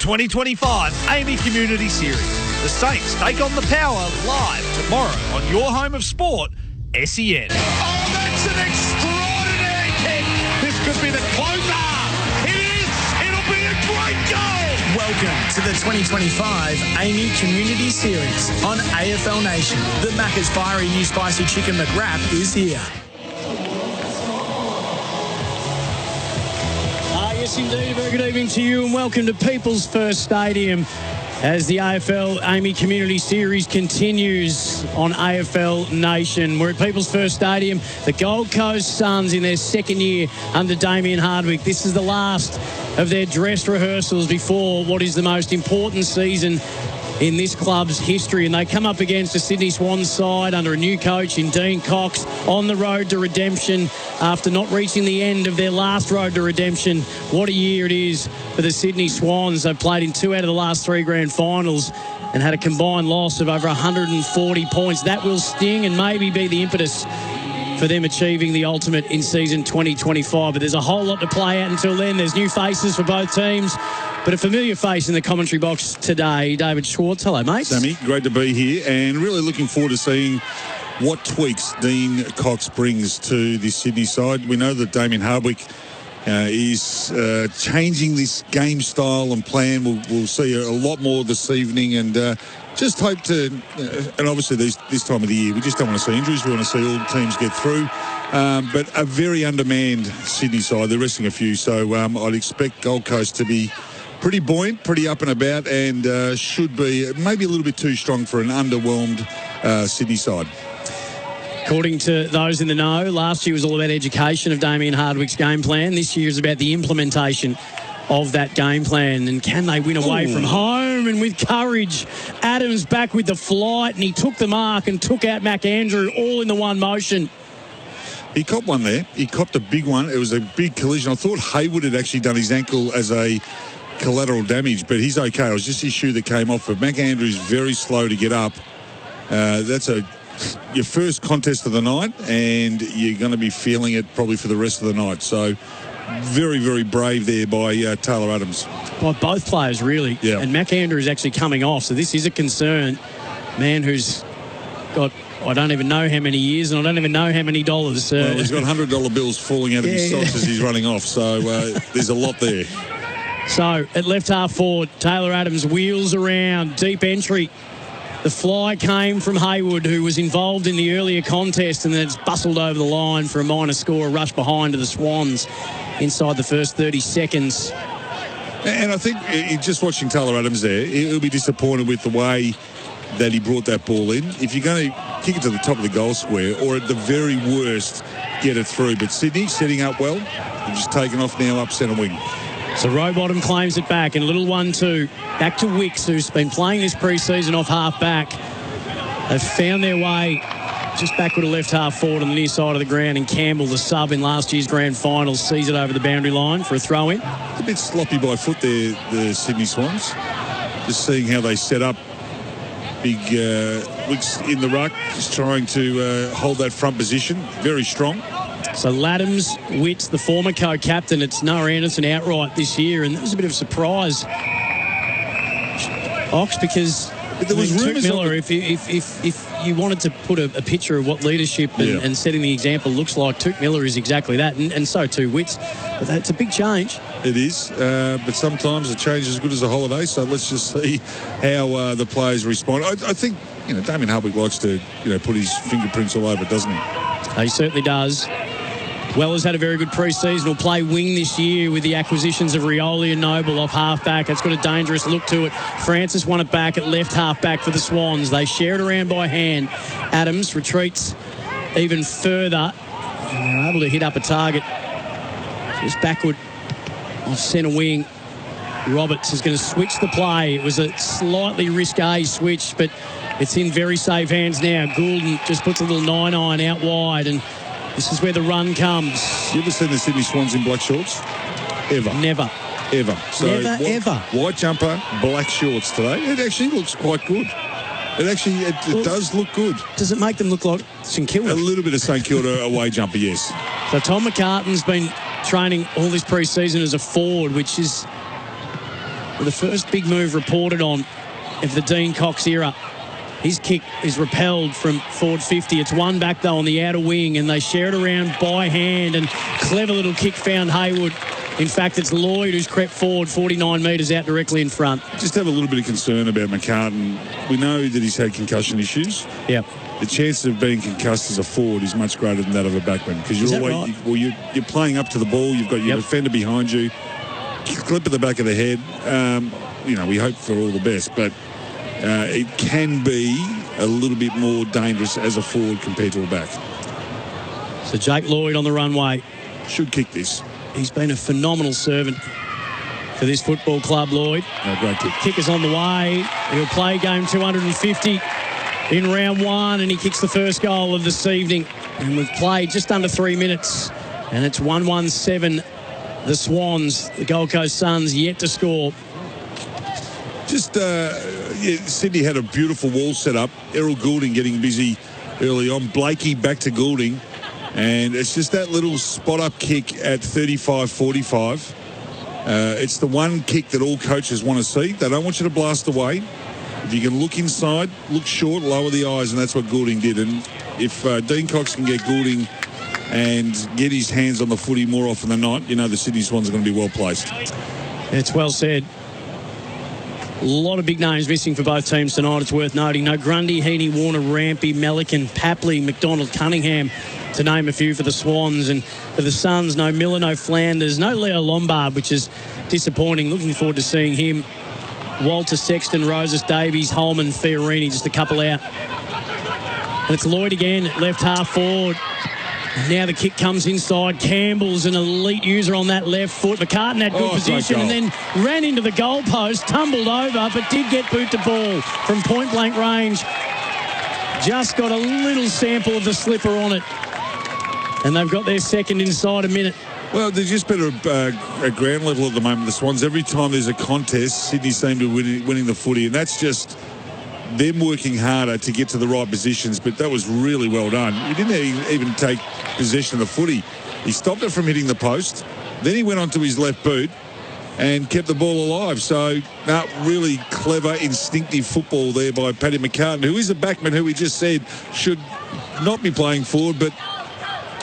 2025 AAMI Community Series. The Saints take on the Power live tomorrow on your home of sport, SEN. Oh, that's an extraordinary kick. This could be the closer. It is. It'll be a great goal. Welcome to the 2025 AAMI Community Series on AFL Nation. The Macca's Fiery New Spicy Chicken McWrap is here. Yes, indeed. A very good evening to you and welcome to People's First Stadium as the AFL AAMI Community Series continues on AFL Nation. We're at People's First Stadium. The Gold Coast Suns in their second year under Damien Hardwick. This is the last of their dress rehearsals before what is the most important season in this club's history, and they come up against a Sydney Swans side under a new coach in Dean Cox on the road to redemption after not reaching the end of their last road to redemption. What a year it is for the Sydney Swans. They've played in 2 out of the last 3 grand finals and had a combined loss of over 140 points. That will sting and maybe be the impetus for them achieving the ultimate in season 2025. But there's a whole lot to play out until then. There's new faces for both teams, but a familiar face in the commentary box today, David Schwartz. Hello, mate. Sammy, great to be here and really looking forward to seeing what tweaks Dean Cox brings to the Sydney side. We know that Damien Hardwick is changing this game style and plan. We'll see a lot more this evening, and just hope to, and obviously this time of the year, we just don't want to see injuries. We want to see all teams get through. But a very undermanned Sydney side. They're resting a few, so I'd expect Gold Coast to be pretty buoyant, pretty up and about, and should be maybe a little bit too strong for an underwhelmed Sydney side. According to those in the know, last year was all about education of Damien Hardwick's game plan. This year is about the implementation of that game plan. And can they win away from home? And with courage, Adams back with the flight, and he took the mark and took out McAndrew all in the one motion. He copped one there. He copped a big one. It was a big collision. I thought Haywood had actually done his ankle as a collateral damage, but he's okay. It was just his shoe that came off. But McAndrew's very slow to get up. That's your first contest of the night, and you're going to be feeling it probably for the rest of the night. So very, very brave there by Taylor Adams. By both players, really. Yeah. And McAndrew is actually coming off, so this is a concern. Man who's got, I don't even know how many years, and I don't even know how many dollars. Well, he's got $100 bills falling out of his socks as he's running off, so there's a lot there. So at left half forward, Taylor Adams wheels around, deep entry. The fly came from Haywood, who was involved in the earlier contest, and then it's bustled over the line for a minor score, a rush behind to the Swans inside the first 30 seconds. And I think just watching Taylor Adams there, he'll be disappointed with the way that he brought that ball in. If you're going to kick it to the top of the goal square, or at the very worst, get it through. But Sydney setting up well, they've just taken off now up centre wing. So Rowbottom claims it back, and a little 1-2. Back to Wicks, who's been playing this pre-season off half-back. They've found their way just backward to left half-forward on the near side of the ground, and Campbell, the sub in last year's grand final, sees it over the boundary line for a throw-in. It's a bit sloppy by foot there, the Sydney Swans. Just seeing how they set up. Big Wicks in the ruck, just trying to hold that front position. Very strong. So Laddams, Witts, the former co-captain, it's Noah Anderson outright this year, and that was a bit of a surprise, Ox, because there was Tuke rumours Miller, if you wanted to put a picture of what leadership and setting the example looks like, Tuke Miller is exactly that, and so too Witts. But that's a big change. It is, but sometimes a change is as good as a holiday, so let's just see how the players respond. I think, Damien Hardwick likes to, put his fingerprints all over it, doesn't he? He certainly does. Weller's had a very good pre-season. Will play wing this year with the acquisitions of Rioli and Noble off half-back. It's got a dangerous look to it. Francis won it back at left half-back for the Swans. They share it around by hand. Adams retreats even further. And they're able to hit up a target. Just backward off centre wing. Roberts is going to switch the play. It was a slightly risque switch, but it's in very safe hands now. Goulden just puts a little 9-iron out wide, and this is where the run comes. You ever seen the Sydney Swans in black shorts? Ever? Never. Ever. So Ever. White jumper, black shorts today. It actually looks quite good. It does look good. Does it make them look like St Kilda? A little bit of St Kilda away jumper, yes. So Tom McCartan's been training all this pre-season as a forward, which is the first big move reported on of the Dean Cox era. His kick is repelled from forward 50. It's one back, though, on the outer wing, and they share it around by hand, and clever little kick found Hayward. In fact, it's Lloyd who's crept forward 49 metres out directly in front. Just have a little bit of concern about McCartan. We know that he's had concussion issues. Yep. The chances of being concussed as a forward is much greater than that of a backman, because you're always you're playing up to the ball. You've got your defender behind you. Clip at the back of the head. We hope for all the best, but it can be a little bit more dangerous as a forward compared to a back. So Jake Lloyd on the runway. Should kick this. He's been a phenomenal servant for this football club, Lloyd. Great kick. Kick is on the way. He'll play game 250 in round one, and he kicks the first goal of this evening. And we've played just under 3 minutes, and it's 1-1-7. The Swans, the Gold Coast Suns, yet to score. Sydney had a beautiful wall set up. Errol Goulding getting busy early on. Blakey back to Goulding. And it's just that little spot-up kick at 35-45. It's the one kick that all coaches want to see. They don't want you to blast away. If you can look inside, look short, lower the eyes, and that's what Goulding did. And if Dean Cox can get Goulding and get his hands on the footy more often than not, the Sydney Swans are going to be well placed. It's well said. A lot of big names missing for both teams tonight, it's worth noting. No Grundy, Heaney, Warner, Rampy, Melican, Papley, McDonald, Cunningham, to name a few for the Swans. And for the Suns, no Miller, no Flanders, no Leo Lombard, which is disappointing. Looking forward to seeing him. Walter, Sexton, Roses, Davies, Holman, Fiorini, just a couple out. And it's Lloyd again, left half forward. Now the kick comes inside. Campbell's an elite user on that left foot. McCartan had good position and then ran into the goalpost, tumbled over, but did get boot to ball from point-blank range. Just got a little sample of the slipper on it. And they've got their second inside a minute. Well, they've just been at ground level at the moment, the Swans. Every time there's a contest, Sydney seem to be winning the footy, and that's just them working harder to get to the right positions, but that was really well done. He didn't even take possession of the footy. He stopped it from hitting the post. Then he went onto his left boot and kept the ball alive. So, really clever, instinctive football there by Paddy McCartan, who is a backman who we just said should not be playing forward, but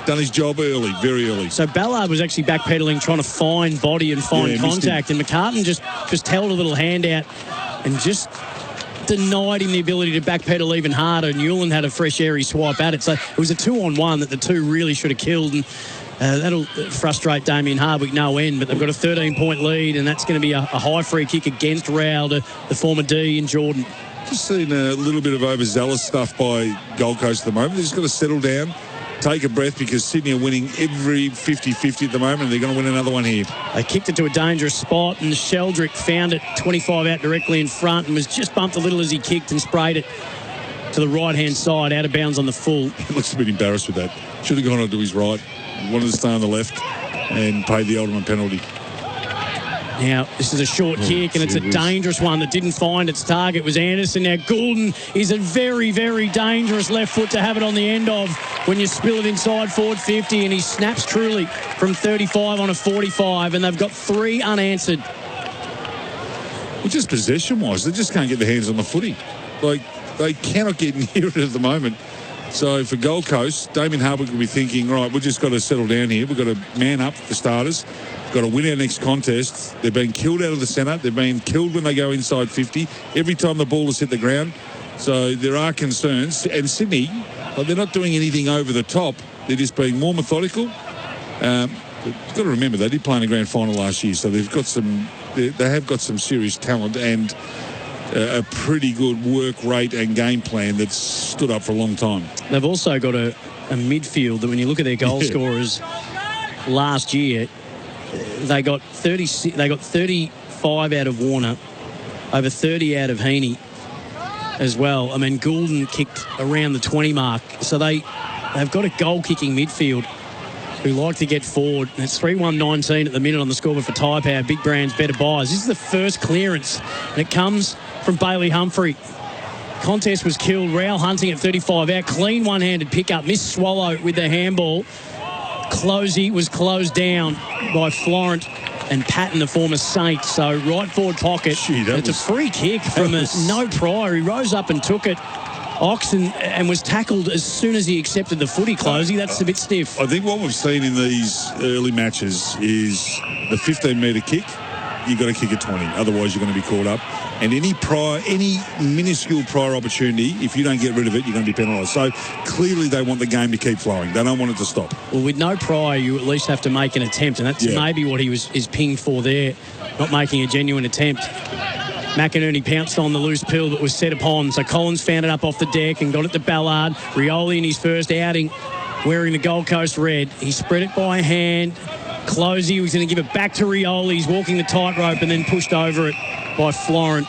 done his job early, very early. So Ballard was actually backpedaling, trying to find body and find contact, and McCartan just held a little hand out and just denied him the ability to backpedal even harder. Newland had a fresh airy swipe at it. So it was a 2-on-1 that the two really should have killed, and that'll frustrate Damien Hardwick no end. But they've got a 13-point lead, and that's going to be a high free kick against Rowell, the former D in Jordan. Just seen a little bit of overzealous stuff by Gold Coast at the moment. They've just got to settle down, take a breath, because Sydney are winning every 50-50 at the moment, and they're going to win another one here. They kicked it to a dangerous spot, and Sheldrick found it 25 out directly in front and was just bumped a little as he kicked and sprayed it to the right-hand side, out of bounds on the full. He looks a bit embarrassed with that. Should have gone on to his right. Wanted to stay on the left and pay the ultimate penalty. Now, this is a short kick, and it's a dangerous one that didn't find its target. It was Anderson. Now, Goulden is a very, very dangerous left foot to have it on the end of when you spill it inside forward 50, and he snaps truly from 35 on a 45, and they've got 3 unanswered. Well, just possession-wise, they just can't get their hands on the footy. They cannot get near it at the moment. So for Gold Coast, Damien Hardwick will be thinking, right, we've just got to settle down here. We've got to man up for starters. Got to win our next contest. They've been killed out of the centre. They've been killed when they go inside 50. Every time the ball has hit the ground. So there are concerns. And Sydney, they're not doing anything over the top. They're just being more methodical. You've got to remember, they did play in the grand final last year. So they've got they have got some serious talent and a pretty good work rate and game plan that's stood up for a long time. They've also got a midfield that when you look at their goal scorers last year, they got 35 out of Warner, over 30 out of Heaney as well. I mean, Goulden kicked around the 20 mark. So they've got a goal-kicking midfield who like to get forward. And it's 3-1-19 at the minute on the scoreboard for Tyre Power. Big Brands, better buys. This is the first clearance, and it comes from Bailey Humphrey. Contest was killed. Rowell hunting at 35 out. Clean one-handed pickup. Missed Swallow with the handball. Closey was closed down by Florent, and Patton, the former Saint. So right forward pocket. It's a free kick from no prior. He rose up and took it. Oxen and was tackled as soon as he accepted the footy closing. That's a bit stiff. I think what we've seen in these early matches is the 15-metre kick, you've got to kick it 20. Otherwise, you're going to be caught up. And any minuscule prior opportunity, if you don't get rid of it, you're going to be penalised. So clearly they want the game to keep flowing. They don't want it to stop. Well, with no prior, you at least have to make an attempt. And that's maybe what is pinged for there, not making a genuine attempt. McInerney pounced on the loose pill that was set upon. So Collins found it up off the deck and got it to Ballard. Rioli in his first outing wearing the Gold Coast red. He spread it by hand. Closey was going to give it back to Rioli. He's walking the tightrope and then pushed over it by Florent.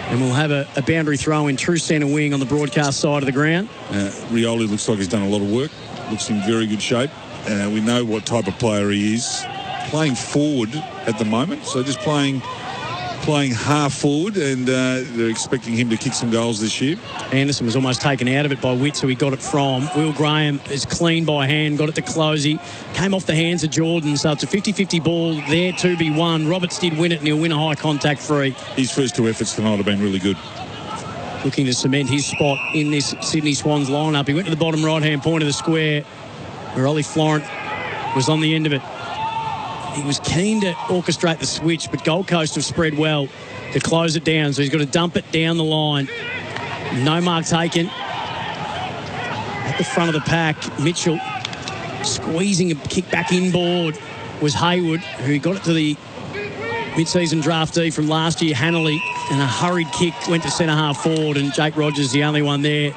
And we'll have a boundary throw in true centre wing on the broadcast side of the ground. Rioli looks like he's done a lot of work. Looks in very good shape. We know what type of player he is. Playing forward at the moment. So just playing half forward, and they're expecting him to kick some goals this year. Anderson was almost taken out of it by Witts, who he got it from. Will Graham is clean by hand, got it to Closey. Came off the hands of Jordan, so it's a 50-50 ball there to be won. Roberts did win it, and he'll win a high contact free. His first two efforts tonight have been really good. Looking to cement his spot in this Sydney Swans lineup. He went to the bottom right-hand point of the square, where Ollie Florent was on the end of it. He was keen to orchestrate the switch, but Gold Coast have spread well to close it down. So he's got to dump it down the line. No mark taken. At the front of the pack, Mitchell squeezing a kick back inboard was Hayward, who got it to the mid-season draftee from last year, Hanley, and a hurried kick went to centre-half forward, and Jake Rogers, the only one there.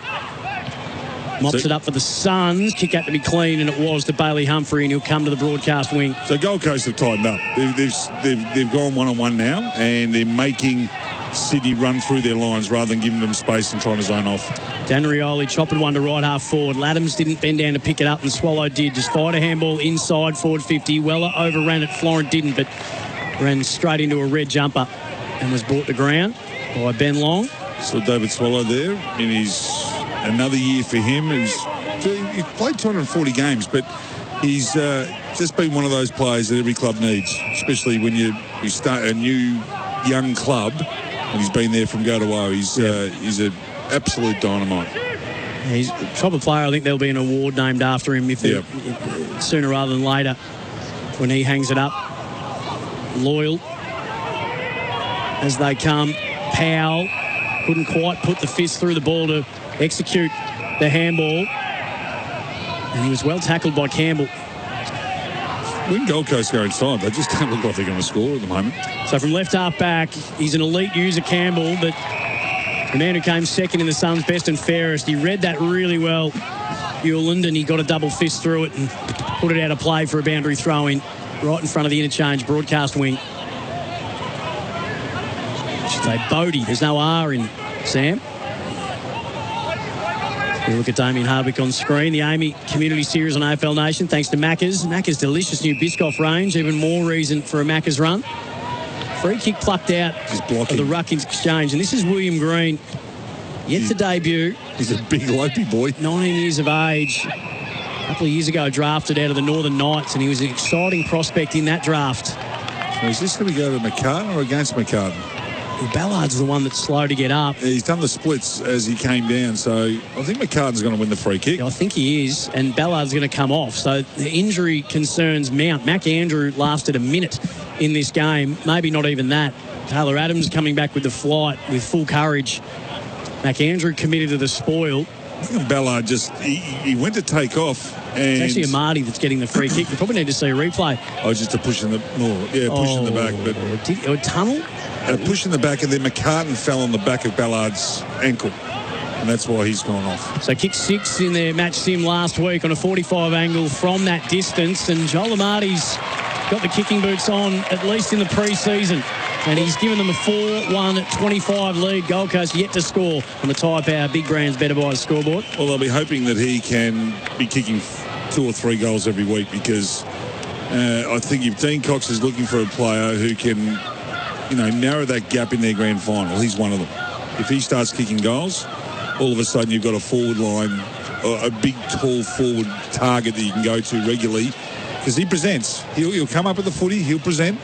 Mops it up for the Suns. Kick out to be clean, and it was to Bailey Humphrey, and he'll come to the broadcast wing. So Gold Coast have tightened up. They've gone one-on-one now, and they're making Sydney run through their lines rather than giving them space and trying to zone off. Dan Rioli chopping one to right half forward. Laddams didn't bend down to pick it up, and Swallow did. Just fired a handball inside forward 50. Weller overran it. Florent didn't, but ran straight into a red jumper and was brought to ground by Ben Long. So David Swallow there in his another year for him. He's played 240 games, but he's just been one of those players that every club needs, especially when you start a new young club, and he's been there from go to woe. He's an absolute dynamite. He's the type of player. I think there'll be an award named after him sooner rather than later when he hangs it up. Loyal as they come. Powell couldn't quite put the fist through the ball to execute the handball, and he was well tackled by Campbell. When Gold Coast go inside, they just don't look like they're going to score at the moment. So from left half back, he's an elite user, Campbell, but the man who came second in the Suns' best and fairest, he read that really well, Hewland, and he got a double fist through it and put it out of play for a boundary throw-in right in front of the interchange broadcast wing. I should say Bodie. There's no R in Sam. We look at Damien Hardwick on screen. The AAMI Community Series on AFL Nation, thanks to Macca's. Macca's delicious new Biscoff range, even more reason for a Macca's run. Free kick plucked out of the Ruckins exchange. And this is William Green, yet to debut. He's a big, lopey boy. 19 years of age. A couple of years ago, drafted out of the Northern Knights, and he was an exciting prospect in that draft. So is this going to go to McCartan or against McCartan? Well, Ballard's the one that's slow to get up. He's done the splits as he came down, so I think McCartan's going to win the free kick. Yeah, I think he is, and Ballard's going to come off. So the injury concerns mount. Mac Andrew lasted a minute in this game, maybe not even that. Taylor Adams coming back with the flight with full courage. Mac Andrew committed to the spoil. Ballard he went to take off. And it's actually a Marty that's getting the free kick. We probably need to see a replay. Oh, just a push in the push in the back. But a tunnel? A push in the back, and then McCartan fell on the back of Ballard's ankle, and that's why he's gone off. So kick 6 in their match sim last week on a 45 angle from that distance, and Joel Amarty's got the kicking boots on, at least in the pre-season. And he's given them a 4-1 25 lead. Gold Coast yet to score on the Tyre Power Big Brands Better Buy scoreboard. Well, they'll be hoping that he can be kicking 2 or 3 goals every week, because I think if Dean Cox is looking for a player who can, narrow that gap in their grand final, he's one of them. If he starts kicking goals, all of a sudden you've got a forward line, a big, tall forward target that you can go to regularly because he presents. He'll come up at the footy. He'll present.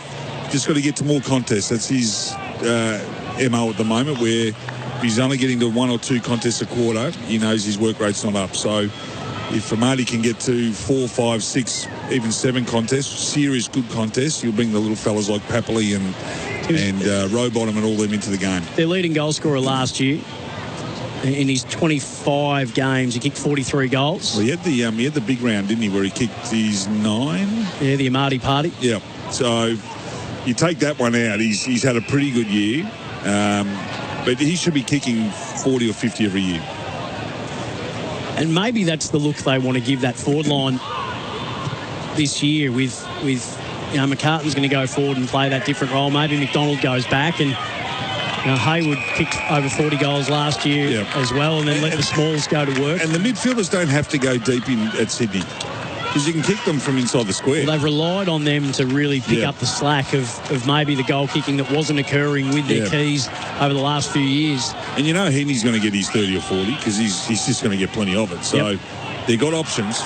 Just got to get to more contests. That's his MO at the moment, where if he's only getting to 1 or 2 contests a quarter, he knows his work rate's not up. So if Marty can get to 4, 5, 6, even 7 contests, serious good contests, you'll bring the little fellas like Papley and Rowbottom and all them into the game. Their leading goal scorer last year, in his 25 games, he kicked 43 goals. Well, he had the big round, didn't he, where he kicked his 9? Yeah, the AAMI party. Yeah. So you take that one out, he's had a pretty good year, but he should be kicking 40 or 50 every year. And maybe that's the look they want to give that forward line this year with McCartan's going to go forward and play that different role. Maybe McDonald goes back, and Hayward kicked over 40 goals last year as well, and then let the smalls go to work. And the midfielders don't have to go deep in at Sydney, because you can kick them from inside the square. Well, they've relied on them to really pick up the slack of maybe the goal kicking that wasn't occurring with their keys over the last few years. And you know Heaney's going to get his 30 or 40 because he's just going to get plenty of it. So they've got options.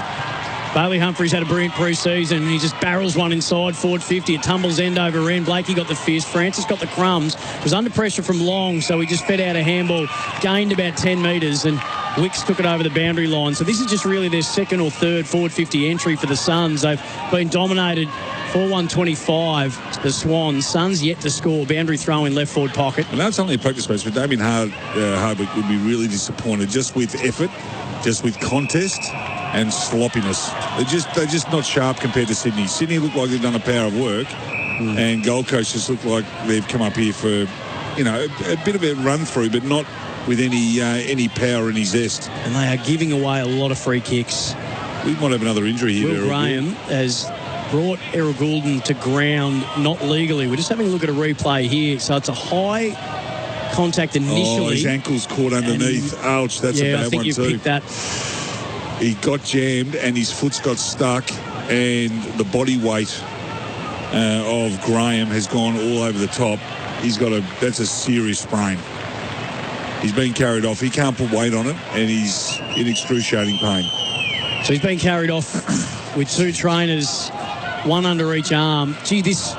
Bailey Humphries had a brilliant pre-season, and he just barrels one inside, forward 50. It tumbles end over end. Blakey got the fist. Francis got the crumbs. Was under pressure from Long, so he just fed out a handball, gained about 10 metres, and Wicks took it over the boundary line. So this is just really their second or third forward 50 entry for the Suns. They've been dominated 4-1-25 to the Swans. Suns yet to score. Boundary throw in left forward pocket. And that's only a practice match, but Damien Hardwick would be really disappointed just with effort, just with contest and sloppiness. They're just not sharp compared to Sydney. Sydney look like they've done a power of work, and Gold Coast just look like they've come up here for, a bit of a run through, but not with any power, any zest. And they are giving away a lot of free kicks. We might have another injury here. Will Graham has brought Errol Goulden to ground, not legally. We're just having a look at a replay here. So it's a high contact initially. Oh, his ankle's caught underneath. Ouch, that's a bad one too. I think you picked that. He got jammed and his foot's got stuck, and the body weight of Graham has gone all over the top. That's a serious sprain. He's been carried off. He can't put weight on it, and he's in excruciating pain. So he's been carried off with 2 trainers, one under each arm. Gee, this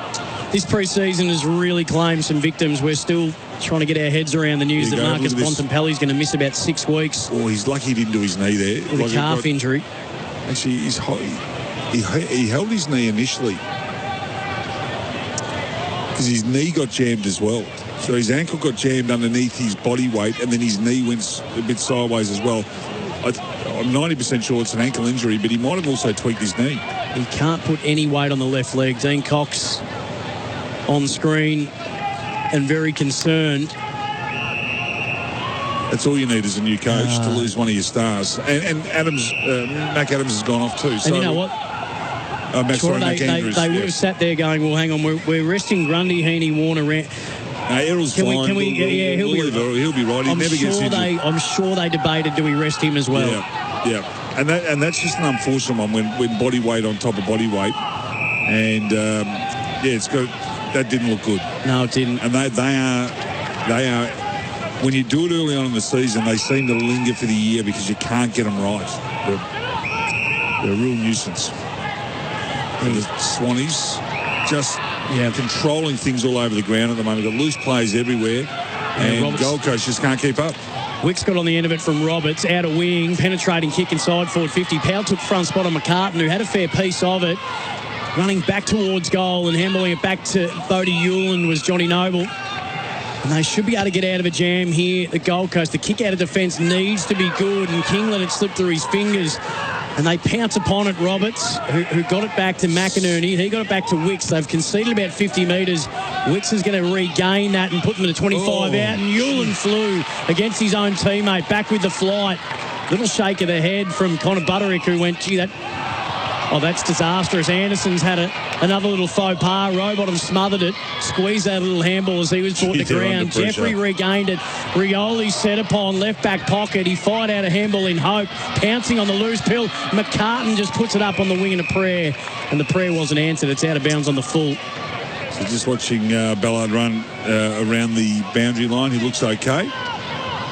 pre-season has really claimed some victims. We're still trying to get our heads around the news that Marcus Bontempelli's going to miss about 6 weeks. Oh, he's lucky he didn't do his knee there. With a calf injury. Actually, he held his knee initially because his knee got jammed as well. So his ankle got jammed underneath his body weight, and then his knee went a bit sideways as well. I'm 90% sure it's an ankle injury, but he might have also tweaked his knee. He can't put any weight on the left leg. Dean Cox on screen and very concerned. That's all you need as a new coach, to lose one of your stars. And Mac Adams has gone off too. So, and you know what? They would have sat there going, well, hang on, we're resting Grundy, Heaney, Warner. Errol's fine. He'll be right. He never gets injured. I'm sure they debated, do we rest him as well? Yeah. And that's just an unfortunate one when body weight on top of body weight. And, that didn't look good. No, it didn't. And they are, when you do it early on in the season, they seem to linger for the year because you can't get them right. They're a real nuisance. And the Swannies just controlling things all over the ground at the moment. Got loose players everywhere, and Gold Coast just can't keep up. Wicks got on the end of it from Roberts, out of wing, penetrating kick inside forward 50. Powell took front spot on McCartan, who had a fair piece of it. Running back towards goal and handballing it back to Bodie Hewland was Johnny Noble. And they should be able to get out of a jam here at Gold Coast. The kick out of defence needs to be good, and King let it slip through his fingers. And they pounce upon it, Roberts, who got it back to McInerney. He got it back to Wicks. They've conceded about 50 metres. Wicks is going to regain that and put them to 25 out. And Hewland flew against his own teammate, back with the flight. Little shake of the head from Connor Butterick, who went, that's disastrous. Anderson's had another little faux pas. Rowbottom smothered it, squeezed that little handball as he was brought to the ground. Jeffrey regained it. Rioli set upon left back pocket. He fired out a handball in hope, pouncing on the loose pill. McCartan just puts it up on the wing in a prayer, and the prayer wasn't answered. It's out of bounds on the full. So just watching Ballard run around the boundary line, he looks okay.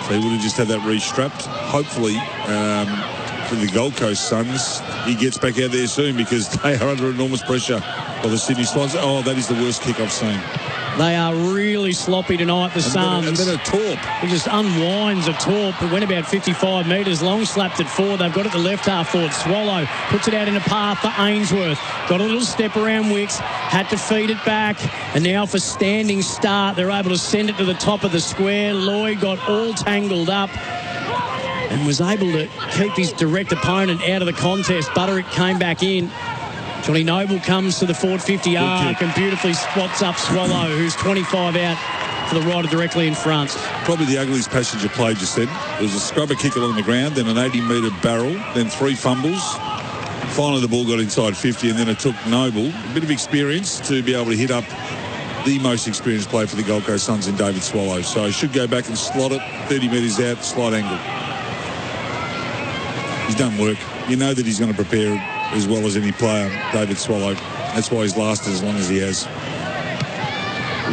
So he would have just had that restrapped. Hopefully, for the Gold Coast Suns, he gets back out there soon because they are under enormous pressure by the Sydney Swans. Oh, that is the worst kick I've seen. They are really sloppy tonight, the Suns. And then a torp. He just unwinds a torp. It went about 55 metres, long slapped it forward. They've got it to left half forward. Swallow puts it out in a path for Ainsworth. Got a little step around Wicks, had to feed it back. And now for standing start, they're able to send it to the top of the square. Lloyd got all tangled up and was able to keep his direct opponent out of the contest. Butterick came back in. Johnny Noble comes to the forward 50 arc and beautifully spots up Swallow, who's 25 out for the rider directly in front. Probably the ugliest passage of play just then. There was a scrubber kick along the ground, then an 80-metre barrel, then 3 fumbles. Finally, the ball got inside 50, and then it took Noble a bit of experience to be able to hit up the most experienced player for the Gold Coast Suns in David Swallow. So he should go back and slot it 30 metres out, slight angle. He's done work. You know that he's going to prepare as well as any player, David Swallow. That's why he's lasted as long as he has.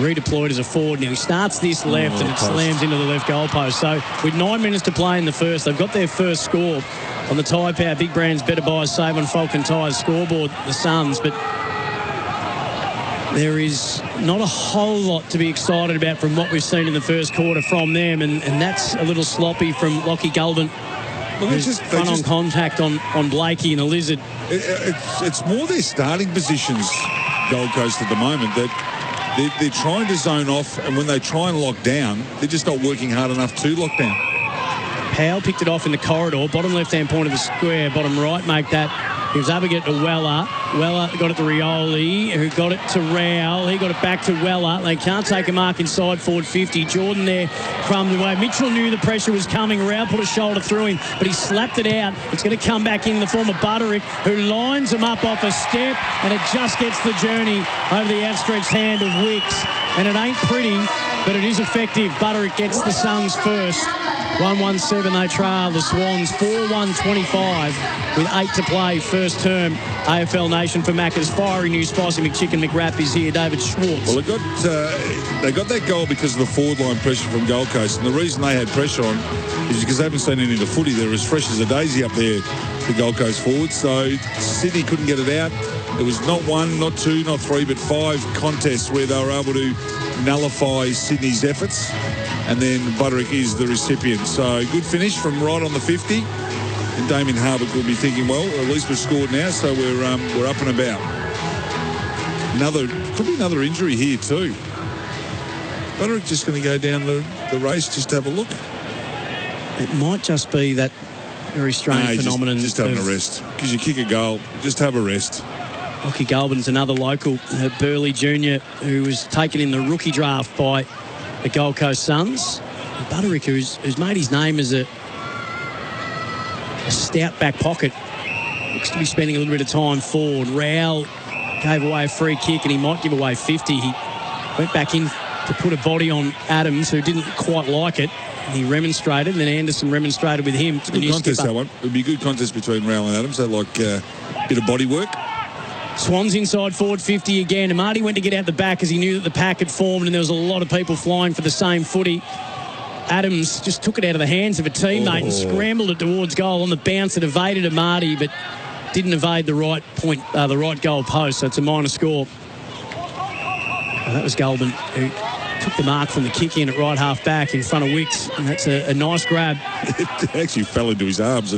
Redeployed as a forward. Now he starts this left and it slams into the left goal post. So with 9 minutes to play in the first, they've got their first score on the Tyre Power Big Brands Better Buy Save on Falcon Tyres scoreboard, the Suns. But there is not a whole lot to be excited about from what we've seen in the first quarter from them, and that's a little sloppy from Lockie Gulbin. Well, just on contact on Blakey and the Lizard. It's more their starting positions, Gold Coast, at the moment, that they're trying to zone off, and when they try and lock down, they're just not working hard enough to lock down. Powell picked it off in the corridor, bottom left-hand point of the square, bottom right, make that. He was able to get it to Weller. Weller got it to Rioli, who got it to Rowell. He got it back to Weller. They can't take a mark inside forward 50. Jordan there crumbed away. Mitchell knew the pressure was coming. Rowell put a shoulder through him, but he slapped it out. It's going to come back in the form of Butterick, who lines him up off a step, and it just gets the journey over the outstretched hand of Wicks. And it ain't pretty, but it is effective. Butterick gets the Suns first. 1-1-7, they trail the Swans 4-1-25 with 8 to play. First term, AFL Nation for Macca's fiery new spicy McChicken McWrap is here. David Schwartz. Well, they got that goal because of the forward line pressure from Gold Coast, and the reason they had pressure on is because they haven't seen any of the footy. They're as fresh as a daisy up there, the Gold Coast forwards. So Sydney couldn't get it out. It was not 1, not 2, not 3, but 5 contests where they were able to nullify Sydney's efforts. And then Butterick is the recipient. So good finish from right on the 50. And Damien Hardwick will be thinking, well, at least we've scored now, so we're up and about. Could be another injury here too. Butterick just going to go down the race just to have a look. It might just be that very strange phenomenon. Just having a rest. Because you kick a goal, just have a rest. Lockie Gulbin's another local, Burley Jr., who was taken in the rookie draft by the Gold Coast Suns. And Butterick, who's made his name as a stout back pocket, looks to be spending a little bit of time forward. Rowell gave away a free kick, and he might give away 50. He went back in to put a body on Adams, who didn't quite like it. And he remonstrated, and then Anderson remonstrated with him. It's a good contest, that one. It would be a good contest between Rowell and Adams. They like a bit of body work. Swans inside forward 50 again. Amati went to get out the back as he knew that the pack had formed and there was a lot of people flying for the same footy. Adams just took it out of the hands of a teammate and scrambled it towards goal on the bounce. It evaded Amati but didn't evade the right point, the right goal post, so it's a minor score. Well, that was Gulbin who took the mark from the kick in at right half back in front of Wicks, and that's a nice grab. It actually fell into his arms.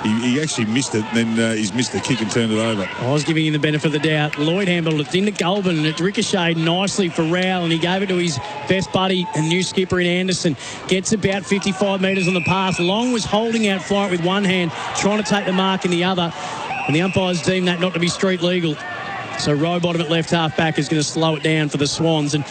He actually missed it, and then he's missed the kick and turned it over. I was giving him the benefit of the doubt. Lloyd handled it into Gulbin, and it ricocheted nicely for Rowell, and he gave it to his best buddy and new skipper in Anderson. Gets about 55 metres on the pass. Long was holding out Florent with one hand, trying to take the mark in the other, and the umpires deemed that not to be street legal. So Rowbottom at left half back is going to slow it down for the Swans, and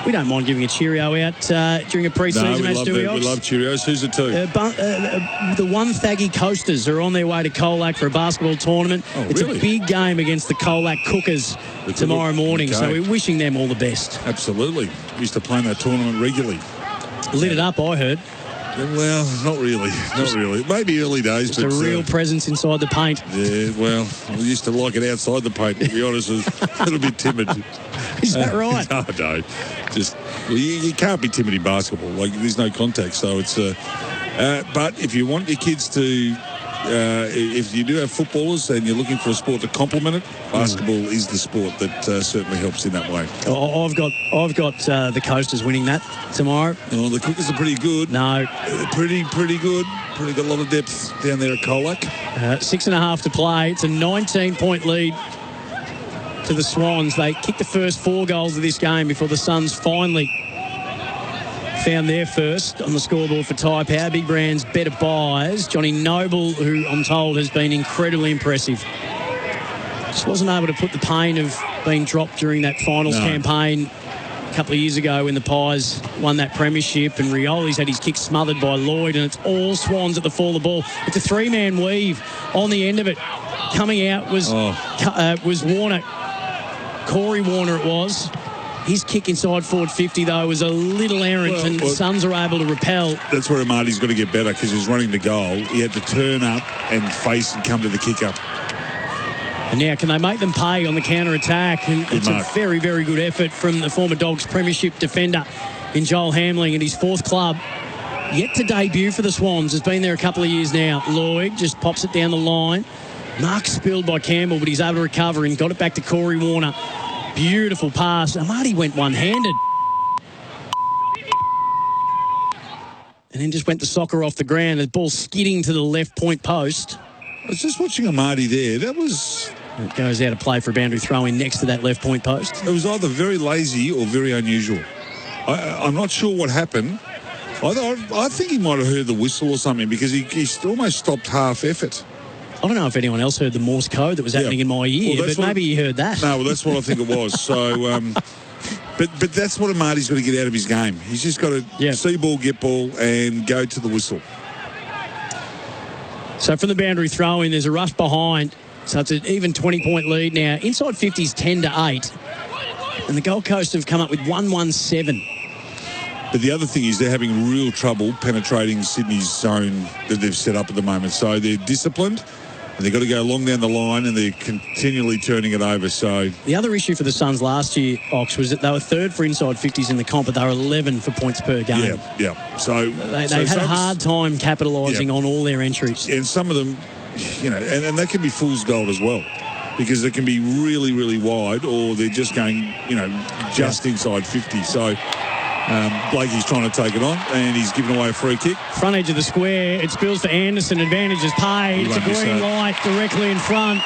we don't mind giving a Cheerio out during a pre-season match, do we? We love Cheerios. Who's it to? The One Thaggy Coasters are on their way to Colac for a basketball tournament. Oh, it's really? a big game against the Colac Cookers tomorrow morning, okay. So we're wishing them all the best. Absolutely. We used to play in that tournament regularly. Lit it up, I heard. Well, not really. Not really. Maybe early days. Just but a real presence inside the paint. Yeah, well, we used to like it outside the paint, to be honest. It was a little bit timid. Is that right? No. Just, you can't be timid in basketball. Like, there's no contact. So it's... but if you want your kids to if you do have footballers and you're looking for a sport to complement it, basketball is the sport that certainly helps in that way. I've got the Coasters winning that tomorrow. Oh, the Cookers are pretty good. No. Pretty good. Pretty got a lot of depth down there at Colac. 6.5 to play. It's a 19-point lead to the Swans. They kicked the first 4 goals of this game before the Suns finally found their first on the scoreboard for Tyre Power. Big Brands better buys. Johnny Noble, who I'm told has been incredibly impressive. Just wasn't able to put the pain of being dropped during that finals campaign a couple of years ago when the Pies won that premiership, and Rioli's had his kick smothered by Lloyd, and it's all Swans at the fall of the ball. It's a 3-man weave on the end of it. Coming out was Warner. Corey Warner it was. His kick inside forward 50, though, was a little errant, and the Suns are able to repel. That's where Amati's got to get better, because he's running the goal. He had to turn up and face and come to the kick-up. And now, can they make them pay on the counter-attack? And it's a very, very good effort from the former Dogs premiership defender in Joel Hamling and his 4th club. Yet to debut for the Swans. Has been there a couple of years now. Lloyd just pops it down the line. Mark spilled by Campbell, but he's able to recover and got it back to Corey Warner. Beautiful pass. Amati went one-handed. And then just went the soccer off the ground. The ball skidding to the left point post. I was just watching Amati there. That was... It goes out of play for a boundary throw-in next to that left point post. It was either very lazy or very unusual. I'm not sure what happened. I think he might have heard the whistle or something, because he almost stopped half effort. I don't know if anyone else heard the Morse code that was happening in my ear, but maybe he heard that. No, well, that's what I think it was. So, but that's what Amati's got to get out of his game. He's just got to see ball, get ball, and go to the whistle. So from the boundary throw-in, there's a rush behind. So it's an even 20-point lead now. Inside 50's 10-8. And the Gold Coast have come up with 1-1-7. But the other thing is they're having real trouble penetrating Sydney's zone that they've set up at the moment. So they're disciplined, and they've got to go long down the line, and they're continually turning it over. So the other issue for the Suns last year, Ox, was that they were 3rd for inside 50s in the comp, but they were 11 for points per game. Yeah. So they had a hard time capitalising on all their entries. And some of them, and that can be fool's gold as well, because they can be really, really wide, or they're just going, just inside 50. So Blakey's trying to take it on, and he's giving away a free kick. Front edge of the square. It spills for Anderson. Advantage is paid. It's a green light directly in front.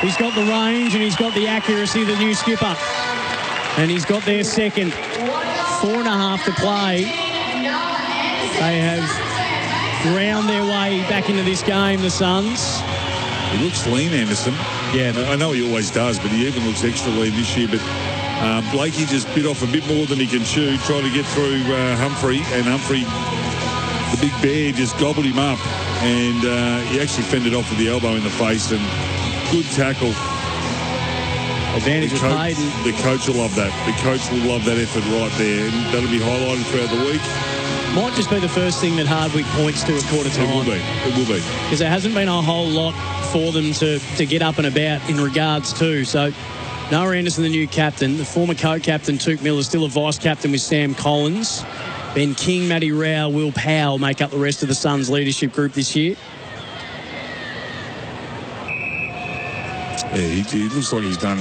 He's got the range and he's got the accuracy of the new skipper. And he's got their second. 4.5 to play. They have ground their way back into this game, the Suns. He looks lean, Anderson. Yeah, I know he always does, but he even looks extra lean this year. But Blakey just bit off a bit more than he can chew, trying to get through Humphrey, and Humphrey, the big bear, just gobbled him up, and he actually fended off with the elbow in the face, and good tackle. Advantage was paid. The coach will love that. The coach will love that effort right there, and that'll be highlighted throughout the week. Might just be the first thing that Hardwick points to at quarter time. It will be. Because there hasn't been a whole lot for them to get up and about in regards to. So Noah Anderson, the new captain. The former co-captain, Tuke Miller, still a vice-captain with Sam Collins. Ben King, Matty Rao, Will Powell make up the rest of the Suns leadership group this year. Yeah, he looks like he's done,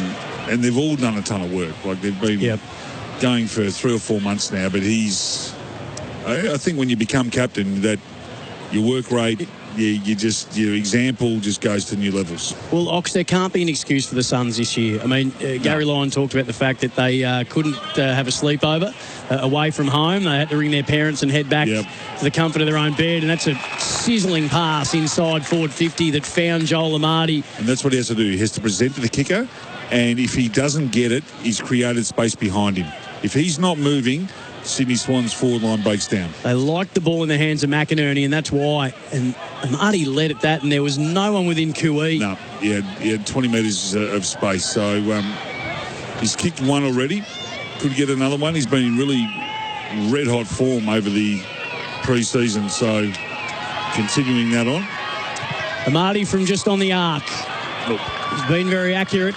and they've all done a ton of work. Like they've been going for 3 or 4 months now, but I think when you become captain, that your work rate, your example just goes to new levels. Well, Ox, there can't be an excuse for the Suns this year. I mean, Gary Lyon talked about the fact that they couldn't have a sleepover away from home. They had to ring their parents and head back to the comfort of their own bed, and that's a sizzling pass inside forward 50 that found Joel Amati. And that's what he has to do. He has to present to the kicker, and if he doesn't get it, he's created space behind him. If he's not moving, Sydney Swans forward line breaks down. They liked the ball in the hands of McInerney, and that's why. And Amati led at that, and there was no one within QE. No, he had 20 metres of space. So he's kicked one already. Could get another one. He's been in really red-hot form over the pre-season, so continuing that on. Amati from just on the arc. He's been very accurate.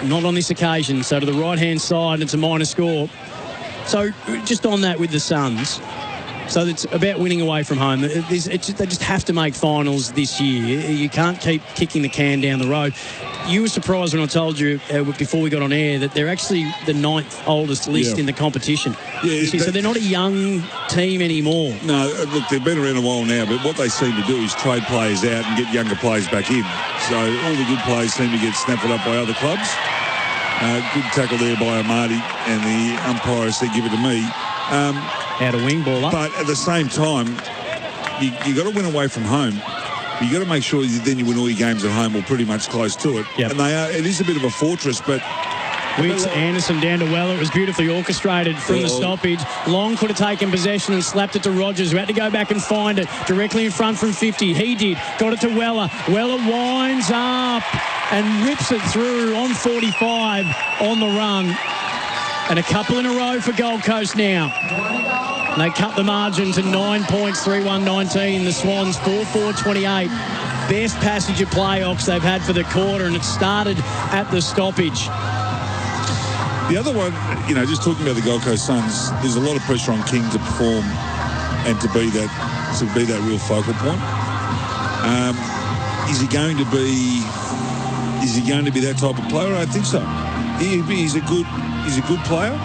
Not on this occasion. So to the right-hand side, it's a minor score. So just on that with the Suns, So it's about winning away from home. They just have to make finals this year. You can't keep kicking the can down the road. You were surprised when I told you before we got on air that they're actually the 9th oldest list in the competition. Yeah, so they're not a young team anymore. No, look, they've been around a while now, but what they seem to do is trade players out and get younger players back in. So all the good players seem to get snapped up by other clubs. Good tackle there by Amadi, and the umpire said, give it to me. Out of wing ball up. But at the same time, you got to win away from home. You got to make sure then you win all your games at home or pretty much close to it. Yep. And it is a bit of a fortress, but... Wicks, Anderson down to Weller. It was beautifully orchestrated from the stoppage. Long could have taken possession and slapped it to Rogers, who had to go back and find it directly in front from 50. He did. Got it to Weller. Weller winds up and rips it through on 45 on the run. And a couple in a row for Gold Coast now. And they cut the margin to 9 points, 3-1-19. The Swans 4-4-28. Best passage of play-offs they've had for the quarter, and it started at the stoppage. The other one, just talking about the Gold Coast Suns, there's a lot of pressure on King to perform and to be that real focal point. Is he going to be that type of player? I think so. He's a good player.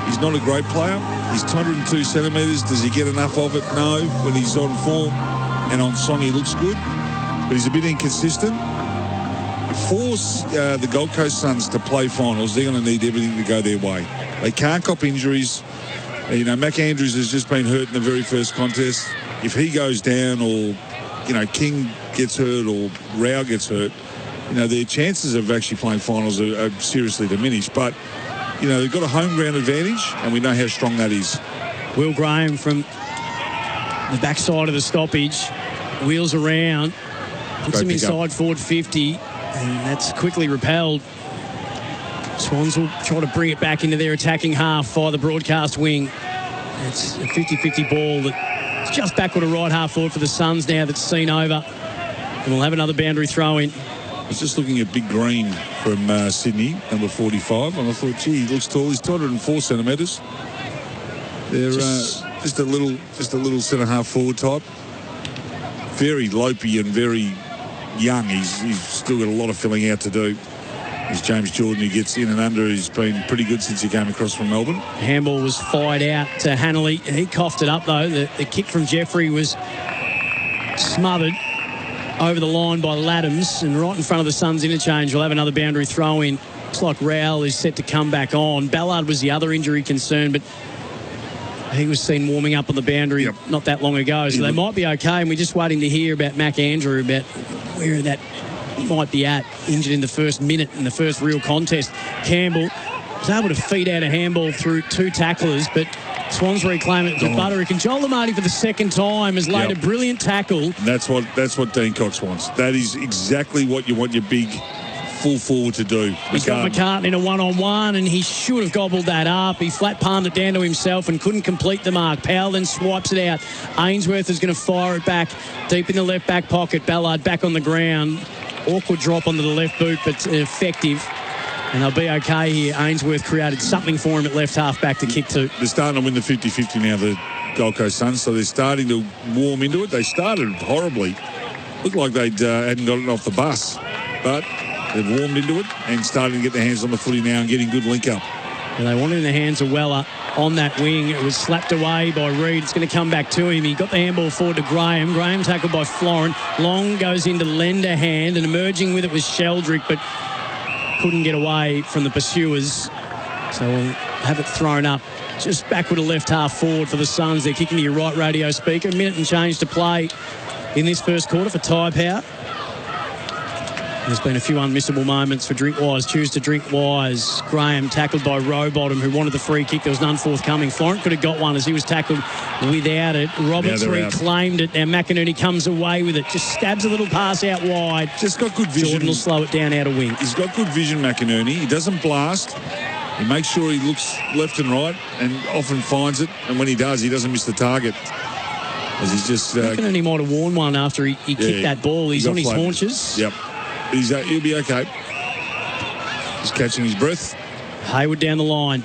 He's not a great player. He's 202 centimetres. Does he get enough of it? No. When he's on form and on song, he looks good. But he's a bit inconsistent. Force the Gold Coast Suns to play finals, they're going to need everything to go their way. They can't cop injuries. Mac Andrews has just been hurt in the very first contest. If he goes down or, King gets hurt or Rao gets hurt, their chances of actually playing finals are seriously diminished. But, they've got a home ground advantage, and we know how strong that is. Will Graham from the backside of the stoppage, wheels around, puts him inside forward 50, and that's quickly repelled. Swans will try to bring it back into their attacking half via the broadcast wing. It's a 50-50 ball that's just backward to right half forward for the Suns now. That's seen over. And we'll have another boundary throw in. I was just looking at Big Green from Sydney, number 45, and I thought, gee, he looks tall. He's 204 centimetres. They're just a little centre half forward type. Very lopey and very young. He's still got a lot of filling out to do. There's James Jordan, who gets in and under. He's been pretty good since he came across from Melbourne. Handball was fired out to Hanley. He coughed it up, though. The kick from Jeffrey was smothered over the line by Laddams, and right in front of the Suns interchange. We'll have another boundary throw in. Looks like Rowell is set to come back on. Ballard was the other injury concern, but he was seen warming up on the boundary not that long ago, so they might be okay. And we're just waiting to hear about Mac Andrew, about where that might be at. Injured in the first minute in the first real contest. Campbell was able to feed out a handball through two tacklers, but Swans reclaim it to Butterick. And Joel Amadi for the second time has laid a brilliant tackle. That's what Dean Cox wants. That is exactly what you want your big full forward to do. He's got McCartney in a one-on-one, and he should have gobbled that up. He flat palmed it down to himself and couldn't complete the mark. Powell then swipes it out. Ainsworth is going to fire it back deep in the left back pocket. Ballard back on the ground. Awkward drop onto the left boot, but effective. And they'll be okay here. Ainsworth created something for him at left half back to kick to. They're starting to win the 50-50 now, the Gold Coast Suns, so they're starting to warm into it. They started horribly. Looked like they hadn't gotten off the bus, but they've warmed into it and starting to get their hands on the footy now and getting good link up. And they want it in the hands of Weller on that wing. It was slapped away by Reid. It's going to come back to him. He got the handball forward to Graham. Graham tackled by Florent. Long goes into Lenderhand, and emerging with it was Sheldrick, but couldn't get away from the pursuers. So we'll have it thrown up just backward to left half forward for the Suns. They're kicking to your right radio speaker. A minute and change to play in this first quarter for Tyre Power. There's been a few unmissable moments for Drinkwise. Choose to Drinkwise. Graham tackled by Rowbottom, who wanted the free kick. There was none forthcoming. Florent could have got one as he was tackled without it. Roberts reclaimed it. Now McInerney comes away with it. Just stabs a little pass out wide. Just got good vision. Jordan will slow it down out of wing. He's got good vision, McInerney. He doesn't blast. He makes sure he looks left and right and often finds it. And when he does, he doesn't miss the target. As he's just... McInerney might have worn one after he kicked that ball. He's on his haunches. Yep. He'll be okay. Just catching his breath. Hayward down the line.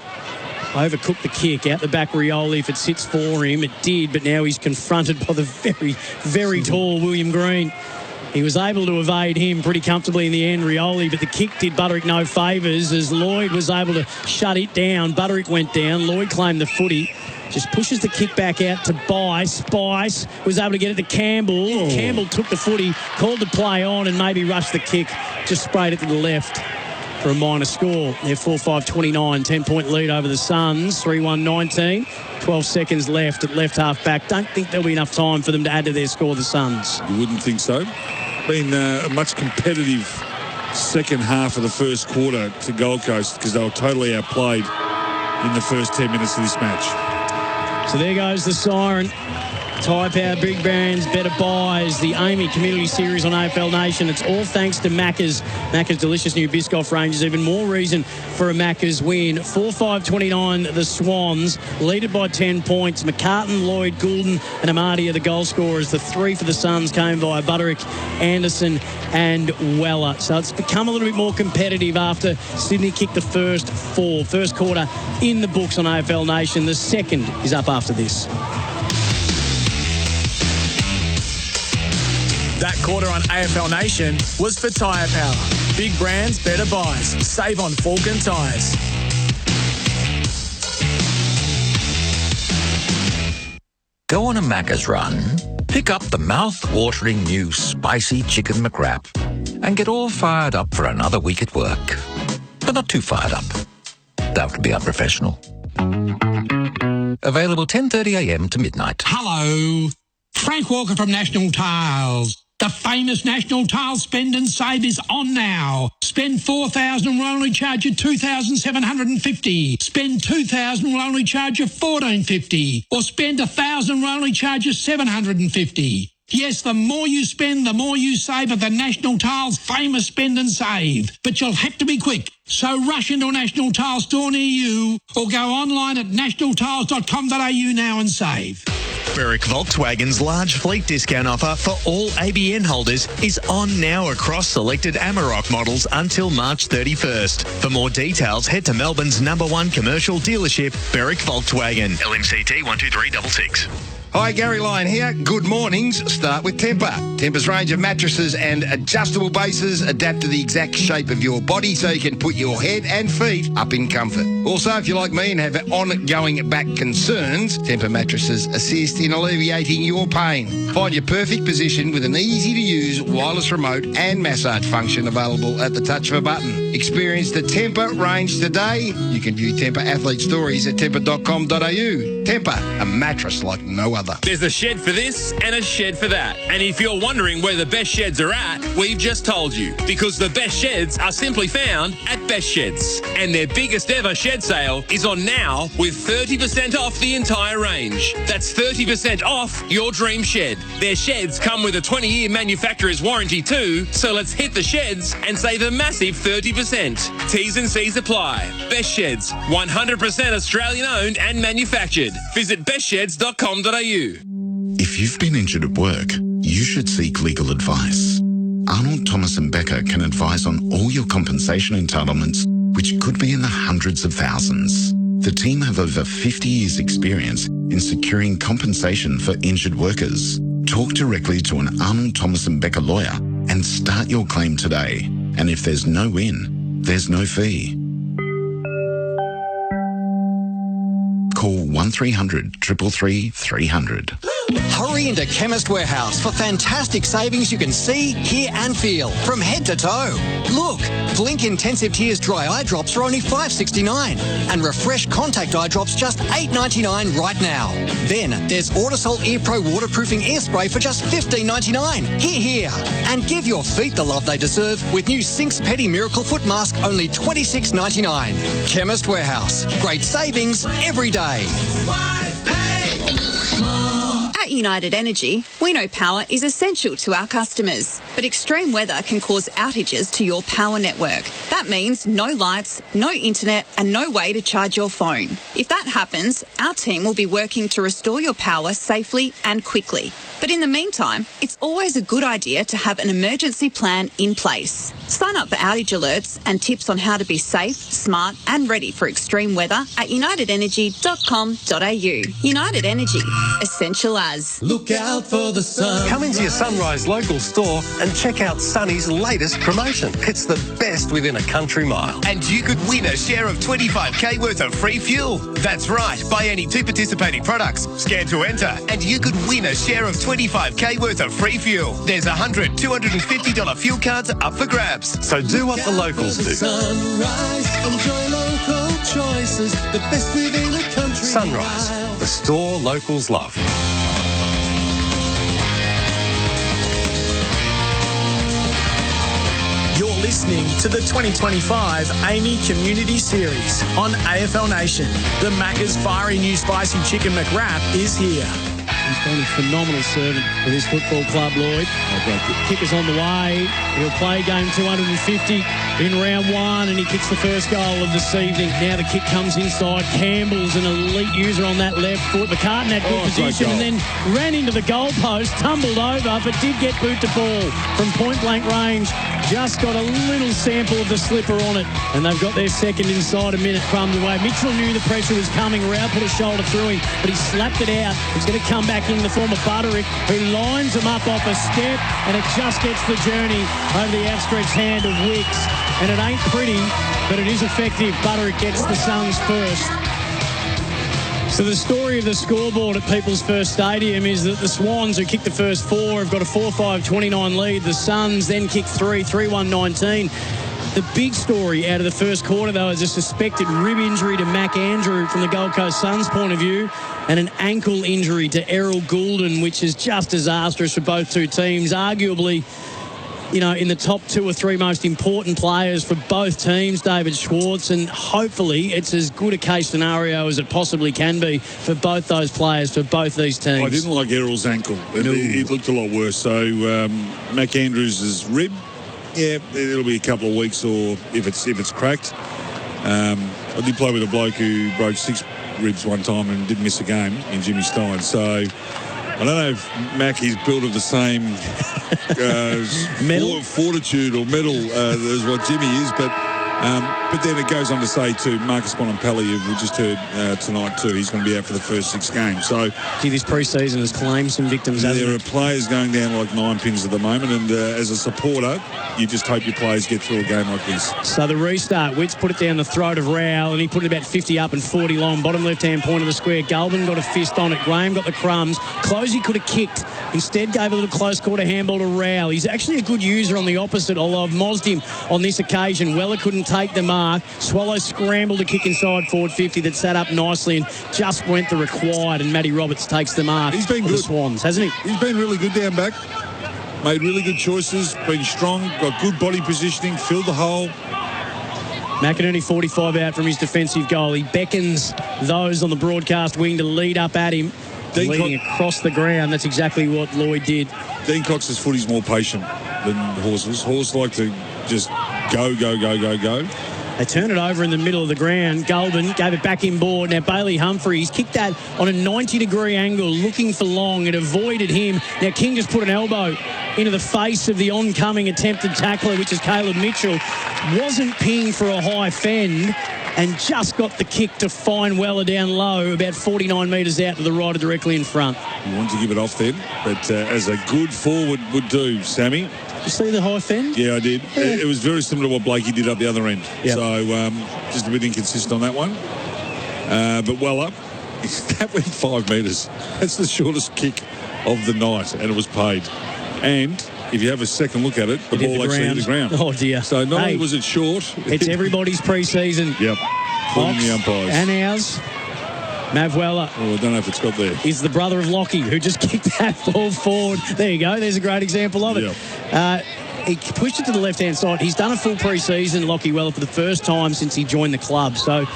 overcooked the kick. Out the back, Rioli, if it sits for him. It did, but now he's confronted by the very, very tall William Green. He was able to evade him pretty comfortably in the end, Rioli, but the kick did Butterick no favours as Lloyd was able to shut it down. Butterick went down. Lloyd claimed the footy. Just pushes the kick back out to Bice. Bice was able to get it to Campbell. Oh. Campbell took the footy, called the play on and maybe rushed the kick. Just sprayed it to the left for a minor score. They're 4-5-29, 10-point lead over the Suns, 3-1-19. 12 seconds left at left half back. Don't think there'll be enough time for them to add to their score, the Suns. You wouldn't think so. Been a much competitive second half of the first quarter to Gold Coast because they were totally outplayed in the first 10 minutes of this match. So there goes the siren. Tyre Power, Big Brands, Better Buys, the AAMI Community Series on AFL Nation. It's all thanks to Macca's. Macca's delicious new Biscoff ranges. Even more reason for a Macca's win. 4-5-29, the Swans, leaded by 10 points. McCartan, Lloyd, Goulden and Amadi are the goal scorers. The three for the Suns came via Butterick, Anderson and Weller. So it's become a little bit more competitive after Sydney kicked the first four. First quarter in the books on AFL Nation. The second is up after this. That quarter on AFL Nation was for Tyre Power. Big Brands, Better Buys. Save on Falcon tyres. Go on a Macca's run, pick up the mouth-watering new spicy chicken McWrap and get all fired up for another week at work. But not too fired up. That would be unprofessional. Available 10:30am to midnight. Hello. Frank Walker from National Tiles. The famous National Tiles Spend and Save is on now. Spend $4,000 and we'll only charge you $2,750. Spend $2,000 and we'll only charge you $1,450. Or spend $1,000 and we'll only charge you $750. Yes, the more you spend, the more you save at the National Tiles famous Spend and Save. But you'll have to be quick. So rush into a National Tiles store near you or go online at nationaltiles.com.au now and save. Berwick Volkswagen's large fleet discount offer for all ABN holders is on now across selected Amarok models until March 31st. For more details, head to Melbourne's #1 commercial dealership, Berwick Volkswagen. LMCT 12366. Hi, Gary Lyon here. Good mornings start with Tempur. Tempur's range of mattresses and adjustable bases adapt to the exact shape of your body so you can put your head and feet up in comfort. Also, if you're like me and have ongoing back concerns, Tempur mattresses assist in alleviating your pain. Find your perfect position with an easy-to-use wireless remote and massage function available at the touch of a button. Experience the Tempur range today. You can view Tempur athlete stories at tempur.com.au. Tempur, a mattress like no other. There's a shed for this and a shed for that. And if you're wondering where the best sheds are at, we've just told you. Because the best sheds are simply found at Best Sheds. And their biggest ever shed sale is on now with 30% off the entire range. That's 30% off your dream shed. Their sheds come with a 20-year manufacturer's warranty too, so let's hit the sheds and save a massive 30%. T's and C's apply. Best Sheds, 100% Australian owned and manufactured. Visit bestsheds.com.au. If you've been injured at work, you should seek legal advice. Arnold, Thomas and Becker can advise on all your compensation entitlements, which could be in the hundreds of thousands. The team have over 50 years' experience in securing compensation for injured workers. Talk directly to an Arnold, Thomas and Becker lawyer and start your claim today. And if there's no win, there's no fee. Call 1300 333 300. Hurry into Chemist Warehouse for fantastic savings you can see, hear and feel from head to toe. Look, Blink Intensive Tears Dry Eye Drops are only $5.69 and Refresh Contact Eye Drops just $8.99 right now. Then there's Autosol Ear Pro Waterproofing Ear Spray for just $15.99. Here. And give your feet the love they deserve with new Sinks Petty Miracle Foot Mask only $26.99. Chemist Warehouse. Great savings every day. At United Energy, we know power is essential to our customers, but extreme weather can cause outages to your power network. That means no lights, no internet, and no way to charge your phone. If that happens, our team will be working to restore your power safely and quickly. But in the meantime, it's always a good idea to have an emergency plan in place. Sign up for outage alerts and tips on how to be safe, smart and ready for extreme weather at unitedenergy.com.au. United Energy, essential as. Look out for the sun. Come into your Sunrise local store and check out Sunny's latest promotion. It's the best within a country mile. And you could win a share of 25k worth of free fuel. That's right. Buy any 2 participating products, scan to enter, and you could win a share of 25k worth of free fuel. There's $100, $250 fuel cards up for grabs. So do what the locals do. Sunrise, enjoy local choices, the best within a country. Sunrise, the store locals love. You're listening to the 2025 AAMI Community Series on AFL Nation. The Macca's Fiery New Spicy Chicken McWrap is here. He's been a phenomenal servant for this football club, Lloyd. Kicker's on the way. He'll play game 250 in round 1, and he kicks the first goal of this evening. Now the kick comes inside. Campbell's an elite user on that left foot. McCartan had good position and then ran into the goalpost, tumbled over, but did get boot to ball from point-blank range. Just got a little sample of the slipper on it, and they've got their second inside a minute crumbed away. Mitchell knew the pressure was coming. Rao put a shoulder through him, but he slapped it out. He's going to come back in the form of Butterick, who lines him up off a step, and it just gets the journey over the outstretched hand of Wicks. And it ain't pretty, but it is effective. Butterick gets the Suns first. So the story of the scoreboard at People's First Stadium is that the Swans, who kicked the first 4, have got a 4-5-29 lead. The Suns then kicked 3, 3-1-19. The big story out of the first quarter, though, is a suspected rib injury to Mac Andrew from the Gold Coast Suns' point of view, and an ankle injury to Errol Goulden, which is just disastrous for both two teams. Arguably, you know, in the top 2 or 3 most important players for both teams, David Schwartz, and hopefully it's as good a case scenario as it possibly can be for both those players, for both these teams. I didn't like Errol's ankle. It looked a lot worse. So Mac Andrews' rib, yeah, it'll be a couple of weeks, or if it's cracked. I did play with a bloke who broke 6 ribs one time and didn't miss a game in Jimmy Stein. So I don't know if Mac is built of the same fortitude or metal as what Jimmy is, but then it goes on to say to Marcus Bonampelli, who we just heard tonight too, he's going to be out for the first 6 games. So this pre-season has claimed some victims. There are players going down like 9 pins at the moment, and as a supporter, you just hope your players get through a game like this. So the restart, Witts put it down the throat of Rao, and he put it about 50 up and 40 long. Bottom left-hand point of the square. Goulden got a fist on it. Graham got the crumbs. Closey could have kicked. Instead gave a little close quarter handball to Rao. He's actually a good user on the opposite, although I've mozzed him on this occasion. Weller couldn't take the mark. Swallow scrambled to kick inside forward 50 that sat up nicely and just went the required, and Matty Roberts takes the mark. He's been good. The Swans, hasn't he? He's been really good down back. Made really good choices, been strong, got good body positioning, filled the hole. McInerney 45 out from his defensive goal. He beckons those on the broadcast wing to lead up at him, leading across the ground. That's exactly what Lloyd did. Dean Cox's footy's more patient than Horse's. Horse like to just go. They turn it over in the middle of the ground. Goulden gave it back inboard. Now Bailey Humphries kicked that on a 90-degree angle, looking for Long. It avoided him. Now King just put an elbow into the face of the oncoming attempted tackler, which is Caleb Mitchell. Wasn't pinged for a high fend, and just got the kick to find Weller down low, about 49 metres out to the right, directly in front. You want to give it off then, but as a good forward would do, Sammy. You see the high fend? Yeah, I did. Yeah. It was very similar to what Blakey did up the other end. Yep. So just a bit inconsistent on that one. But Weller, that went 5 metres. That's the shortest kick of the night, and it was paid. And if you have a second look at it, the ball actually hit the ground. Oh, dear. So not only was it short. It's everybody's pre-season. Yep. Fox the umpires. And ours. Mav Weller. Oh, I don't know if it's got there. He's the brother of Lockie, who just kicked that ball forward. There you go. There's a great example of it. Yep. He pushed it to the left-hand side. He's done a full pre-season, Lockie Weller, for the first time since he joined the club. So,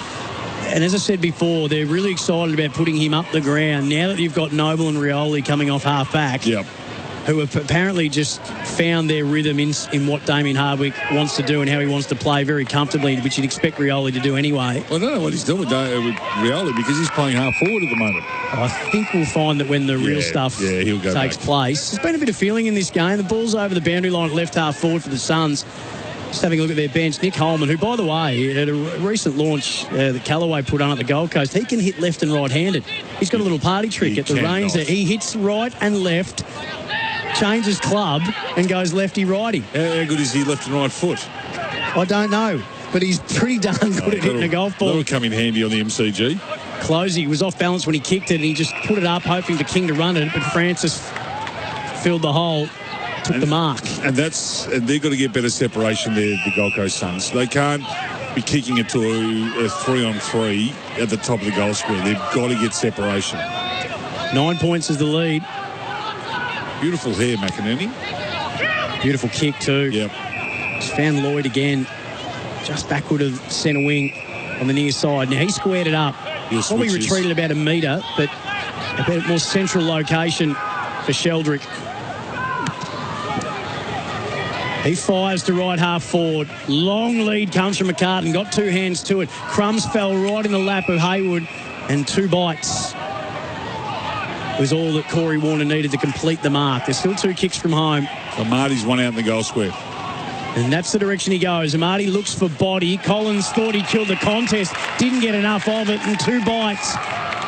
and as I said before, they're really excited about putting him up the ground. Now that you've got Noble and Rioli coming off half-back, yep. who have apparently just found their rhythm in what Damien Hardwick wants to do and how he wants to play very comfortably, which you'd expect Rioli to do anyway. Well, I don't know what he's doing with Rioli because he's playing half forward at the moment. I think we'll find that when the real stuff he'll go takes place. There's been a bit of feeling in this game. The ball's over the boundary line at left half forward for the Suns. Just having a look at their bench, Nick Holman, who, by the way, at a recent launch that Callaway put on at the Gold Coast, he can hit left and right-handed. He's got a little party trick at the range there. He hits right and left, changes club, and goes lefty-righty. How good is he left and right foot? I don't know, but he's pretty darn good at hitting a golf ball. That'll come in handy on the MCG. Closey was off balance when he kicked it, and he just put it up, hoping for King to run it, but Francis filled the hole. Took the mark. And they've got to get better separation there, the Gold Coast Suns. They can't be kicking it to a 3-on-3 at the top of the goal square. They've got to get separation. 9 points is the lead. Beautiful hair, McInerney. Beautiful kick too. Yep. Just found Lloyd again, just backward of centre wing on the near side. Now he squared it up. Probably retreated about a metre, but a bit more central location for Sheldrick. He fires to right half forward. Long lead comes from McCartan. Got two hands to it. Crumbs fell right in the lap of Hayward. And 2 bites was all that Corey Warner needed to complete the mark. There's still 2 kicks from home. So Marty's one out in the goal square. And that's the direction he goes. Marty looks for body. Collins thought he killed the contest. Didn't get enough of it. And 2 bites.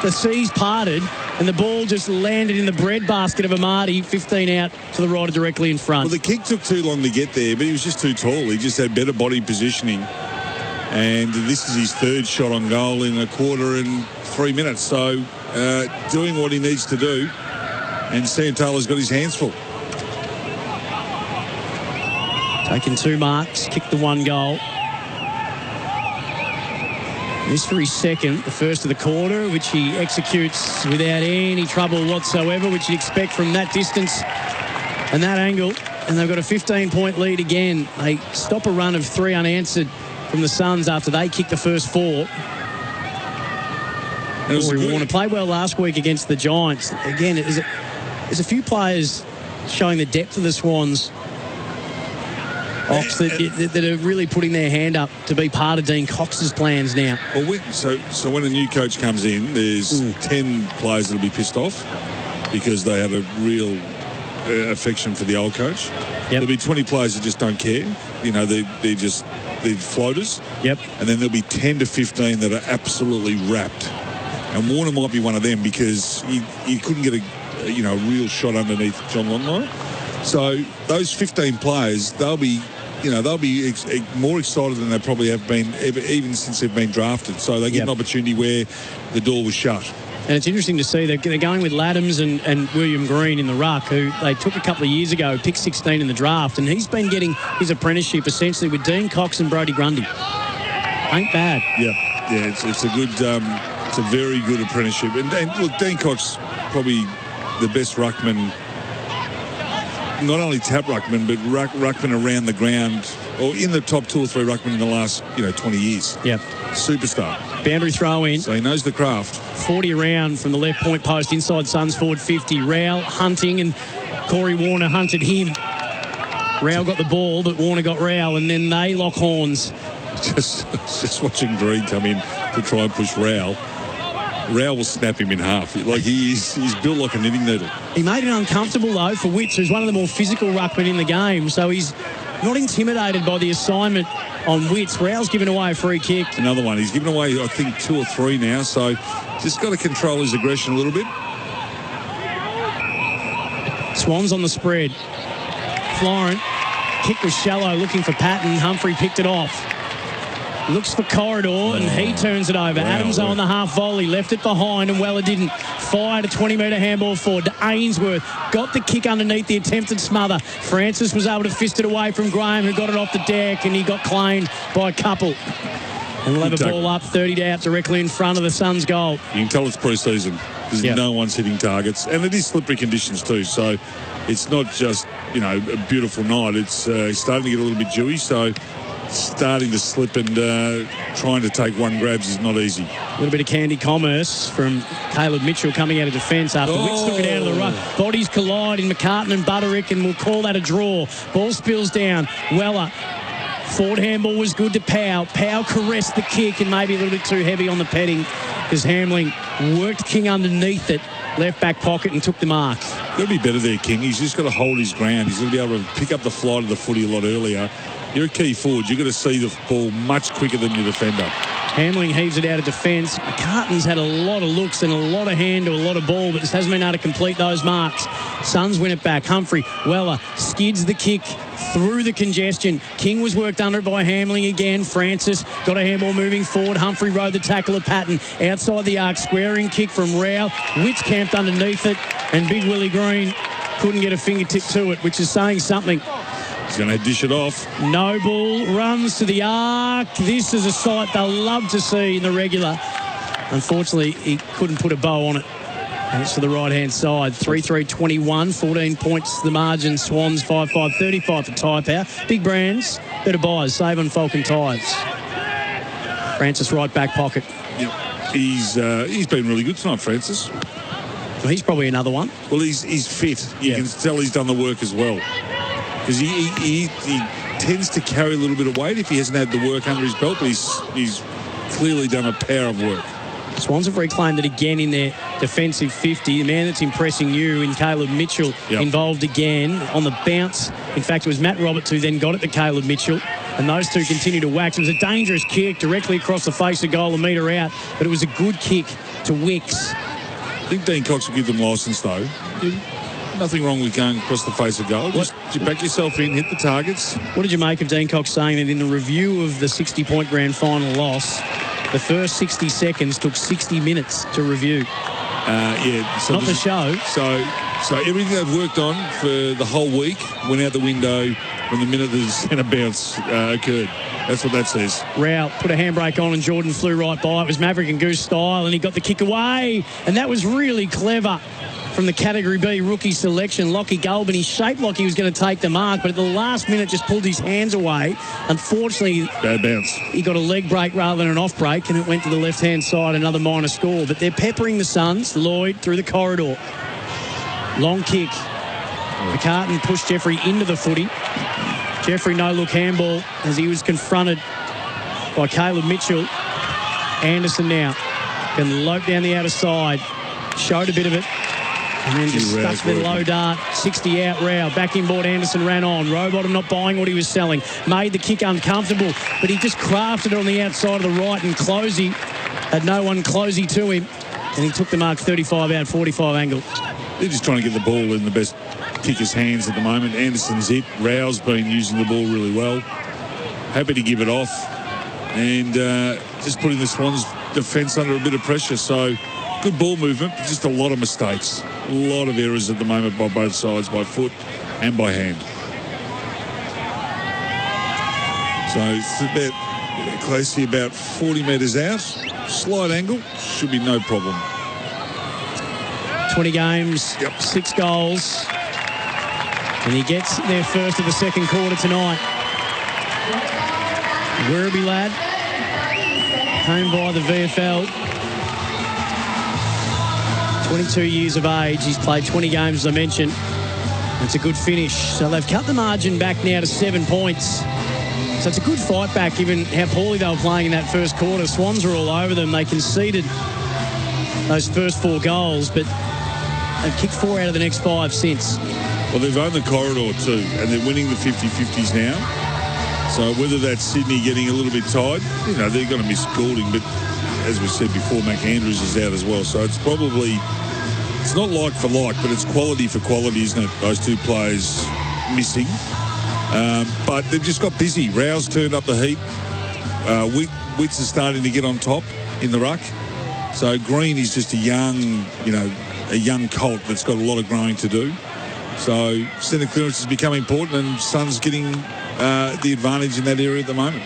The seas parted. And the ball just landed in the breadbasket of Amati, 15 out to the right, directly in front. Well, the kick took too long to get there, but he was just too tall. He just had better body positioning. And this is his 3rd shot on goal in a quarter and 3 minutes. So doing what he needs to do. And Sam Taylor's got his hands full. Taking 2 marks, kicked the 1 goal. This for his 2nd, the first of the quarter, which he executes without any trouble whatsoever, which you'd expect from that distance and that angle. And they've got a 15-point lead again. They stop a run of 3 unanswered from the Suns after they kicked the first 4. Corey Warner played well last week against the Giants. Again, there's a few players showing the depth of the Swans. Ox that are really putting their hand up to be part of Dean Cox's plans now. Well, so when a new coach comes in, there's 10 players that'll be pissed off because they have a real affection for the old coach. Yep. There'll be 20 players that just don't care. You know, they're floaters. Yep. And then there'll be 10 to 15 that are absolutely wrapped. And Warner might be one of them because he couldn't get a real shot underneath John Longmire. So those 15 players, they'll be more excited than they probably have been even since they've been drafted. So they get an opportunity where the door was shut. And it's interesting to see they're going with Laddams and William Green in the ruck, who they took a couple of years ago, picked 16 in the draft, and he's been getting his apprenticeship essentially with Dean Cox and Brodie Grundy. Ain't bad. Yeah, it's a good, it's a very good apprenticeship. And look, Dean Cox probably the best ruckman. Not only tap ruckman, but ruckman around the ground, or in the top 2 or 3 ruckman in the last 20 years. Yep. Superstar. Boundary throw in. So he knows the craft. 40 around from the left point post, inside Suns forward 50. Rowell hunting, and Corey Warner hunted him. Rowell got the ball, but Warner got Rowell, and then they lock horns. Just watching Green come in to try and push Rowell. Rowell will snap him in half. Like he's built like a knitting needle. He made it uncomfortable though for Witts, who's one of the more physical ruckmen in the game. So he's not intimidated by the assignment on Witts. Rowell's given away a free kick. Another one. He's given away, I think, 2 or 3 now. So just got to control his aggression a little bit. Swans on the spread. Florent. Kick was shallow, looking for Patton. Humphrey picked it off. Looks for Corridor, and he turns it over. Adams on the half volley, left it behind, and Weller didn't. Fired a 20-metre handball forward to Ainsworth. Got the kick underneath the attempted smother. Francis was able to fist it away from Graham, who got it off the deck, and he got claimed by a couple. And we'll have a ball up, 30 out, directly in front of the Suns' goal. You can tell it's pre-season because no one's hitting targets. And it is slippery conditions too, so it's not just, a beautiful night. It's starting to get a little bit dewy, so starting to slip and trying to take one grabs is not easy. A little bit of candy commerce from Caleb Mitchell coming out of defence after Wicks took it out of the ruck. Bodies collide in McCartan and Butterick, and we'll call that a draw. Ball spills down. Weller. Forward handball was good to Powell. Powell caressed the kick and maybe a little bit too heavy on the petting because Hamling worked King underneath it, left back pocket and took the mark. Got to be better there, King. He's just got to hold his ground. He's going to be able to pick up the flight of the footy a lot earlier. You're a key forward. You've got to see the ball much quicker than your defender. Hamling heaves it out of defence. McCartan's had a lot of looks and a lot of hand to a lot of ball, but just hasn't been able to complete those marks. Suns win it back. Humphrey, Weller skids the kick through the congestion. King was worked under it by Hamling again. Francis got a handball moving forward. Humphrey rode the tackle of Patton. Outside the arc, squaring kick from Rao. Witts camped underneath it, and Big Willie Green couldn't get a fingertip to it, which is saying something. He's going to dish it off. Noble runs to the arc. This is a sight they'll love to see in the regular. Unfortunately, he couldn't put a bow on it. And it's to the right-hand side. 3-3-21, 14 points the margin. Swans 5-5, 35 for Tyre Power. Big brands, better buys. Save on Falcon Tyres. Francis right back pocket. Yep. He's been really good tonight, Francis. Well, he's probably another one. Well, he's fit. You can tell he's done the work as well. Because he tends to carry a little bit of weight if he hasn't had the work under his belt, but he's clearly done a power of work. Swans have reclaimed it again in their defensive 50. The man that's impressing you in Caleb Mitchell involved again on the bounce. In fact, it was Matt Roberts who then got it to Caleb Mitchell, and those two continue to wax. It was a dangerous kick directly across the face of goal, a metre out, but it was a good kick to Wicks. I think Dean Cox will give them licence, though. Nothing wrong with going across the face of goal. Just back yourself in, hit the targets. What did you make of Dean Cox saying that in the review of the 60-point grand final loss, the first 60 seconds took 60 minutes to review? So not the show. So everything they've worked on for the whole week went out the window from the minute the centre bounce occurred. That's what that says. Rao put a handbrake on and Jordan flew right by. It was Maverick and Goose style, and he got the kick away. And that was really clever from the Category B rookie selection. Lockie Goulburn, he shaped like he was going to take the mark, but at the last minute just pulled his hands away. Unfortunately, bad bounce. He got a leg break rather than an off break, and it went to the left-hand side, another minor score. But they're peppering the Suns. Lloyd through the corridor. Long kick. McCartan pushed Jeffrey into the footy. Jeffrey no-look handball as he was confronted by Caleb Mitchell. Anderson now can lope down the outer side. Showed a bit of it. And then just stuck the low dart. 60 out, Rao. Back inboard, Anderson ran on. Rowbottom not buying what he was selling. Made the kick uncomfortable, but he just crafted it on the outside of the right, and Closey had no one closey to him. And he took the mark 35 out, 45 angle. They're just trying to get the ball in the best kicker's hands at the moment. Anderson's it. Rao's been using the ball really well. Happy to give it off. And just putting the Swans' defence under a bit of pressure. So good ball movement, but just a lot of mistakes. A lot of errors at the moment by both sides, by foot and by hand. So it's about closely about 40 metres out. Slight angle, should be no problem. 20 games, 6 goals. And he gets there first of the second quarter tonight. Werribee lad, home by the VFL. 22 years of age. He's played 20 games, as I mentioned. It's a good finish. So they've cut the margin back now to 7 points. So it's a good fight back, given how poorly they were playing in that first quarter. Swans were all over them. They conceded those first 4 goals, but they've kicked 4 out of the next 5 since. Well, they've owned the corridor too, and they're winning the 50-50s now. So whether that's Sydney getting a little bit tired, they're going to miss Goulding, but as we said before, McAndrews is out as well. So it's probably, it's not like for like, but it's quality for quality, isn't it? Those two players missing. But they've just got busy. Rao's turned up the heat. Witts is starting to get on top in the ruck. So Green is just a young colt that's got a lot of growing to do. So centre clearance has become important, and Sun's getting the advantage in that area at the moment.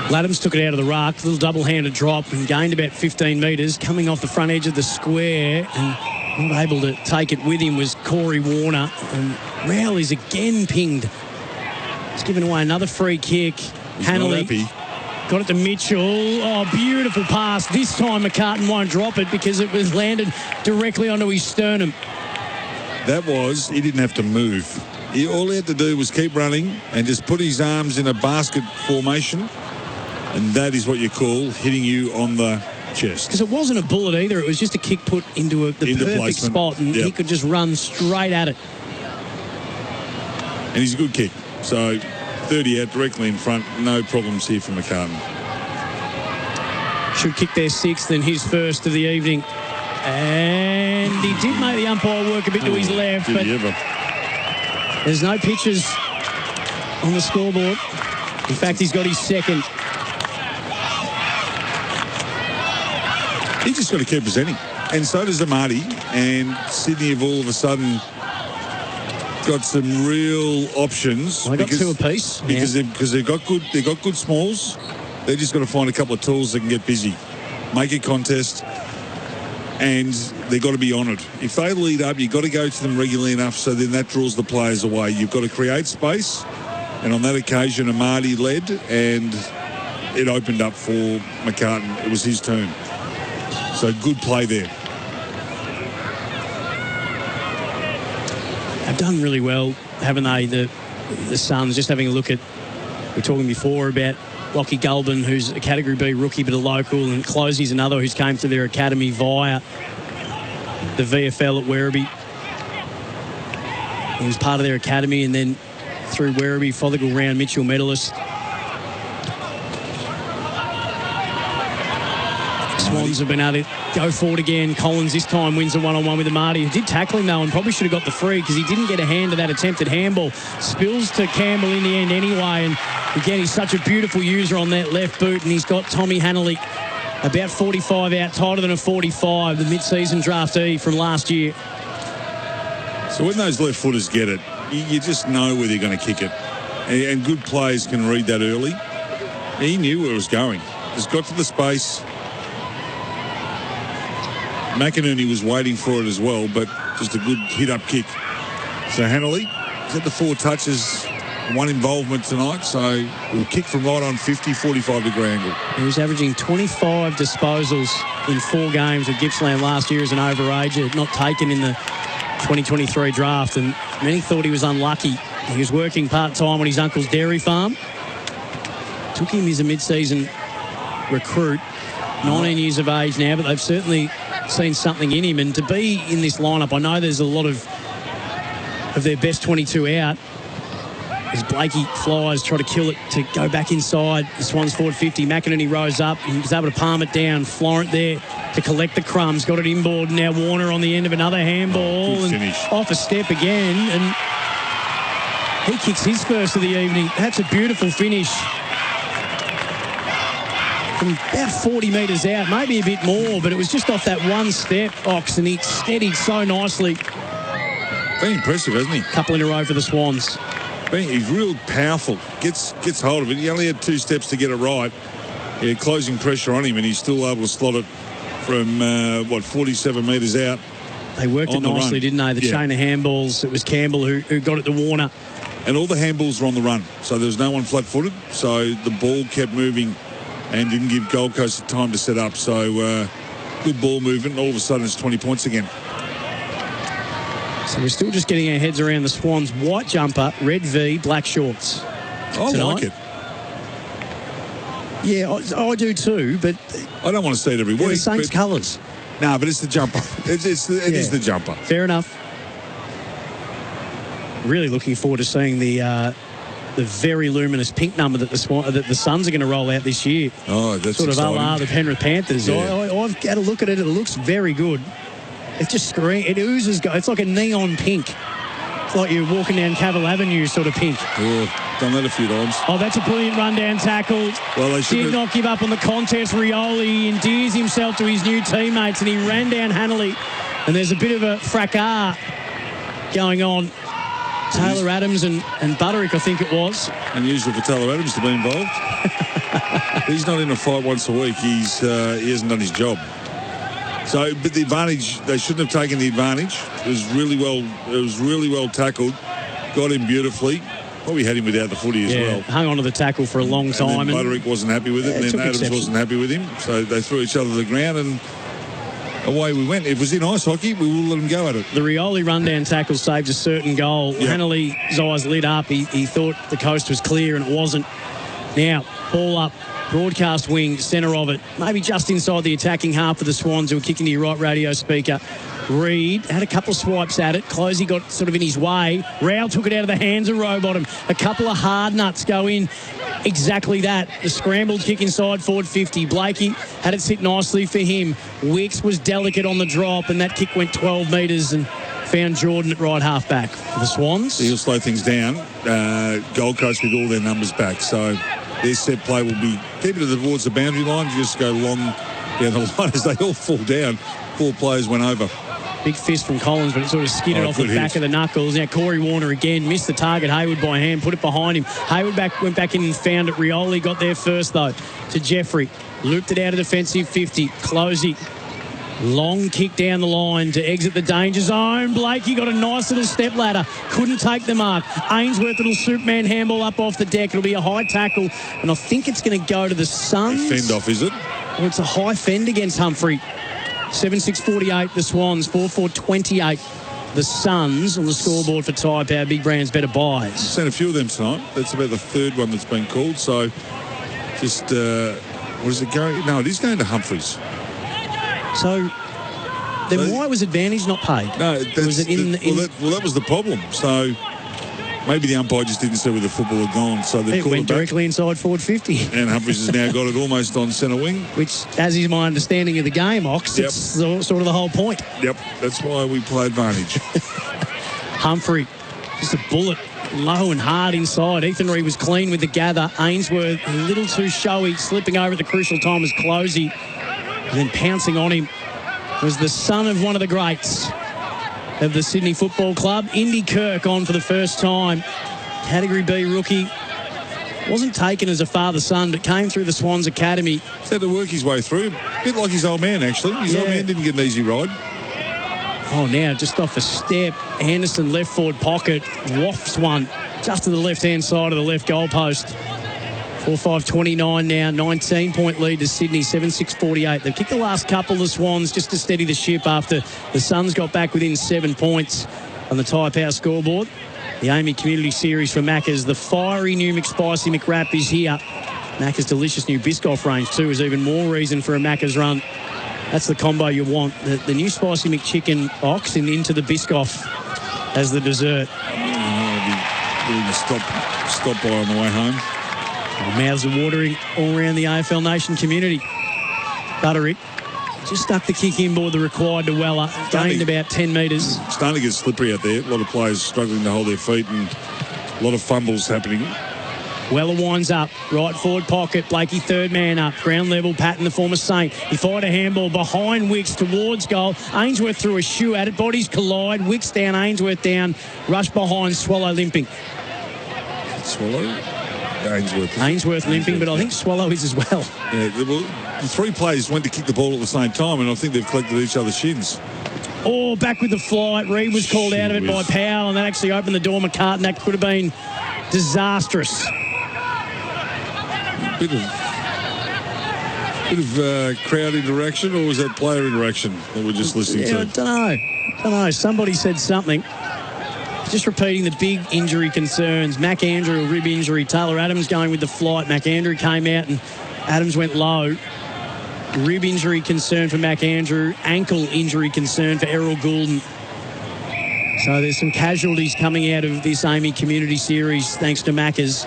Laddams took it out of the ruck, little double-handed drop, and gained about 15 metres, coming off the front edge of the square, and not able to take it with him was Corey Warner, and Rowell is again pinged. He's given away another free kick. Hanley got it to Mitchell. Oh, beautiful pass. This time McCartan won't drop it because it was landed directly onto his sternum. He didn't have to move. All he had to do was keep running and just put his arms in a basket formation, and that is what you call hitting you on the chest. Because it wasn't a bullet either. It was just a kick put into the perfect placement. spot, and he could just run straight at it. And he's a good kick. So 30 out directly in front. No problems here for McCartan. Should kick their sixth and his first of the evening. And he did make the umpire work a bit to his left. Did but he ever? There's no pitches on the scoreboard. In fact, he's got his second. He's just got to keep presenting. And so does Amati. And Sydney have all of a sudden got some real options. They got two apiece. Because they've got good smalls. They've just got to find a couple of tools that can get busy. Make a contest. And they've got to be honoured. If they lead up, you've got to go to them regularly enough so then that draws the players away. You've got to create space. And on that occasion, Amati led and it opened up for McCartan. It was his turn. So good play there. They've done really well, haven't they? The Suns, just having a look at, we were talking before about Lockie Gulbin, who's a Category B rookie but a local, and Closey's another who's came through their academy via the VFL at Werribee. He was part of their academy and then through Werribee, Fothergill Round Mitchell medalist. Swans have been able to go forward again. Collins this time wins a one-on-one with Amati, who did tackle him though and probably should have got the free because he didn't get a hand to that attempted handball. Spills to Campbell in the end anyway, and again he's such a beautiful user on that left boot, and he's got Tommy Hanley about 45 out, tighter than a 45, the mid-season draftee from last year. So when those left footers get it, you just know where they're going to kick it. And good players can read that early. He knew where it was going. Just got to the space. McInerney was waiting for it as well, but just a good hit-up kick. So Hanley, he's had the 4 touches, 1 involvement tonight, so we'll kick from right on 50, 45-degree angle. He was averaging 25 disposals in 4 games with Gippsland last year as an overager, not taken in the 2023 draft, and many thought he was unlucky. He was working part-time on his uncle's dairy farm. Took him as a mid-season recruit, 19 years of age now, but they've certainly seen something in him. And to be in this lineup, I know there's a lot of their best 22 out. As Blakey flies, try to kill it to go back inside. The Swans forward 50. McInerney rose up. He was able to palm it down. Florent there to collect the crumbs. Got it inboard. Now Warner on the end of another handball. And off a step again. And he kicks his first of the evening. That's a beautiful finish. From about 40 metres out, maybe a bit more, but it was just off that one step, Ox, and he steadied so nicely. Been impressive, hasn't he? Couple in a row for the Swans. He's real powerful. Gets hold of it. He only had 2 steps to get it right. Yeah, closing pressure on him, and he's still able to slot it from 47 metres out. They worked it nicely, didn't they? The chain of handballs. It was Campbell who got it to Warner. And all the handballs were on the run, so there was no one flat-footed. So the ball kept moving and didn't give Gold Coast time to set up. So good ball movement. All of a sudden, it's 20 points again. So we're still just getting our heads around the Swans' white jumper, red V, black shorts. I like it. Yeah, I do too, but I don't want to see it every week. The Saints colours. No, but it's the jumper. It is the jumper. Fair enough. Really looking forward to seeing the very luminous pink number that the Suns are going to roll out this year. Oh, that's sort exciting. of a la the Penrith Panthers. Yeah. I've had a look at it. It looks very good. It just it oozes. It's like a neon pink. It's like you're walking down Cavill Avenue sort of pink. Oh, done that a few times. Oh, that's a brilliant rundown tackle. Well, they did not give up on the contest. Rioli endears himself to his new teammates and he ran down Hanley. And there's a bit of a fracas going on. Taylor Adams and Butterick, I think it was. Unusual for Taylor Adams to be involved. He's not in a fight once a week. He hasn't done his job. So, but the advantage, they shouldn't have taken the advantage. It was really well tackled. got him beautifully. Probably had him without the footy as well. Hung on to the tackle for a long time. And then Butterick wasn't happy with it, and then Adams exception. wasn't happy with him. So they threw each other to the ground, and away we went. If it was in ice hockey, we will let him go at it. The Rioli rundown tackle saved a certain goal. Yep. Hanley's eyes lit up. He thought the coast was clear, and it wasn't. Now, ball up, broadcast wing, centre of it, maybe just inside the attacking half of the Swans, who were kicking to your right radio speaker. Reed had a couple of swipes at it. Closey got sort of in his way. Rowell took it out of the hands of Rowbottom. A couple of hard nuts go in. Exactly that. The scrambled kick inside forward 50. Blakey had it sit nicely for him. Wicks was delicate on the drop, and that kick went 12 metres and found Jordan at right half back for the Swans. So he'll slow things down. Gold Coast with all their numbers back. So their set play will be keeping it towards the boundary line. Just go long down the line as they all fall down. 4 players went over. Big fist from Collins, but it sort of skidded off the back of the knuckles. Now Corey Warner again missed the target. Hayward by hand, put it behind him. Hayward went back in and found it. Rioli got there first though to Jeffrey. Looped it out of defensive 50. Closey. Long kick down the line to exit the danger zone. Blakey got a nice little step ladder. Couldn't take the mark. Ainsworth, little Superman handball up off the deck. It'll be a high tackle, and I think it's going to go to the Suns. Fend off, is it? Or it's a high fend against Humphrey. 7-6-48, the Swans. 4-4-28, the Suns on the scoreboard for Tyre Power. Big Brands, better buys. Seen a few of them tonight. That's about the third one that's been called. So just, what is it going? No, it is going to Humphreys. So then why was advantage not paid? No, was it that was the problem. So maybe the umpire just didn't see where the football had gone. So they it went directly inside forward 50. And Humphreys has now got it almost on centre wing. Which, as is my understanding of the game, Ox, it's sort of the whole point. Yep, that's why we play advantage. Humphrey, just a bullet, low and hard inside. Ethan Reed was clean with the gather. Ainsworth, a little too showy, slipping over at the crucial time as Closey. And then pouncing on him was the son of one of the greats of the Sydney Football Club, Indy Kirk, on for the first time. Category B rookie. Wasn't taken as a father-son, but came through the Swans Academy. He's had to work his way through. A bit like his old man, actually. His old man didn't get an easy ride. Oh, now just off a step. Anderson left forward pocket. Wafts one just to the left-hand side of the left goalpost. 4-5-29 now, 19-point lead to Sydney, 7-6-48. They've kicked the last couple of the Swans just to steady the ship after the Suns got back within 7 points on the Tyre Power scoreboard. The AAMI Community Series for Macca's. The fiery new McSpicy McWrap is here. Macca's delicious new Biscoff range too is even more reason for a Macca's run. That's the combo you want. The new Spicy McChicken Ox and into the Biscoff as the dessert. Doing a stop by on the way home. Mouths are watering all around the AFL Nation community. Butterick just stuck the kick inboard the required to Weller. Gained about 10 metres. Starting to get slippery out there. A lot of players struggling to hold their feet and a lot of fumbles happening. Weller winds up. Right forward pocket. Blakey third man up. Ground level. Patton, the former Saint. He fired a handball behind Wicks towards goal. Ainsworth threw a shoe at it. Bodies collide. Wicks down. Ainsworth down. Rush behind. Swallow limping. Swallow? Ainsworth limping, but I think Swallow is as well. Yeah, well, the 3 players went to kick the ball at the same time, and I think they've collected each other's shins. Oh, back with the flight. Reed was called out of it by Powell, and that actually opened the door. McCartan, that could have been disastrous. Bit of crowd interaction, or was that player interaction that we're just listening to? I don't know. Somebody said something. Just repeating the big injury concerns. Mac Andrew, a rib injury. Taylor Adams going with the flight. Mac Andrew came out and Adams went low. Rib injury concern for Mac Andrew. Ankle injury concern for Errol Goulden. So there's some casualties coming out of this AAMI Community Series thanks to Macca's.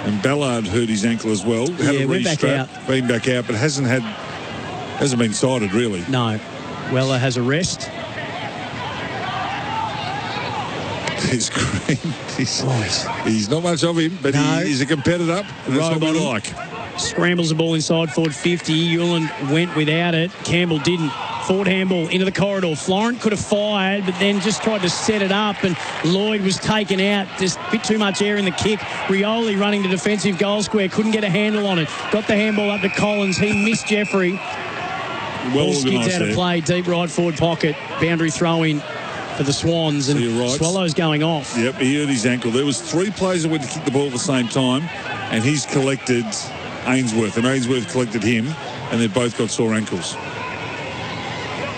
And Ballard hurt his ankle as well. Had a went back out. Been back out, but hasn't been cited really. No. Weller has a rest. He's great. He's not much of him, but he's a competitor, and that's what we like. Scrambles the ball inside forward 50. Hewland went without it. Campbell didn't. Forward handball into the corridor. Florent could have fired, but then just tried to set it up, and Lloyd was taken out. Just a bit too much air in the kick. Rioli running to defensive goal square. Couldn't get a handle on it. Got the handball up to Collins. He missed Jeffrey. Ball skids out of play. Deep right forward pocket. Boundary throw in for the Swans, and you're right. Swallows going off. Yep, he hurt his ankle. There was 3 players that went to kick the ball at the same time, and he's collected Ainsworth, and Ainsworth collected him, and they both got sore ankles.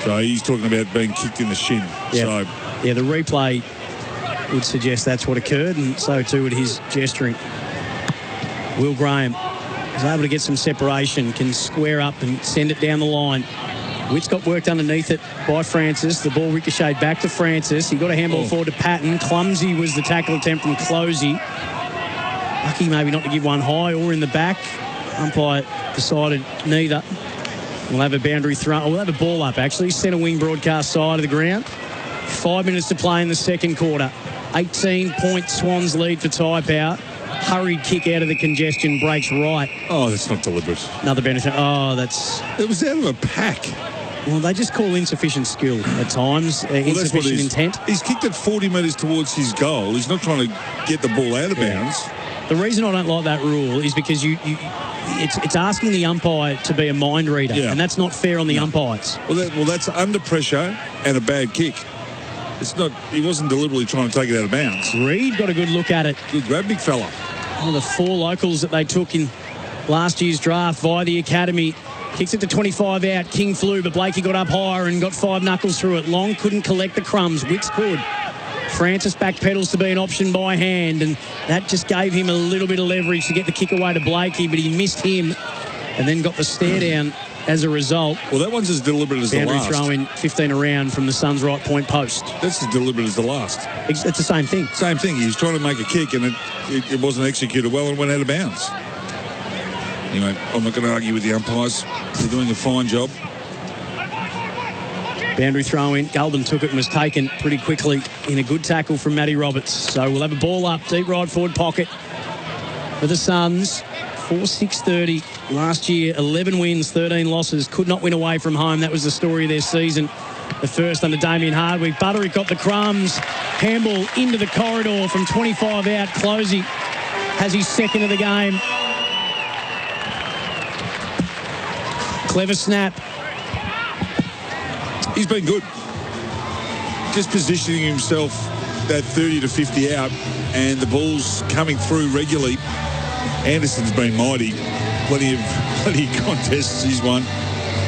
So he's talking about being kicked in the shin. Yeah, So, the replay would suggest that's what occurred, and so too would his gesturing. Will Graham is able to get some separation, can square up and send it down the line. Witt's got worked underneath it by Francis. The ball ricocheted back to Francis. He got a handball forward to Patton. Clumsy was the tackle attempt from Closey. Lucky maybe not to give one high or in the back. Umpire decided neither. We'll have a boundary throw. We'll have a ball up, actually. Centre wing broadcast side of the ground. 5 minutes to play in the second quarter. 18-point Swans lead for Tyre Power. Hurried kick out of the congestion, breaks right. Oh, that's not deliberate. Another benefit. Oh, that's... It was out of a pack. Well, they just call insufficient skill at times, insufficient intent. He's kicked it 40 metres towards his goal. He's not trying to get the ball out of bounds. The reason I don't like that rule is because it's asking the umpire to be a mind reader, and that's not fair on the umpires. Well, that's under pressure and a bad kick. It's not. He wasn't deliberately trying to take it out of bounds. Reid got a good look at it. Good grab, big fella. One of the 4 locals that they took in last year's draft via the academy. Kicks it to 25 out. King flew, but Blakey got up higher and got 5 knuckles through it. Long couldn't collect the crumbs. Wicks could. Francis backpedals to be an option by hand, and that just gave him a little bit of leverage to get the kick away to Blakey, but he missed him and then got the stare down as a result. Well, that one's as deliberate as the last. Boundary throw in 15 around from the Suns' right point post. That's as deliberate as the last. It's the same thing. Same thing. He was trying to make a kick, and it wasn't executed well and went out of bounds. Anyway, I'm not going to argue with the umpires. They're doing a fine job. Boundary throw in. Galvin took it and was taken pretty quickly in a good tackle from Matty Roberts. So we'll have a ball up, deep right forward pocket for the Suns. 4-6-30 last year, 11 wins, 13 losses. Could not win away from home. That was the story of their season. The first under Damien Hardwick. Butterick got the crumbs. Handball into the corridor from 25 out. Closey has his second of the game. Clever snap. He's been good. Just positioning himself that 30 to 50 out, and the ball's coming through regularly. Anderson's been mighty. Plenty of contests he's won.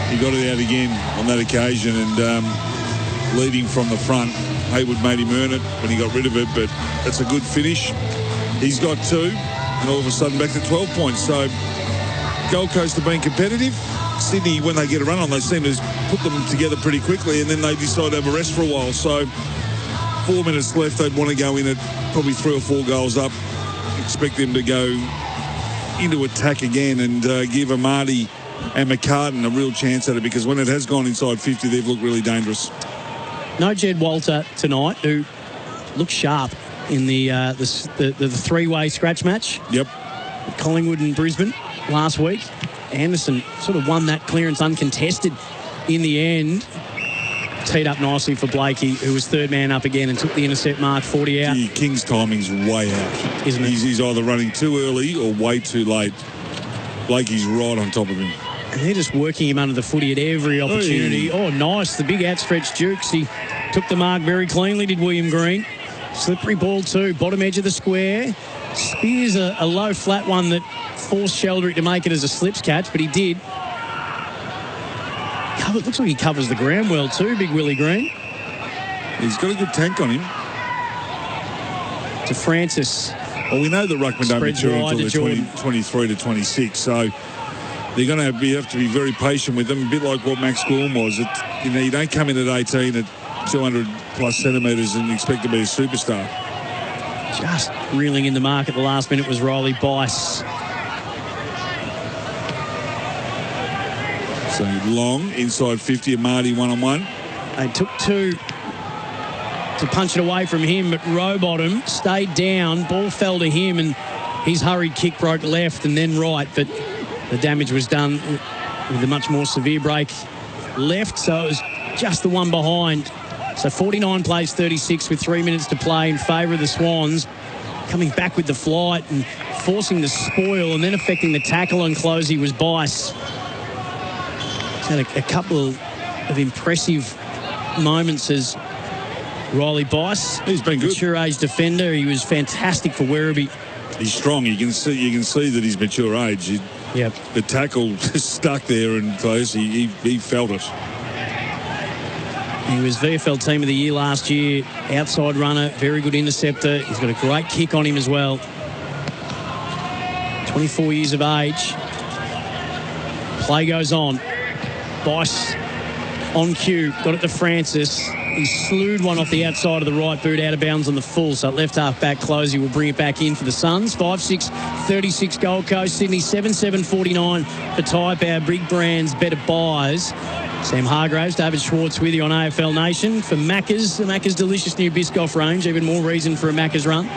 He got it out again on that occasion, and leading from the front. Haywood made him earn it when he got rid of it, but that's a good finish. He's got 2, and all of a sudden back to 12 points. So Gold Coast have been competitive. Sydney, when they get a run on, they seem to put them together pretty quickly, and then they decide to have a rest for a while. So 4 minutes left, they'd want to go in at probably 3 or 4 goals up. Expect them to go into attack again and give Amadi and McCartan a real chance at it, because when it has gone inside 50, they've looked really dangerous. No Jed Walter tonight, who looked sharp in the three-way scratch match. Yep. Collingwood and Brisbane last week. Anderson sort of won that clearance uncontested in the end. Teed up nicely for Blakey, who was third man up again and took the intercept mark, 40 out. King's timing's way out. Isn't it? He's either running too early or way too late. Blakey's right on top of him. And they're just working him under the footy at every opportunity. Oh, nice. The big outstretched Jukes. He took the mark very cleanly, did William Green. Slippery ball too. Bottom edge of the square. Spears a low flat one that forced Sheldrick to make it as a slips catch, but he did. It looks like he covers the ground well too, Big Willie Green. He's got a good tank on him. To Francis. Well, we know that ruckman don't mature until they're 23 to 26, so they're going to have to be very patient with them, a bit like what Max Gorm was. You don't come in at 18 at 200 plus centimetres and expect to be a superstar. Just reeling in the mark at the last minute was Riley Bice. So Long inside 50, Amadi one-on-one. They took 2 to punch it away from him, but Rowbottom stayed down. Ball fell to him, and his hurried kick broke left and then right, but the damage was done with a much more severe break left, so it was just the one behind. So 49 plays 36 with 3 minutes to play in favour of the Swans. Coming back with the flight and forcing the spoil and then affecting the tackle on Closey was Bice. He's had a couple of impressive moments as Riley Bice. He's been good. Mature age defender. He was fantastic for Werribee. He's strong. You can see that he's mature age. Yep. The tackle just stuck there and close. He felt it. He was VFL Team of the Year last year. Outside runner, very good interceptor. He's got a great kick on him as well. 24 years of age. Play goes on. Bice on cue. Got it to Francis. He slewed one off the outside of the right boot, out of bounds on the full. So left half back Closey will bring it back in for the Suns. 5-6-36 Gold Coast. Sydney 7-7-49 for Type Our Big Brands, better buys. Sam Hargraves, David Schwartz with you on AFL Nation. For Macca's, the Macca's delicious new Biscoff range. Even more reason for a Macca's run.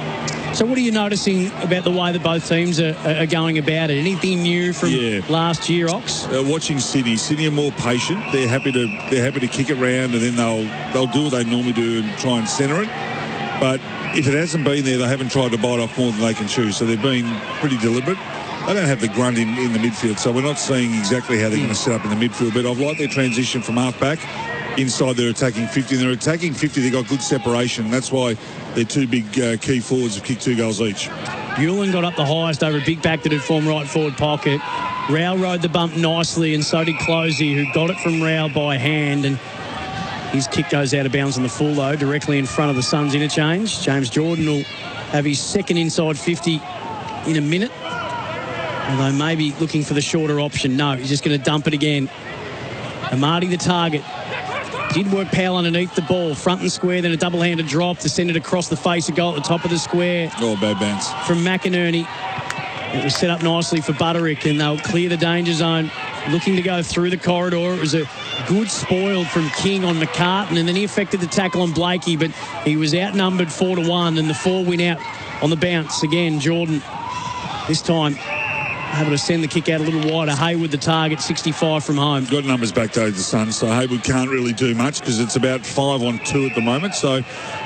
So what are you noticing about the way that both teams are going about it? Anything new from last year, Ox? Watching Sydney are more patient. They're happy to kick it round, and then they'll do what they normally do and try and centre it. But if it hasn't been there, they haven't tried to bite off more than they can chew. So they've been pretty deliberate. They don't have the grunt in the midfield, so we're not seeing exactly how they're going to set up in the midfield. But I've liked their transition from half-back. Inside they're attacking 50, and they're attacking 50. They've got good separation. That's why their two big key forwards have kicked 2 goals each. Buellin got up the highest over a big back that had formed right forward pocket. Rao rode the bump nicely, and so did Closey, who got it from Rao by hand. And his kick goes out of bounds on the full, though, directly in front of the Suns interchange. James Jordan will have his second inside 50 in a minute. Although maybe looking for the shorter option. No, he's just going to dump it again. Amadi the target. Did work Powell underneath the ball. Front and square, then a double-handed drop to send it across the face. A goal at the top of the square. Oh, bad bounce. From McInerney. It was set up nicely for Butterick, and they'll clear the danger zone. Looking to go through the corridor. It was a good spoil from King on McCartan, and then he affected the tackle on Blakey, but he was outnumbered 4-1, and the 4 win out on the bounce. Again, Jordan, this time, able to send the kick out a little wider. Hayward the target, 65 from home. Got numbers back to the Suns, so Hayward can't really do much because it's about 5-on-2 at the moment. So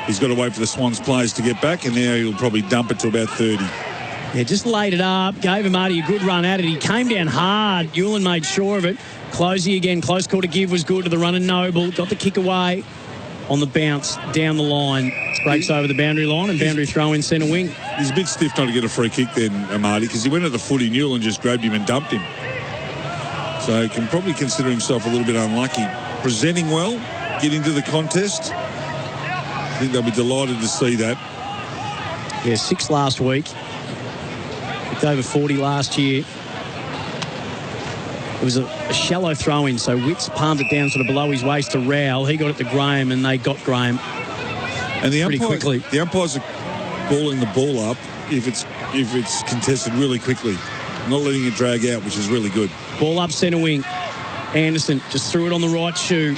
he's got to wait for the Swans players to get back, and now he'll probably dump it to about 30. Yeah, just laid it up, gave Amadi a good run at it. He came down hard. Ewan made sure of it. Closey again, close call to give was good to the run and Noble. Got the kick away on the bounce down the line. Breaks over the boundary line and boundary throw in centre wing. He's a bit stiff not to get a free kick then, Amadi, because he went at the footy. Newland just grabbed him and dumped him. So he can probably consider himself a little bit unlucky. Presenting well, getting to the contest. I think they'll be delighted to see that. Yeah, 6 last week. Kicked over 40 last year. It was a shallow throw-in, so Witts palmed it down sort of below his waist to Rowell. He got it to Graham, and they got Graham and the pretty quickly. The umpires are balling the ball up if it's contested really quickly, not letting it drag out, which is really good. Ball up centre wing. Anderson just threw it on the right shoe.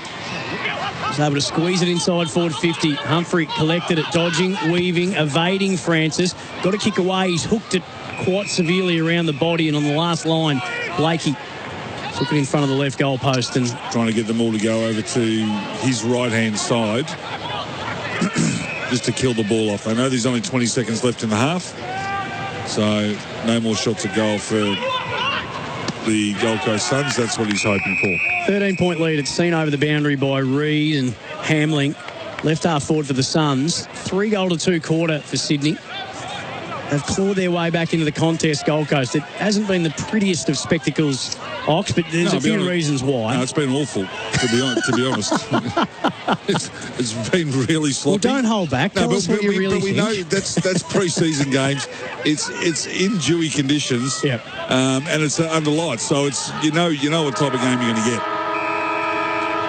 Was able to squeeze it inside forward 50. Humphrey collected it, dodging, weaving, evading Francis. Got a kick away. He's hooked it quite severely around the body, and on the last line, Blakey took it in front of the left goal post and trying to get them all to go over to his right-hand side just to kill the ball off. I know there's only 20 seconds left in the half, so no more shots at goal for the Gold Coast Suns. That's what he's hoping for. 13-point lead. It's seen over the boundary by Reid and Hamling. Left half forward for the Suns. 3-2 quarter for Sydney. They've clawed their way back into the contest, Gold Coast. It hasn't been the prettiest of spectacles, Ox, but there's a few reasons why. No, it's been awful, to be honest. It's been really sloppy. Well, don't hold back. Tell us what you really think. We know that's pre-season games. It's in dewy conditions, and it's under lights, so it's you know what type of game you're going to get.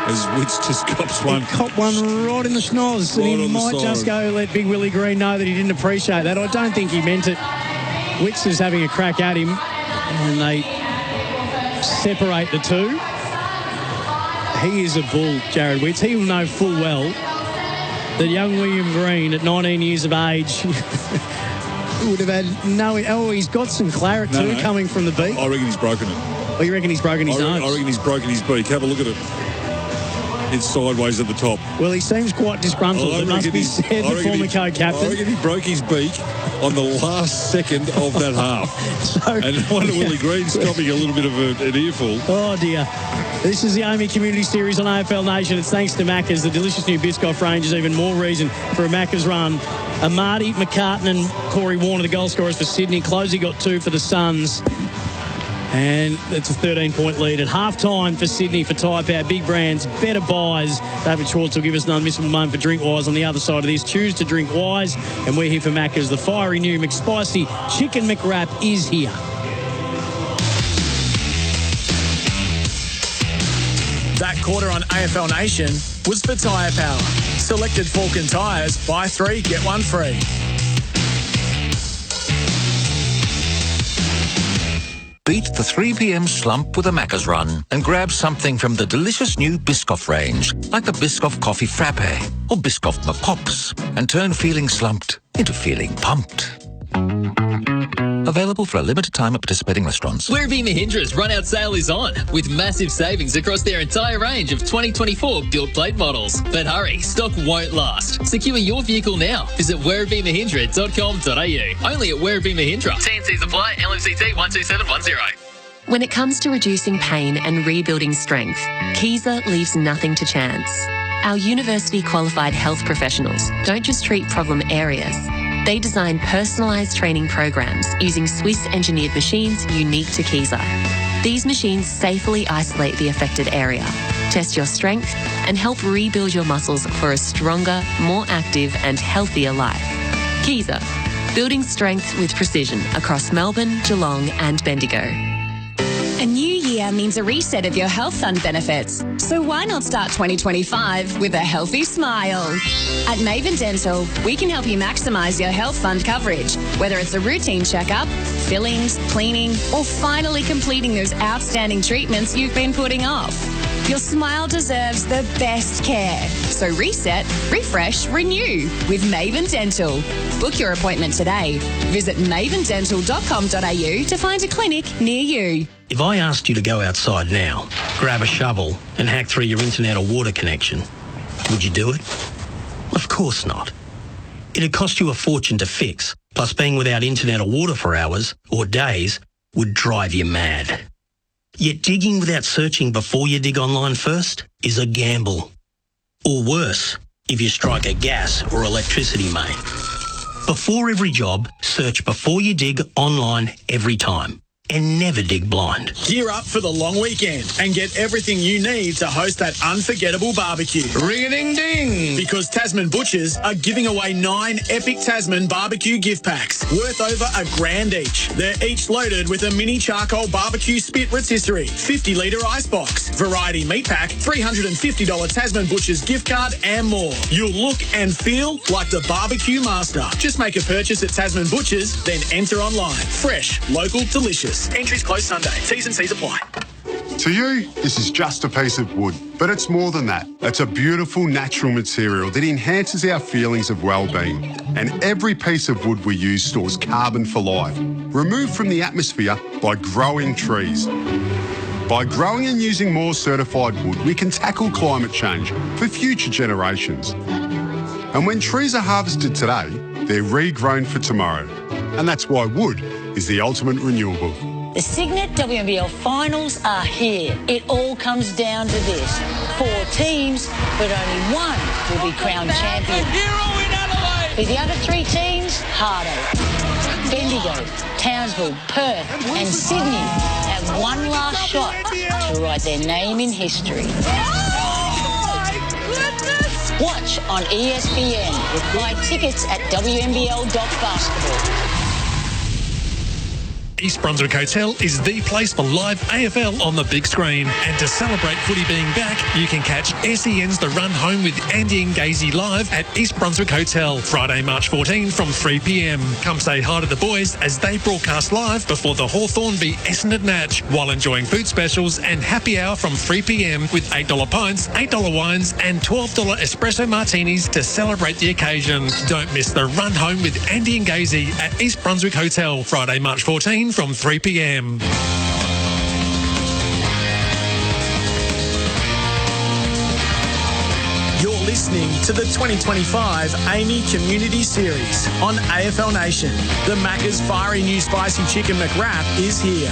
As Witts just cops one. He copped one right in the schnoz, and he might just go let Big Willie Green know that he didn't appreciate that. I don't think he meant it. Witts is having a crack at him, and they separate the two. He is a bull, Jared Witts. He will know full well that young William Green, at 19 years of age, would have had no... Oh, he's got some claret too coming from the beak. I reckon he's broken it. Oh, you reckon he's broken his nose? I reckon he's broken his beak. Have a look at it. it's sideways at the top. Well, he seems quite disgruntled. It must be said, the former co-captain. I reckon he broke his beak on the last second of that half. And I wonder Willie Green's copping a little bit of an earful. Oh, dear. This is the AAMI Community Series on AFL Nation. It's thanks to Macca's. The delicious new Biscoff range is even more reason for a Macca's run. Marty McCartan and Corey Warner, the goal scorers for Sydney. Closey got 2 for the Suns. And it's a 13-point lead at half-time for Sydney for Tyre Power. Big brands, better buys. David Schwartz will give us an unmissable moment for Drink Wise on the other side of this. Choose to drink Wise. And we're here for Macca's. The fiery new McSpicy Chicken McWrap is here. That quarter on AFL Nation was for Tyre Power. Selected Falcon tyres, buy 3, get 1 free. Beat the 3 p.m. slump with a Macca's run and grab something from the delicious new Biscoff range, like the Biscoff Coffee Frappe or Biscoff McPops, and turn feeling slumped into feeling pumped. Available for a limited time at participating restaurants. Werribee Mahindra's run-out sale is on, with massive savings across their entire range of 2024 built plate models. But hurry, stock won't last. Secure your vehicle now. Visit werribeemahindra.com.au. Only at Werribee Mahindra. T&Cs apply. LMCT 12710. When it comes to reducing pain and rebuilding strength, Kaiser leaves nothing to chance. Our university-qualified health professionals don't just treat problem areas. They design personalised training programs using Swiss-engineered machines unique to Kaiser. These machines safely isolate the affected area, test your strength, and help rebuild your muscles for a stronger, more active and healthier life. Kaiser, building strength with precision across Melbourne, Geelong and Bendigo. A new year means a reset of your health fund benefits. So why not start 2025 with a healthy smile? At Maven Dental, we can help you maximise your health fund coverage, whether it's a routine checkup, fillings, cleaning, or finally completing those outstanding treatments you've been putting off. Your smile deserves the best care. So reset, refresh, renew with Maven Dental. Book your appointment today. Visit mavendental.com.au to find a clinic near you. If I asked you to go outside now, grab a shovel and hack through your internet or water connection, would you do it? Of course not. It'd cost you a fortune to fix, plus being without internet or water for hours or days would drive you mad. Yet digging without searching before you dig online first is a gamble. Or worse, if you strike a gas or electricity main. Before every job, search before you dig online every time. And never dig blind. Gear up for the long weekend and get everything you need to host that unforgettable barbecue. Ring-a-ding-ding! Because Tasman Butchers are giving away 9 epic Tasman barbecue gift packs worth over $1,000 each. They're each loaded with a mini charcoal barbecue spit rotisserie, 50-litre icebox, variety meat pack, $350 Tasman Butchers gift card and more. You'll look and feel like the barbecue master. Just make a purchase at Tasman Butchers, then enter online. Fresh, local, delicious. Entries close Sunday. T's and C's apply. To you, this is just a piece of wood, but it's more than that. It's a beautiful natural material that enhances our feelings of well-being. And every piece of wood we use stores carbon for life, removed from the atmosphere by growing trees. By growing and using more certified wood, we can tackle climate change for future generations. And when trees are harvested today, they're regrown for tomorrow. And that's why wood is the ultimate renewable. The Signet WNBL finals are here. It all comes down to this. 4 teams, but only one will be crowned champion. For the other 3 teams, harder. Bendigo, Townsville, Perth and Sydney have one last shot to write their name in history. Watch on ESPN. Buy tickets at WNBL.basketball. East Brunswick Hotel is the place for live AFL on the big screen. And to celebrate footy being back, you can catch SEN's The Run Home with Andy and Gazy live at East Brunswick Hotel, Friday, March 14 from 3 p.m. Come say hi to the boys as they broadcast live before the Hawthorn v Essendon match, while enjoying food specials and happy hour from 3 p.m. with $8 pints, $8 wines and $12 espresso martinis to celebrate the occasion. Don't miss The Run Home with Andy and Gazy at East Brunswick Hotel, Friday, March 14 from 3 p.m. listening to the 2025 AAMI Community Series on AFL Nation. The Macca's Fiery New Spicy Chicken McWrap is here.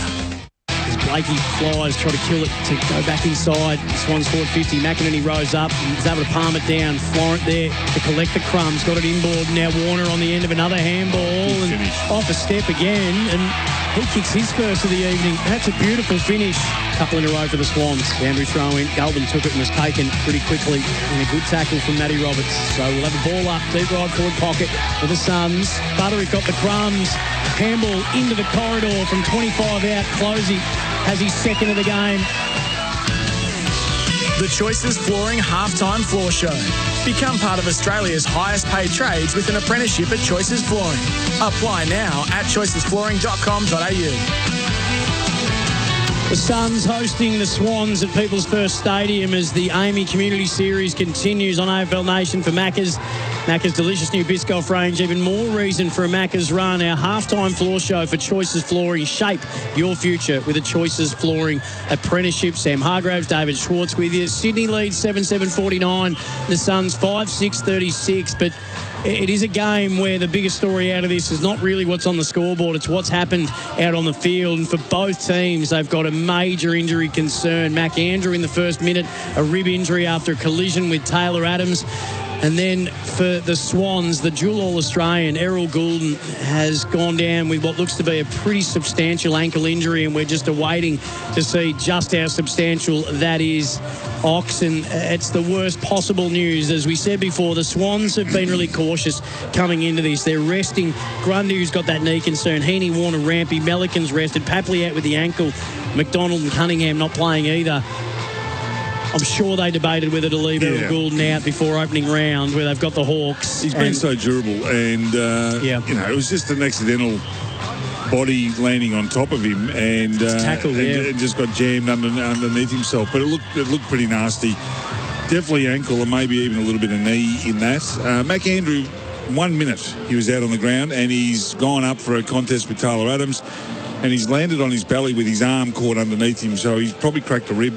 As Blakey flies, try to kill it to go back inside. Swans forward 50. McInerney rose up and was able to palm it down. Florent there to collect the crumbs. Got it inboard. Now Warner on the end of another handball and off a step again. And he kicks his first of the evening. That's a beautiful finish. Couple in a row for the Swans. Andrew throw in. Galvin took it and was taken pretty quickly. And a good tackle from Matty Roberts. So we'll have a ball up. Deep right forward pocket for the Suns. Butterick got the crumbs. Handball into the corridor from 25 out. Closey has his second of the game. The Choices Flooring Halftime Floor Show. Become part of Australia's highest paid trades with an apprenticeship at Choices Flooring. Apply now at choicesflooring.com.au. The Suns hosting the Swans at People's First Stadium as the AAMI Community Series continues on AFL Nation for Macca's. Macca's delicious new Biscoff range. Even more reason for a Macca's run. Our halftime floor show for Choices Flooring. Shape your future with a Choices Flooring apprenticeship. Sam Hargraves, David Schwartz with you. Sydney leads 7-7-49. The Suns 5-6-36. But it is a game where the biggest story out of this is not really what's on the scoreboard. It's what's happened out on the field. And for both teams, they've got a major injury concern. Mac Andrew in the first minute, a rib injury after a collision with Taylor Adams. And then for the Swans, the dual All-Australian, Errol Goulden, has gone down with what looks to be a pretty substantial ankle injury, and we're just awaiting to see just how substantial that is. Ox, and it's the worst possible news. As we said before, the Swans have been really cautious coming into this. They're resting Grundy, who's got that knee concern, Heaney, Warner, Rampy, Melican's rested, Papley out with the ankle, McDonald and Cunningham not playing either. I'm sure they debated whether to leave Errol Goulden out before opening round, where they've got the Hawks. He's been so durable, and you know, it was just an accidental body landing on top of him, and and just got jammed underneath himself. But it looked pretty nasty. Definitely ankle, and maybe even a little bit of knee in that. Mac Andrew, 1 minute he was out on the ground, and he's gone up for a contest with Taylor Adams. And he's landed on his belly with his arm caught underneath him, so he's probably cracked a rib.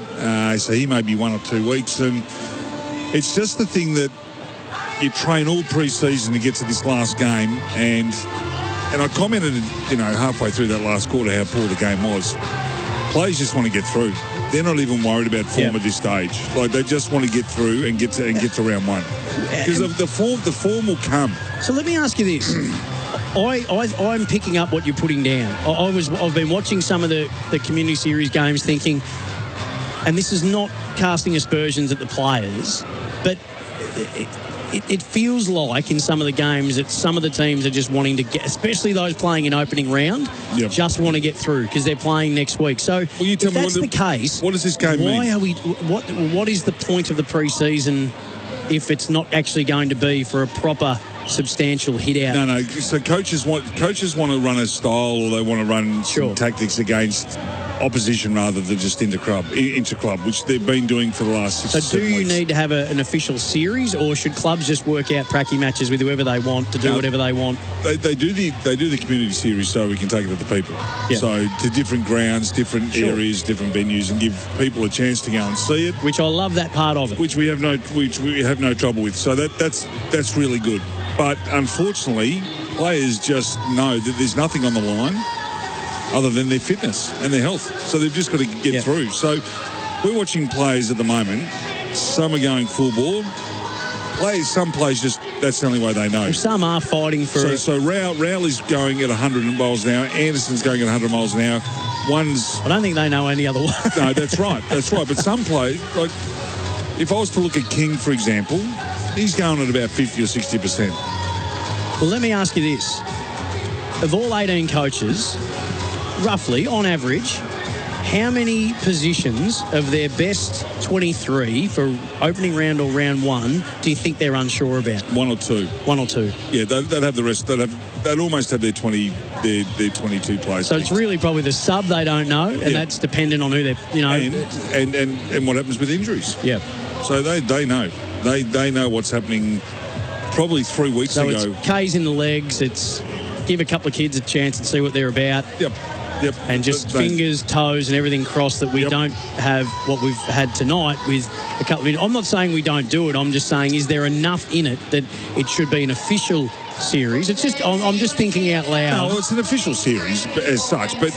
So he may be 1 or 2 weeks. And it's just the thing that you train all pre-season to get to this last game. And I commented, halfway through that last quarter how poor the game was. Players just want to get through. They're not even worried about form at this stage. Like, they just want to get through and get to round one. Because the form will come. So let me ask you this. I'm picking up what you're putting down. I've been watching some of the community series games thinking, and this is not casting aspersions at the players, but it feels like in some of the games that some of the teams are just wanting to get, especially those playing in opening round, just want to get through because they're playing next week. So if that's the case, what does this game mean? What is the point of the pre-season if it's not actually going to be for a proper substantial hit out? No. So coaches want to run a style, or they want to run some tactics against opposition rather than just inter-club, which they've been doing for the last 6 or 7 weeks. So do you need to have an official series, or should clubs just work out pracky matches with whoever they want to do whatever they want? They do the community series so we can take it to the people. Yeah. So to different grounds, different areas, different venues, and give people a chance to go and see it. Which I love that part of it. Which we have no trouble with. So that's really good. But unfortunately, players just know that there's nothing on the line other than their fitness and their health. So they've just got to get through. So we're watching players at the moment. Some are going full bore. Some players just, that's the only way they know. Well, some are fighting for So Rowley's going at 100 miles an hour. Anderson's going at 100 miles an hour. I don't think they know any other way. No, that's right. But some play, like, if I was to look at King, for example, he's going at about 50 or 60%. Well, let me ask you this. Of all 18 coaches, roughly, on average, how many positions of their best 23 for opening round or round one do you think they're unsure about? 1 or 2. 1 or 2. Yeah, they'd have the rest. They'd almost have their 22 players. So it's really probably the sub they don't know, and that's dependent on who they're, And what happens with injuries. Yeah. So they know. They know what's happening probably 3 weeks ago. So it's K's in the legs. It's give a couple of kids a chance and see what they're about. Yep. And just fingers, toes and everything crossed that we don't have what we've had tonight with a couple of minutes. I'm not saying we don't do it. I'm just saying, is there enough in it that it should be an official series? It's just, I'm just thinking out loud. No, well, it's an official series as such, but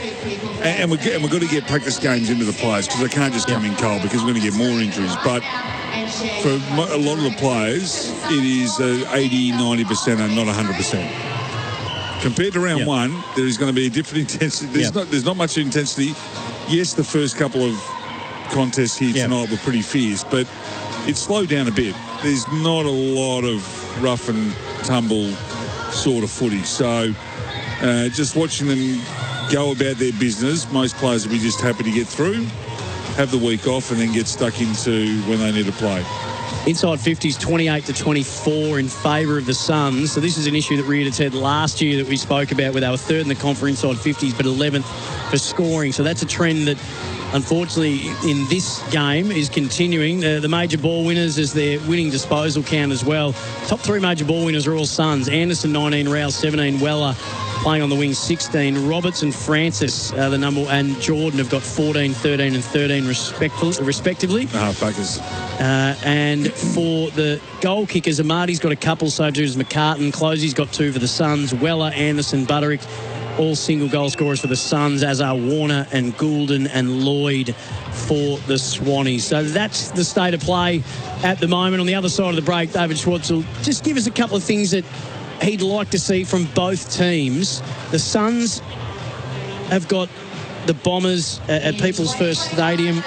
and we've got to get practice games into the players because they can't just come in cold because we're going to get more injuries. But for a lot of the players, it is 80-90% and not 100%. Compared to round one, there is going to be a different intensity. There's not much intensity. Yes, the first couple of contests here tonight were pretty fierce, but it's slowed down a bit. There's not a lot of rough and tumble sort of footy. So just watching them go about their business, most players will be just happy to get through, have the week off, and then get stuck into when they need to play. Inside 50s, 28-24 in favour of the Suns. So this is an issue that reared its head last year that we spoke about, where they were third in the comp for inside 50s, but 11th for scoring. So that's a trend that, unfortunately, in this game is continuing. The major ball winners as their winning disposal count as well. Top three major ball winners are all Suns. Anderson, 19, Rouse, 17, Weller playing on the wing, 16. Roberts and Francis, the number, and Jordan have got 14, 13 and 13 respectively. The halfbackers. And for the goal kickers, Amati's got a couple, so does McCartan. Closey's got 2 for the Suns. Weller, Anderson, Butterick, all single goal scorers for the Suns, as are Warner and Goulden and Lloyd for the Swannies. So that's the state of play at the moment. On the other side of the break, David Schwartz will just give us a couple of things that he'd like to see from both teams. The Suns have got the Bombers at People's First Stadium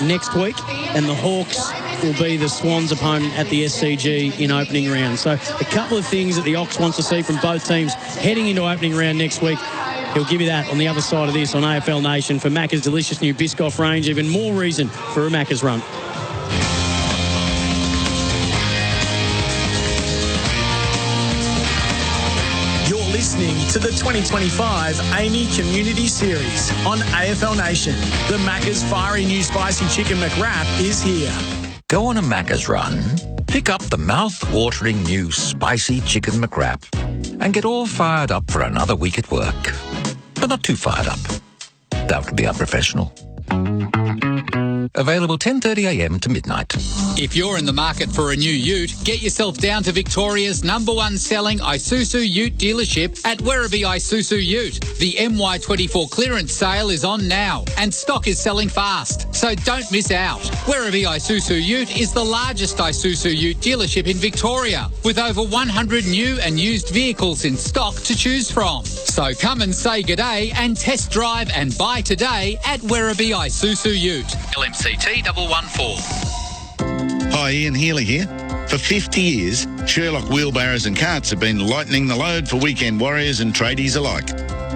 next week, and the Hawks will be the Swans' opponent at the SCG in opening round. So a couple of things that the Ox wants to see from both teams heading into opening round next week. He'll give you that on the other side of this on AFL Nation. For Macca's delicious new Biscoff range, even more reason for a Macca's run. Listening to the 2025 AAMI Community Series on AFL Nation. The Macca's Fiery New Spicy Chicken McWrap is here. Go on a Macca's run, pick up the mouth-watering new Spicy Chicken McWrap and get all fired up for another week at work. But not too fired up. That would be unprofessional. Available 10:30am to midnight. If you're in the market for a new ute, get yourself down to Victoria's #1 selling Isuzu Ute dealership at Werribee Isuzu Ute. The MY24 clearance sale is on now and stock is selling fast, so don't miss out. Werribee Isuzu Ute is the largest Isuzu Ute dealership in Victoria, with over 100 new and used vehicles in stock to choose from. So come and say g'day and test drive and buy today at Werribee Isuzu Ute. LMCT 114. Hi, Ian Healy here. For 50 years, Sherlock Wheelbarrows and Carts have been lightening the load for weekend warriors and tradies alike.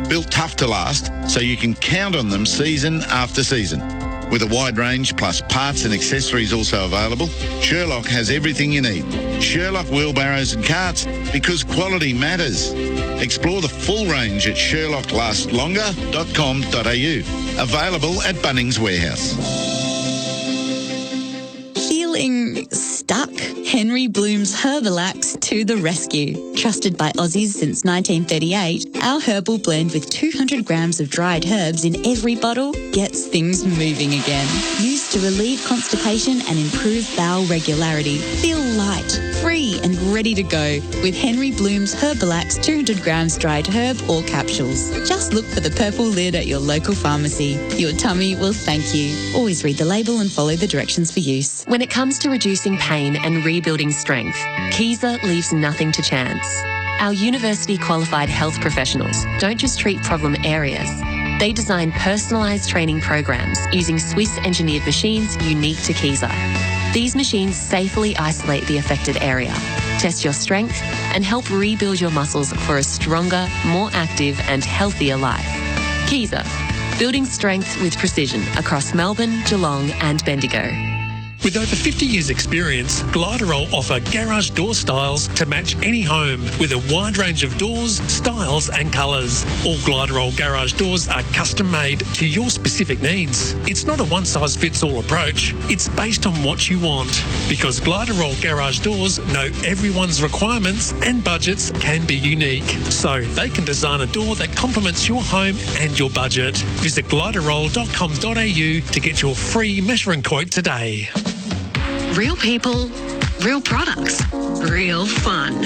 Built tough to last, so you can count on them season after season. With a wide range plus parts and accessories also available, Sherlock has everything you need. Sherlock Wheelbarrows and Carts, because quality matters. Explore the full range at sherlocklastslonger.com.au. Available at Bunnings Warehouse. Feeling stuck? Henry Bloom's Herbalax to the rescue. Trusted by Aussies since 1938, our herbal blend with 200 grams of dried herbs in every bottle gets things moving again. Used to relieve constipation and improve bowel regularity. Feel light, free and ready to go with Henry Bloom's Herbalax 200 grams dried herb or capsules. Just look for the purple lid at your local pharmacy. Your tummy will thank you. Always read the label and follow the directions for use. When it comes to reducing pain and rebuilding strength, Kaiser leaves nothing to chance. Our university-qualified health professionals don't just treat problem areas. They design personalised training programs using Swiss-engineered machines unique to Kaiser. These machines safely isolate the affected area, test your strength, and help rebuild your muscles for a stronger, more active and healthier life. Kaiser, building strength with precision across Melbourne, Geelong and Bendigo. With over 50 years' experience, Gliderol offer garage door styles to match any home with a wide range of doors, styles and colours. All Gliderol garage doors are custom made to your specific needs. It's not a one-size-fits-all approach. It's based on what you want. Because Gliderol garage doors know everyone's requirements and budgets can be unique. So they can design a door that complements your home and your budget. Visit gliderol.com.au to get your free measuring quote today. Real people, real products, real fun.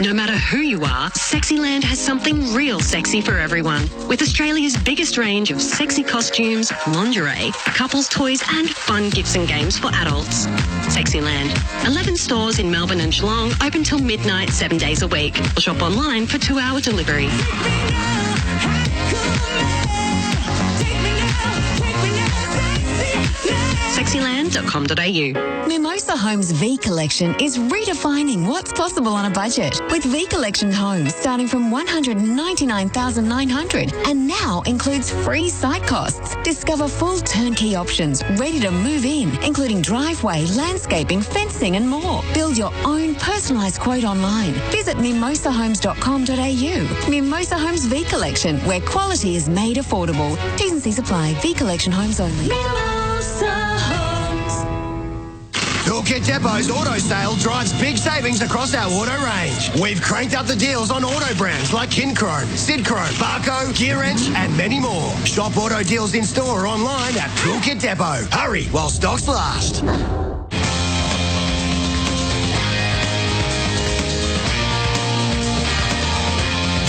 No matter who you are, Sexyland has something real sexy for everyone. With Australia's biggest range of sexy costumes, lingerie, couples toys and fun gifts and games for adults. Sexyland. 11 stores in Melbourne and Geelong, open till midnight 7 days a week. Or shop online for 2-hour delivery. Sexyland.com.au. Mimosa Homes V Collection is redefining what's possible on a budget. With V Collection homes starting from $199,900 and now includes free site costs. Discover full turnkey options ready to move in, including driveway, landscaping, fencing and more. Build your own personalised quote online. Visit mimosahomes.com.au. Mimosa Homes V Collection, where quality is made affordable. T's and C's apply. V Collection homes only. Toolkit Depot's auto sale drives big savings across our auto range. We've cranked up the deals on auto brands like Kinchrome, Sidchrome, Barco, Gear Wrench and many more. Shop auto deals in store or online at Toolkit Depot. Hurry while stocks last.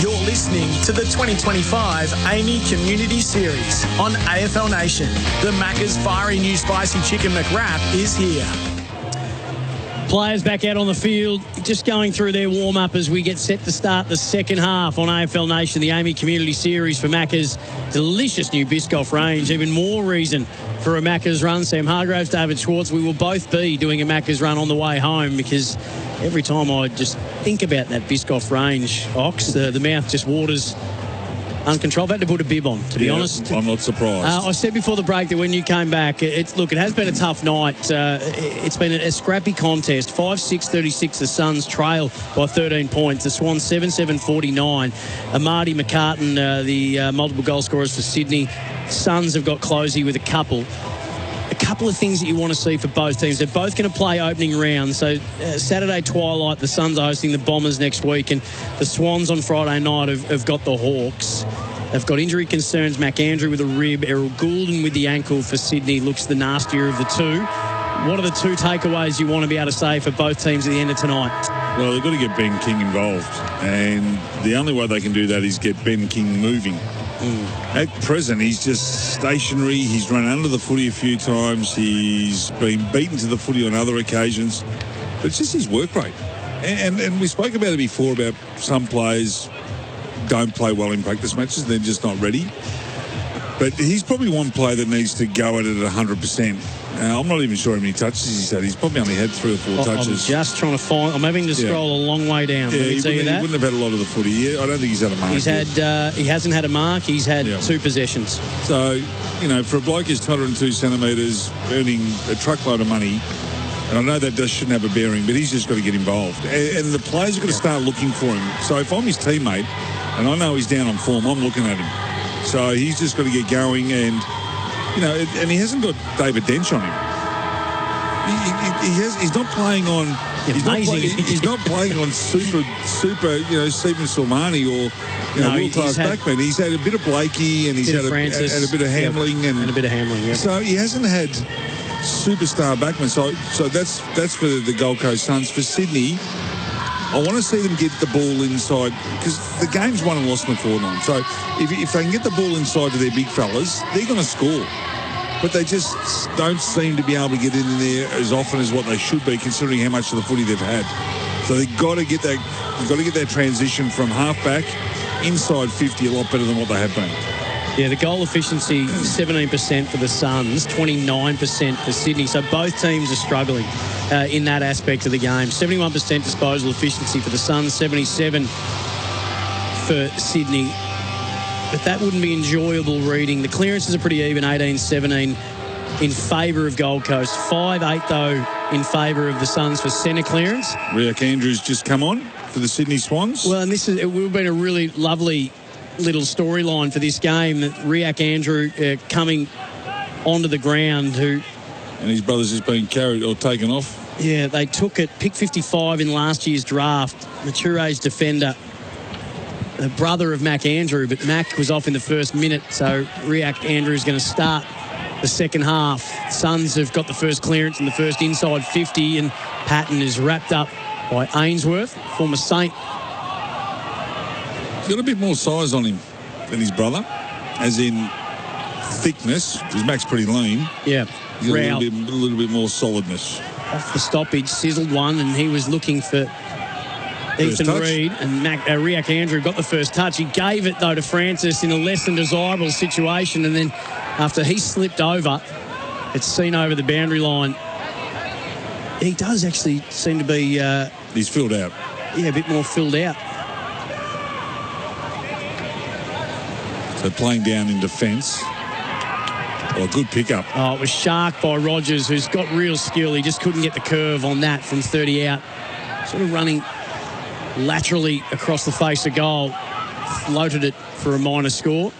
You're listening to the 2025 AAMI Community Series on AFL Nation. The Macca's fiery new spicy chicken McWrap is here. Players back out on the field, just going through their warm-up as we get set to start the second half on AFL Nation, the AAMI Community Series for Macca's delicious new Biscoff range. Even more reason for a Macca's run. Sam Hargraves, David Schwartz, we will both be doing a Macca's run on the way home because every time I just think about that Biscoff range, Ox, the mouth just waters uncontrolled. I've had to put a bib on, to be honest. I'm not surprised. I said before the break that when you came back, it has been a tough night. It's been a scrappy contest. 5-6-36, the Suns trail by 13 points. The Swans 7-7-49. Marty McCartan, the multiple goal scorers for Sydney. Suns have got Closey with a couple of things that you want to see for both teams. They're both going to play opening rounds. So Saturday twilight, the Suns are hosting the Bombers next week, and the Swans on Friday night have got the Hawks. They've got injury concerns. McAndrew with a rib, Errol Goulden with the ankle for Sydney looks the nastier of the two. What are the two takeaways you want to be able to say for both teams at the end of tonight? Well, they've got to get Ben King involved, and the only way they can do that is get Ben King moving. At present, he's just stationary. He's run under the footy a few times. He's been beaten to the footy on other occasions. But it's just his work rate. And we spoke about it before about some players don't play well in practice matches. They're just not ready. But he's probably one player that needs to go at it at 100%. I'm not even sure how many touches he's had. He's probably only had 3 or 4 touches. I'm just trying to find. I'm having to scroll a long way down. Yeah, Let me tell you that. He wouldn't have had a lot of the footy. I don't think he's had a mark. He hasn't had a mark. He's had 2 possessions. So, for a bloke who's 202 centimetres, earning a truckload of money, and I know that shouldn't have a bearing, but he's just got to get involved. And the players have got to start looking for him. So if I'm his teammate, and I know he's down on form, I'm looking at him. So he's just got to get going, and and he hasn't got David Dench on him. He's not playing on. He's not playing on super. Stephen Silmani or world-class backman. He's had a bit of Blakey, and he's had a bit of Hamling, and a bit of Hamling. Yeah. So he hasn't had superstar backman. So that's for the Gold Coast Suns. For Sydney, I want to see them get the ball inside because the game's won and lost in the fortnight. So if they can get the ball inside to their big fellas, they're going to score. But they just don't seem to be able to get in there as often as what they should be, considering how much of the footy they've had. So they've got to get that transition from half-back inside 50 a lot better than what they have been. Yeah, the goal efficiency 17% for the Suns, 29% for Sydney. So both teams are struggling in that aspect of the game. 71% disposal efficiency for the Suns, 77% for Sydney. But that wouldn't be enjoyable reading. The clearances are pretty even, 18-17 in favour of Gold Coast. 5-8, though, in favour of the Suns for centre clearance. Riak Andrews just come on for the Sydney Swans. Well, and it would have been a really lovely little storyline for this game, that Riak Andrew coming onto the ground, and his brother's just been carried or taken off. Yeah, they took it, pick 55 in last year's draft, mature age defender, the brother of Mac Andrew, but Mac was off in the first minute, so Riak Andrew is going to start the second half. Suns have got the first clearance in the first inside 50, and Patton is wrapped up by Ainsworth, former Saint. He's got a bit more size on him than his brother, as in thickness, because Mac's pretty lean. Yeah. He's got a little bit more solidness. Off the stoppage, sizzled one, and he was looking for Ethan Reid, and Riak Andrew got the first touch. He gave it, though, to Francis in a less than desirable situation, and then after he slipped over, it's seen over the boundary line. He does actually seem to be... he's filled out. Yeah, a bit more filled out. So playing down in defence. Oh, good pickup. Oh, it was shark by Rogers, who's got real skill. He just couldn't get the curve on that from 30 out. Sort of running laterally across the face of goal. Floated it for a minor score.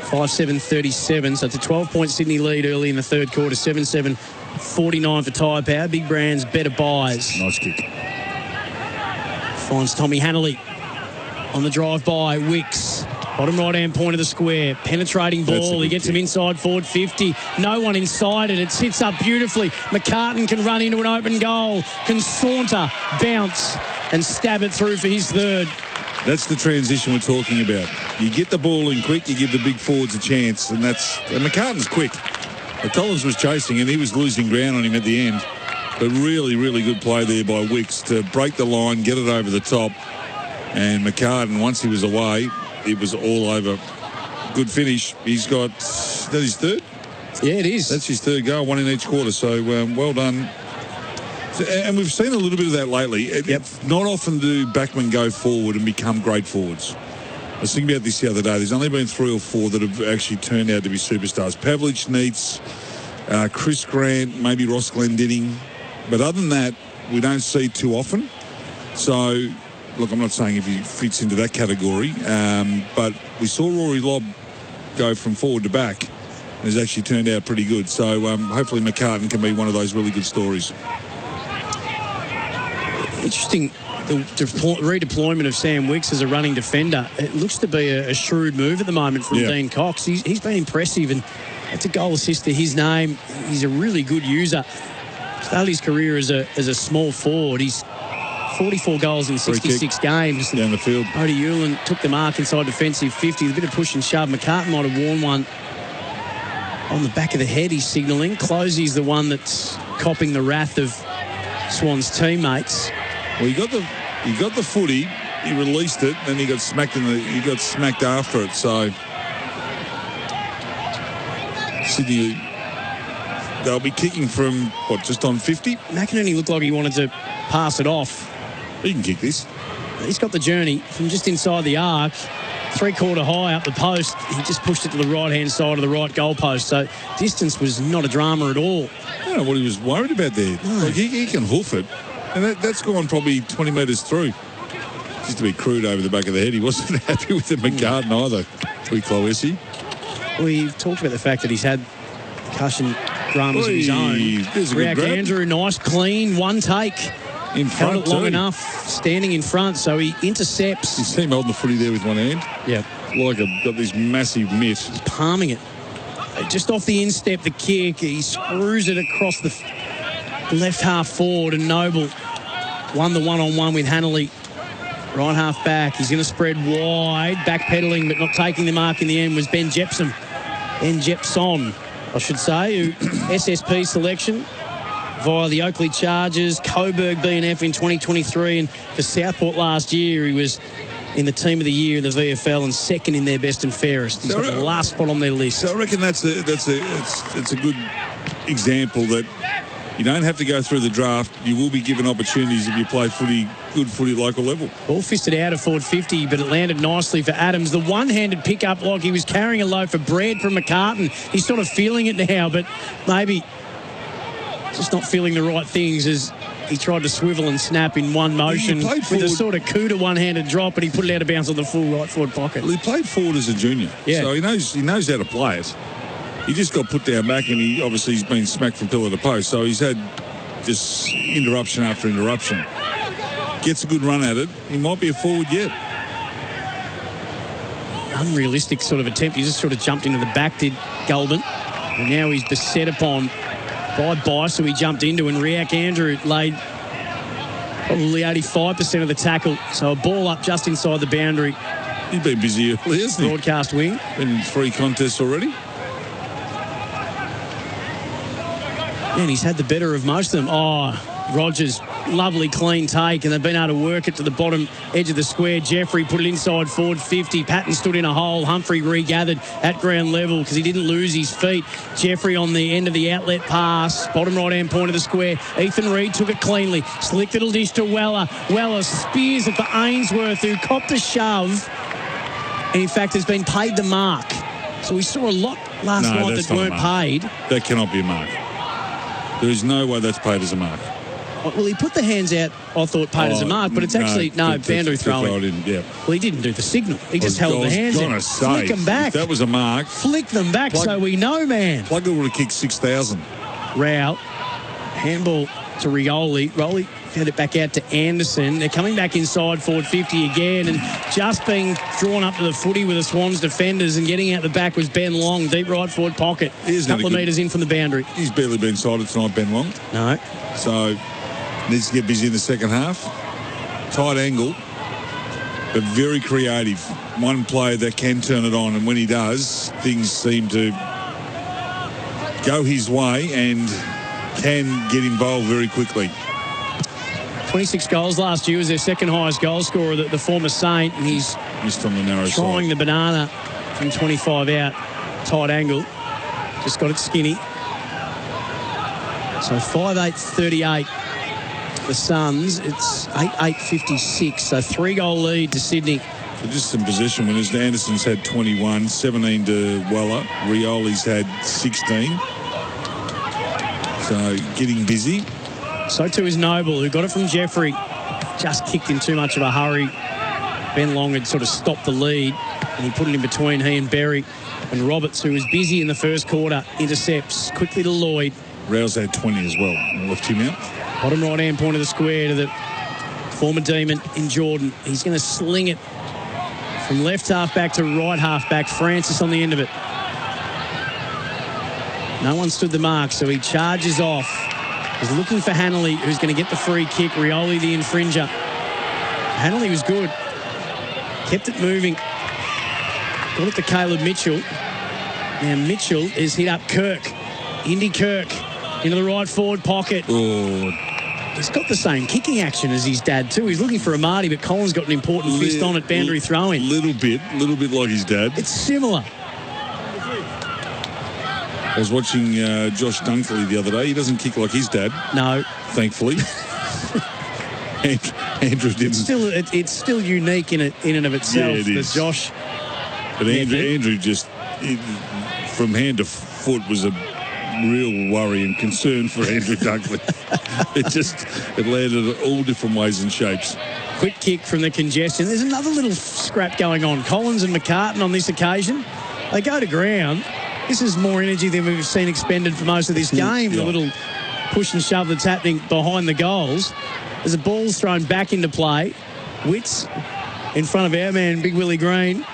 5-7-37. So it's a 12-point Sydney lead early in the third quarter. 7-7, 49 for Tyre Power. Big Brands, better buys. Nice kick. Finds Tommy Hanley on the drive-by. Wicks. Bottom right-hand point of the square. Penetrating ball. He gets him inside forward 50. No one inside it. It sits up beautifully. McCartan can run into an open goal. Can saunter, bounce, and stab it through for his third. That's the transition we're talking about. You get the ball in quick, you give the big forwards a chance, and McCartan's quick. But Collins was chasing, and he was losing ground on him at the end. But really, really good play there by Wicks to break the line, get it over the top. And McCartan, once he was away, it was all over. Good finish. He's got... Is that his third? Yeah, it is. That's his third goal, one in each quarter. So, well done. And we've seen a little bit of that lately. Not often do backmen go forward and become great forwards. I was thinking about this the other day. There's only been 3 or 4 that have actually turned out to be superstars. Pavlich, Neitz, Chris Grant, maybe Ross Glendinning. But other than that, we don't see too often. So... Look, I'm not saying if he fits into that category, but we saw Rory Lobb go from forward to back, and has actually turned out pretty good. So hopefully McCartan can be one of those really good stories. Interesting, the redeployment of Sam Wicks as a running defender. It looks to be a shrewd move at the moment from Dean Cox. He's been impressive, and it's a goal assist to his name. He's a really good user. Started his career as a small forward. He's 44 goals in 66 games. Down the field. Bodie Hewlin took the mark inside defensive 50. A bit of push and shove. McCartan might have worn one on the back of the head, he's signalling. Closey's the one that's copping the wrath of Swans teammates. Well, he got the footy, he released it, then he got smacked after it. So Sydney, they'll be kicking from just on 50. McInerney looked like he wanted to pass it off. He can kick this. He's got the journey from just inside the arc, 3/4 high up the post. He just pushed it to the right-hand side of the right goal post. So distance was not a drama at all. I don't know what he was worried about there. No. Like he can hoof it. And that's gone probably 20 metres through. Just a bit crude over the back of the head. He wasn't happy with the McCartan either. Tuikloesi. We've talked about the fact that he's had concussion dramas of his own. Riak Andrew, nice, clean, one take. In front held it long enough, standing in front, so he intercepts. You see him holding the footy there with one hand? Yeah. Got this massive mitt. He's palming it. Just off the instep, the kick, he screws it across the left half forward, and Noble won the one-on-one with Hanley. Right half back, he's going to spread wide, backpedaling but not taking the mark in the end was Ben Jepson. Ben Jepson, I should say, who SSP selection via the Oakley Chargers, Coburg BNF in 2023, and for Southport last year he was in the team of the year in the VFL and second in their best and fairest. He's got the last spot on their list. So I reckon it's a good example that you don't have to go through the draft. You will be given opportunities if you play good footy at local level. Ball fisted out of forward 50, but it landed nicely for Adams. The one-handed pickup like he was carrying a loaf of bread from McCartan. He's sort of feeling it now, but maybe just not feeling the right things as he tried to swivel and snap in one motion with a sort of Cooter one-handed drop, and he put it out of bounds on the full right forward pocket. Well, he played forward as a junior, so he knows how to play it. He just got put down back, and he's been smacked from pillar to post, so he's had just interruption after interruption. Gets a good run at it. He might be a forward yet. Unrealistic sort of attempt. He just sort of jumped into the back, did Goulburn. And now he's beset upon by Bice, who he jumped into, and Riak Andrew laid probably 85% of the tackle. So a ball up just inside the boundary. He's been busy early, hasn't he? Broadcast wing. Been in 3 contests already. And he's had the better of most of them. Oh, Rogers, lovely clean take, and they've been able to work it to the bottom edge of the square. Jeffrey put it inside forward 50. Patton stood in a hole. Humphrey regathered at ground level because he didn't lose his feet. Jeffrey on the end of the outlet pass, bottom right-hand point of the square. Ethan Reid took it cleanly. Slick little dish to Weller. Weller spears it for Ainsworth, who copped a shove. And in fact, has been paid the mark. So we saw a lot last night that weren't paid. That cannot be a mark. There is no way that's paid as a mark. Well, he put the hands out, I thought, paid as a mark, but it's actually, boundary throwing. Yeah. Well, he didn't do the signal. He just held the hands out. Flick them back. If that was a mark. Flick them back so we know, man. Plugger would have kicked 6,000. Rao. Handball to Rioli. Rioli had it back out to Anderson. They're coming back inside forward 50 again, and just being drawn up to the footy with the Swans defenders and getting out the back was Ben Long, deep right forward pocket. A couple of metres in from the boundary. He's barely been sighted tonight, Ben Long. No. So needs to get busy in the second half. Tight angle, but very creative. One player that can turn it on, and when he does, things seem to go his way and can get involved very quickly. 26 goals last year, was their second highest goal scorer, the former Saint, and he's missed on the narrow trying side. the banana from 25 out, tight angle, just got it skinny. So 5-8-38, the Suns. It's 8-8-56, so 3-goal lead to Sydney. So just some possession winners. Anderson's had 21, 17 to Weller. Rioli's had 16. So getting busy. So too is Noble, who got it from Jeffrey. Just kicked in too much of a hurry. Ben Long had sort of stopped the lead, and he put it in between he and Berry. And Roberts, who was busy in the first quarter, intercepts quickly to Lloyd. Rouse had 20 as well. Left him out. Bottom right-hand point of the square to the former Demon in Jordan. He's going to sling it from left half-back to right half-back. Francis on the end of it. No one stood the mark, so he charges off. He's looking for Hanley, who's going to get the free kick. Rioli, the infringer. Hanley was good. Kept it moving. Got it to Caleb Mitchell. Now Mitchell is hit up Kirk. Indy Kirk into the right forward pocket. Oh. He's got the same kicking action as his dad too. He's looking for a Marty, but Collins got an important fist on at boundary throwing. Little bit like his dad. It's similar. I was watching Josh Dunkley the other day. He doesn't kick like his dad. No. Thankfully. Andrew didn't. It's still unique in and of itself. Yeah, it is. The Josh. But Andrew just, from hand to foot, was a real worry and concern for Andrew Dunkley. It landed all different ways and shapes. Quick kick from the congestion. There's another little scrap going on. Collins and McCartan on this occasion. They go to ground. This is more energy than we've seen expended for most of this game. Yeah. The little push and shove that's happening behind the goals. As the ball's thrown back into play. Witts in front of our man, Big Willie Green.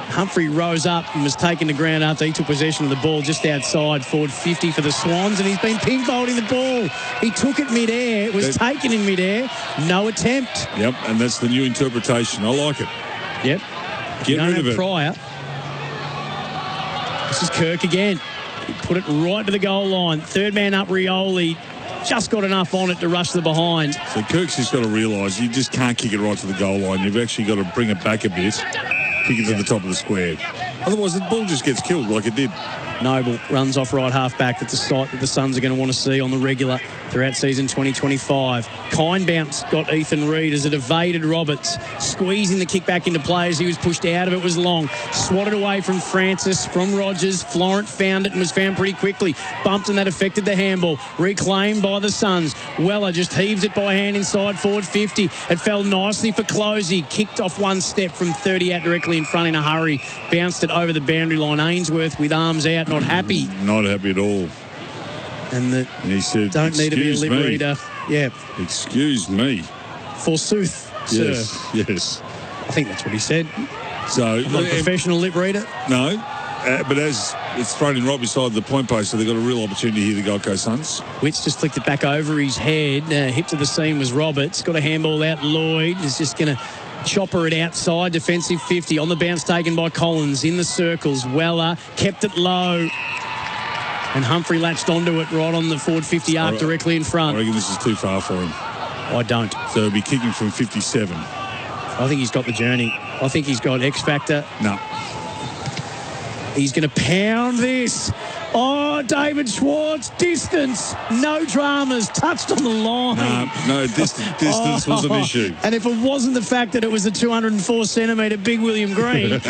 Humphrey rose up and was taken to ground after he took possession of the ball just outside forward 50 for the Swans, and he's been ping-ponging the ball. He took it mid-air, was taken in mid-air, no attempt. Yep, and that's the new interpretation. I like it. Yep. Get rid of it. Prior. This is Kirk again. He put it right to the goal line. Third man up, Rioli. Just got enough on it to rush the behind. So Kirk's just got to realise you just can't kick it right to the goal line. You've actually got to bring it back a bit, kick it to the top of the square. Otherwise, the ball just gets killed like it did. Noble runs off right half-back. That's a sight that the Suns are going to want to see on the regular throughout season 2025. Kine bounce got Ethan Reid as it evaded Roberts. Squeezing the kick back into play as he was pushed out of it was Long. Swatted away from Francis, from Rogers. Florent found it and was found pretty quickly. Bumped and that affected the handball. Reclaimed by the Suns. Weller just heaves it by hand inside forward 50. It fell nicely for Closey. Kicked off one step from 30 out directly in front in a hurry. Bounced it over the boundary line. Ainsworth with arms out. Not happy. Not happy at all. And he said, don't need to be a lip reader. Yeah. Excuse me. Forsooth, yes, sir. Yes. I think that's what he said. So, I'm not a professional lip reader. No. But as it's thrown in right beside the point post, so they've got a real opportunity here, the Gold Coast Suns. Witts just flicked it back over his head. Hip to the seam was Roberts. Got a handball out. Lloyd is just going to chopper it outside. Defensive 50. On the bounce taken by Collins. In the circles. Weller kept it low. And Humphrey latched onto it right on the forward 50 arc directly in front. I reckon this is too far for him. I don't. So he'll be kicking from 57. I think he's got the journey. I think he's got X Factor. No. He's going to pound this. Oh, David Schwartz, distance, no dramas, touched on the line. No, distance was an issue. And if it wasn't the fact that it was a 204 centimetre Big William Green,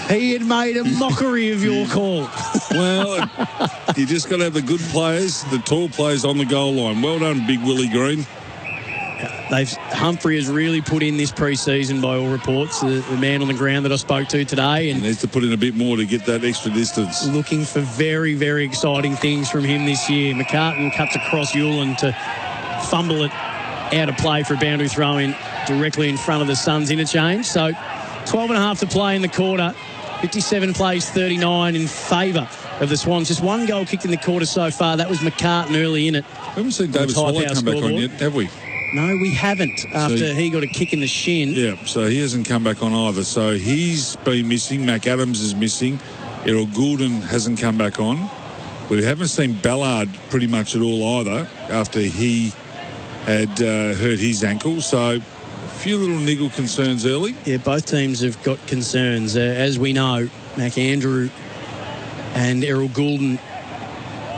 he had made a mockery of your call. Well, you just got to have the good players, the tall players on the goal line. Well done, Big Willie Green. Humphrey has really put in this pre-season by all reports, the man on the ground that I spoke to today. And he needs to put in a bit more to get that extra distance. Looking for very, very exciting things from him this year. McCartan cuts across Hewland to fumble it out of play for a boundary throw-in directly in front of the Suns interchange. So 12.5 to play in the quarter. 57 plays 39 in favour of the Swans. Just one goal kicked in the quarter so far. That was McCartan early in it. We haven't seen David Swallow come back on yet, have we? No, we haven't, after he got a kick in the shin. Yeah, so he hasn't come back on either. So he's been missing. Mac Adams is missing. Errol Goulden hasn't come back on. We haven't seen Ballard pretty much at all either after he had hurt his ankle. So a few little niggle concerns early. Yeah, both teams have got concerns. As we know, Mac Andrew and Errol Goulden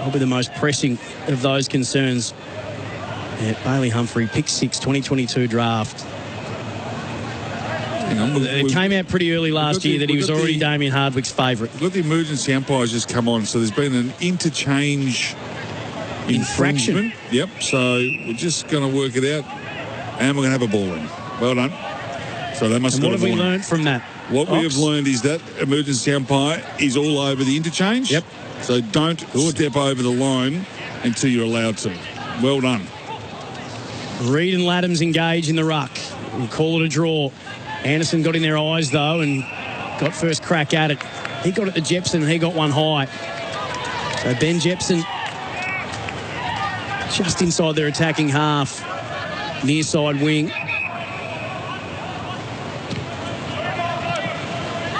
will be the most pressing of those concerns. Yeah, Bailey Humphrey, pick 6, 2022 draft. Hang on, it came out pretty early last year that he was already Damien Hardwick's favourite. We've got the emergency umpires just come on, so there's been an interchange infraction. Yep, so we're just going to work it out, and we're going to have a ball in. Well done. So they must have got a what have we learned from that? What we have learned is that emergency umpire is all over the interchange. Yep. So don't step over the line until you're allowed to. Well done. Reid and Laddams engage in the ruck. We'll call it a draw. Anderson got in their eyes, though, and got first crack at it. He got it to Jepson, and he got one high. So Ben Jepson just inside their attacking half. Near side wing.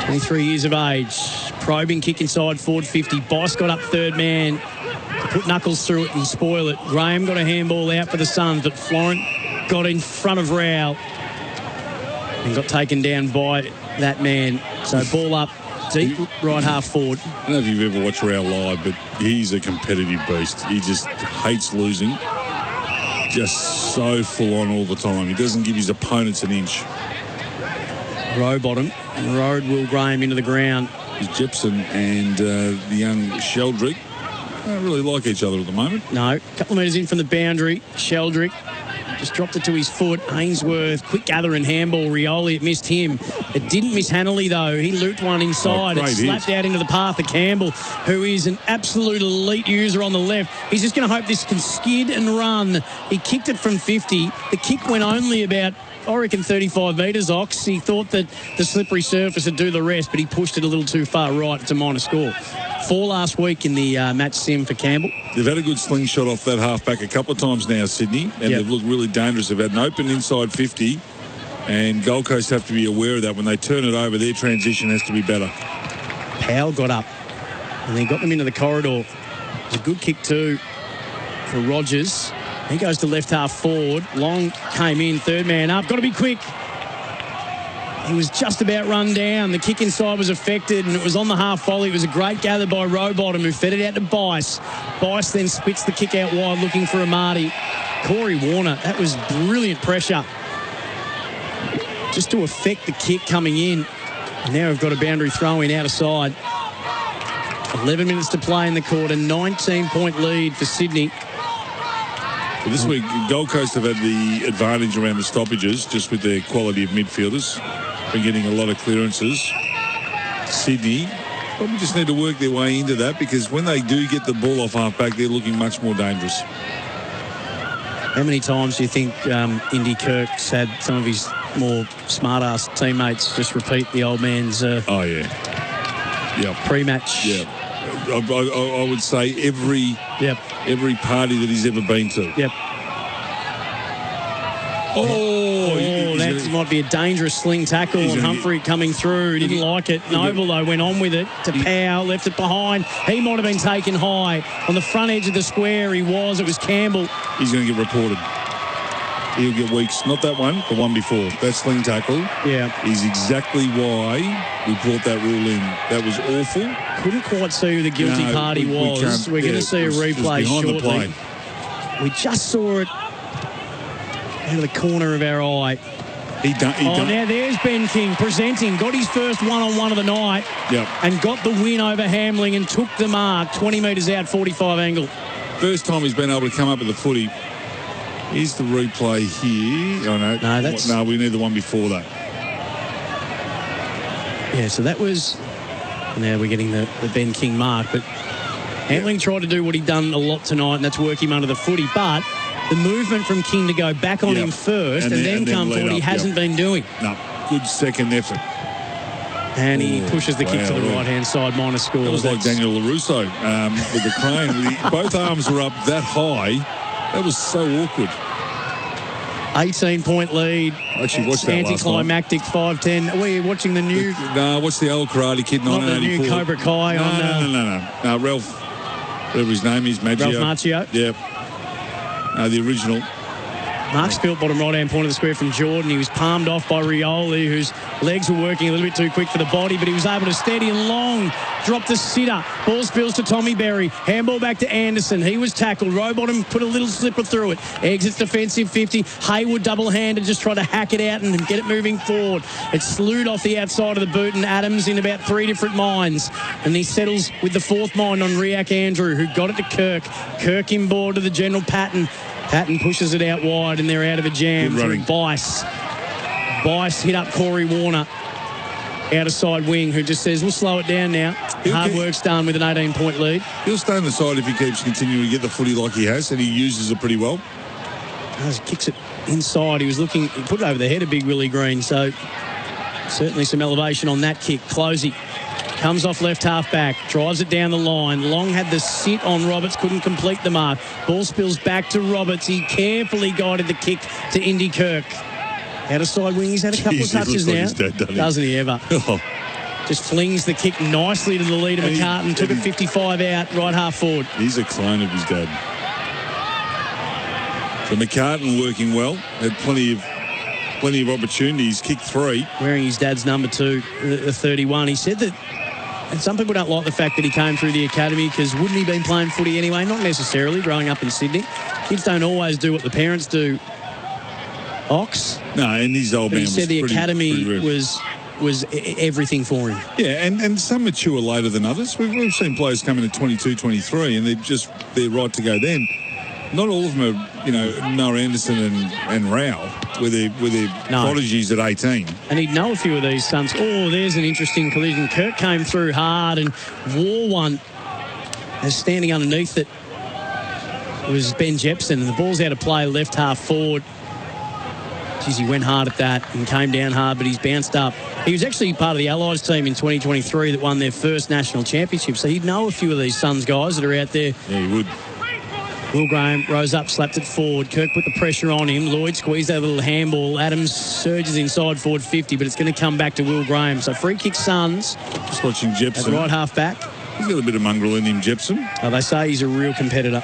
23 years of age. Probing kick inside forward 50. Boss got up third man. Put Knuckles through it and spoil it. Graham got a handball out for the Suns, but Florent got in front of Rowell and got taken down by that man. So ball up, deep right half forward. I don't know if you've ever watched Rowell live, but he's a competitive beast. He just hates losing. Just so full on all the time. He doesn't give his opponents an inch. Row bottom. Rode Will Graham into the ground. Jepson and the young Sheldrick don't really like each other at the moment. No. A couple of metres in from the boundary. Sheldrick just dropped it to his foot. Ainsworth, quick gather and handball. Rioli, it missed him. It didn't miss Hanley, though. He looped one inside. It slapped out into the path of Campbell, who is an absolute elite user on the left. He's just going to hope this can skid and run. He kicked it from 50. The kick went only about, I reckon, 35 metres, Ox. He thought that the slippery surface would do the rest, but he pushed it a little too far right. It's a minor score. 4 last week in the match sim for Campbell. They've had a good slingshot off that halfback a couple of times now, Sydney, and they've looked really dangerous. They've had an open inside 50, and Gold Coast have to be aware of that. When they turn it over, their transition has to be better. Powell got up, and then got them into the corridor. It was a good kick too for Rogers. He goes to left half forward. Long came in, third man up. Got to be quick. He was just about run down. The kick inside was affected, and it was on the half volley. It was a great gather by Rowbottom, who fed it out to Bice. Bice then splits the kick out wide, looking for Amati. Corey Warner, that was brilliant pressure just to affect the kick coming in. And now we've got a boundary throw-in out of side. 11 minutes to play in the quarter. 19-point lead for Sydney. Well, this week, Gold Coast have had the advantage around the stoppages, just with their quality of midfielders. Been getting a lot of clearances. Sydney probably just need to work their way into that, because when they do get the ball off half-back, they're looking much more dangerous. How many times do you think Indy Kirk's had some of his more smart-ass teammates just repeat the old man's... Oh, yeah. pre-match. Yeah. I would say every party that he's ever been to. Yep. That might be a dangerous sling tackle on Humphrey coming through. He didn't like it. Noble, though, went on with it to Powell, left it behind. He might have been taken high. On the front edge of the square, it was Campbell. He's going to get reported. He'll get weeks. Not that one, the one before. That sling tackle is exactly why we brought that rule in. That was awful. Couldn't quite see who the guilty party was. We're going to see a replay shortly. We just saw it out of the corner of our eye. Now there's Ben King presenting. Got his first one-on-one of the night. And got the win over Hamling and took the mark. 20 metres out, 45 angle. First time he's been able to come up with the footy. Here's the replay here. No, we need the one before that. Yeah, so that was... Now we're getting the Ben King mark. But Hamling tried to do what he'd done a lot tonight, and that's work him under the footy. But the movement from King to go back on him first and then come forward, he hasn't been doing. No, good second effort. And he pushes the kick to the right-hand side, minus score. That was like Daniel LaRusso with the crane. Both arms were up that high. That was so awkward. 18-point lead. Actually, watch that anticlimactic 5-10. We're watching the new... No, watch the old Karate Kid 1984. Not the new Cobra Kai No, Ralph, whatever his name is, Maggio. Ralph Macchio. Yep. The original. Mark Spilt, bottom right-hand point of the square from Jordan. He was palmed off by Rioli, whose legs were working a little bit too quick for the body, but he was able to steady and long. Drop the sitter. Ball spills to Tommy Berry. Handball back to Anderson. He was tackled. Rowbottom put a little slipper through it. Exits defensive 50. Hayward double-handed, just try to hack it out and get it moving forward. It slewed off the outside of the boot, and Adams in about 3 different minds. And he settles with the 4th mind on Riak Andrew, who got it to Kirk. Kirk inboard to the general Patton. Patton pushes it out wide, and they're out of a jam through Bice. Bice hit up Corey Warner, outer side wing, who just says, we'll slow it down now. Hard work's done with an 18-point lead. He'll stay on the side if he keeps continuing to get the footy like he has, and he uses it pretty well. He kicks it inside. He put it over the head of Big Willie Green, so certainly some elevation on that kick. Closey comes off left half back, drives it down the line. Long had the sit on Roberts, couldn't complete the mark. Ball spills back to Roberts. He carefully guided the kick to Indy Kirk. Outer side wing, he's had a couple of touches now. Like his dad, doesn't he ever? Just flings the kick nicely to the leader, McCartan. Took it 55 out, right half forward. He's a clone of his dad. So McCartan working well, had plenty of opportunities, kicked 3. Wearing his dad's number 2, the 31. He said that, and some people don't like the fact that he came through the academy, because wouldn't he been playing footy anyway? Not necessarily, growing up in Sydney. Kids don't always do what the parents do. Ox. No, and his old man was pretty. He said the academy pretty was everything for him. Yeah, and some mature later than others. We've seen players come in at 22, 23, and they're right to go then. Not all of them are, Noah Anderson and Rao, where they're prodigies at 18. And he'd know a few of these sons. Oh, there's an interesting collision. Kirk came through hard and wore one. And standing underneath it was Ben Jepson, and the ball's out of play, left half forward. Geez, he went hard at that and came down hard, but he's bounced up. He was actually part of the Allies team in 2023 that won their first national championship, so he'd know a few of these Suns guys that are out there. Yeah, he would. Will Graham rose up, slapped it forward. Kirk put the pressure on him. Lloyd squeezed that little handball. Adams surges inside forward 50, but it's going to come back to Will Graham. So free kick Suns. Just watching Jepson. At the right half back. He's got a bit of mongrel in him, Jepson. They say he's a real competitor.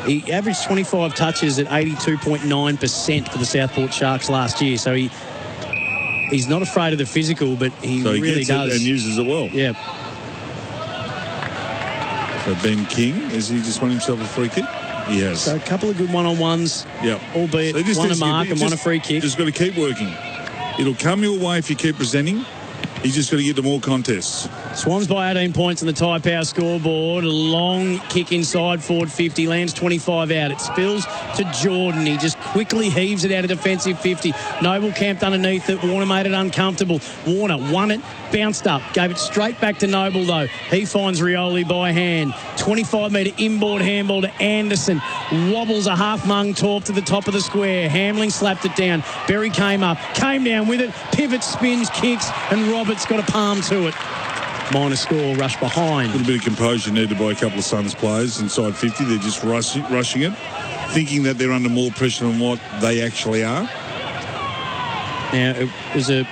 He averaged 25 touches at 82.9% for the Southport Sharks last year. So he's not afraid of the physical, but he really does. And uses it well. Yeah. So Ben King, has he just won himself a free kick? He has. So a couple of good one-on-ones. Yeah. Albeit one a mark and one a free kick. Just got to keep working. It'll come your way if you keep presenting. He's just got to get to more contests. Swans by 18 points on the Tyre Power scoreboard. A long kick inside forward 50. Lands 25 out. It spills to Jordan. He just quickly heaves it out of defensive 50. Noble camped underneath it. Warner made it uncomfortable. Warner won it, bounced up. Gave it straight back to Noble, though. He finds Rioli by hand. 25-metre inboard handball to Anderson. Wobbles a half-mung torp to the top of the square. Hamling slapped it down. Berry came up, came down with it. Pivot, spins, kicks, and Roberts got a palm to it. minor score, rush behind. A little bit of composure needed by a couple of Suns players inside 50. They're just rushing it, thinking that they're under more pressure than what they actually are. Now, it was a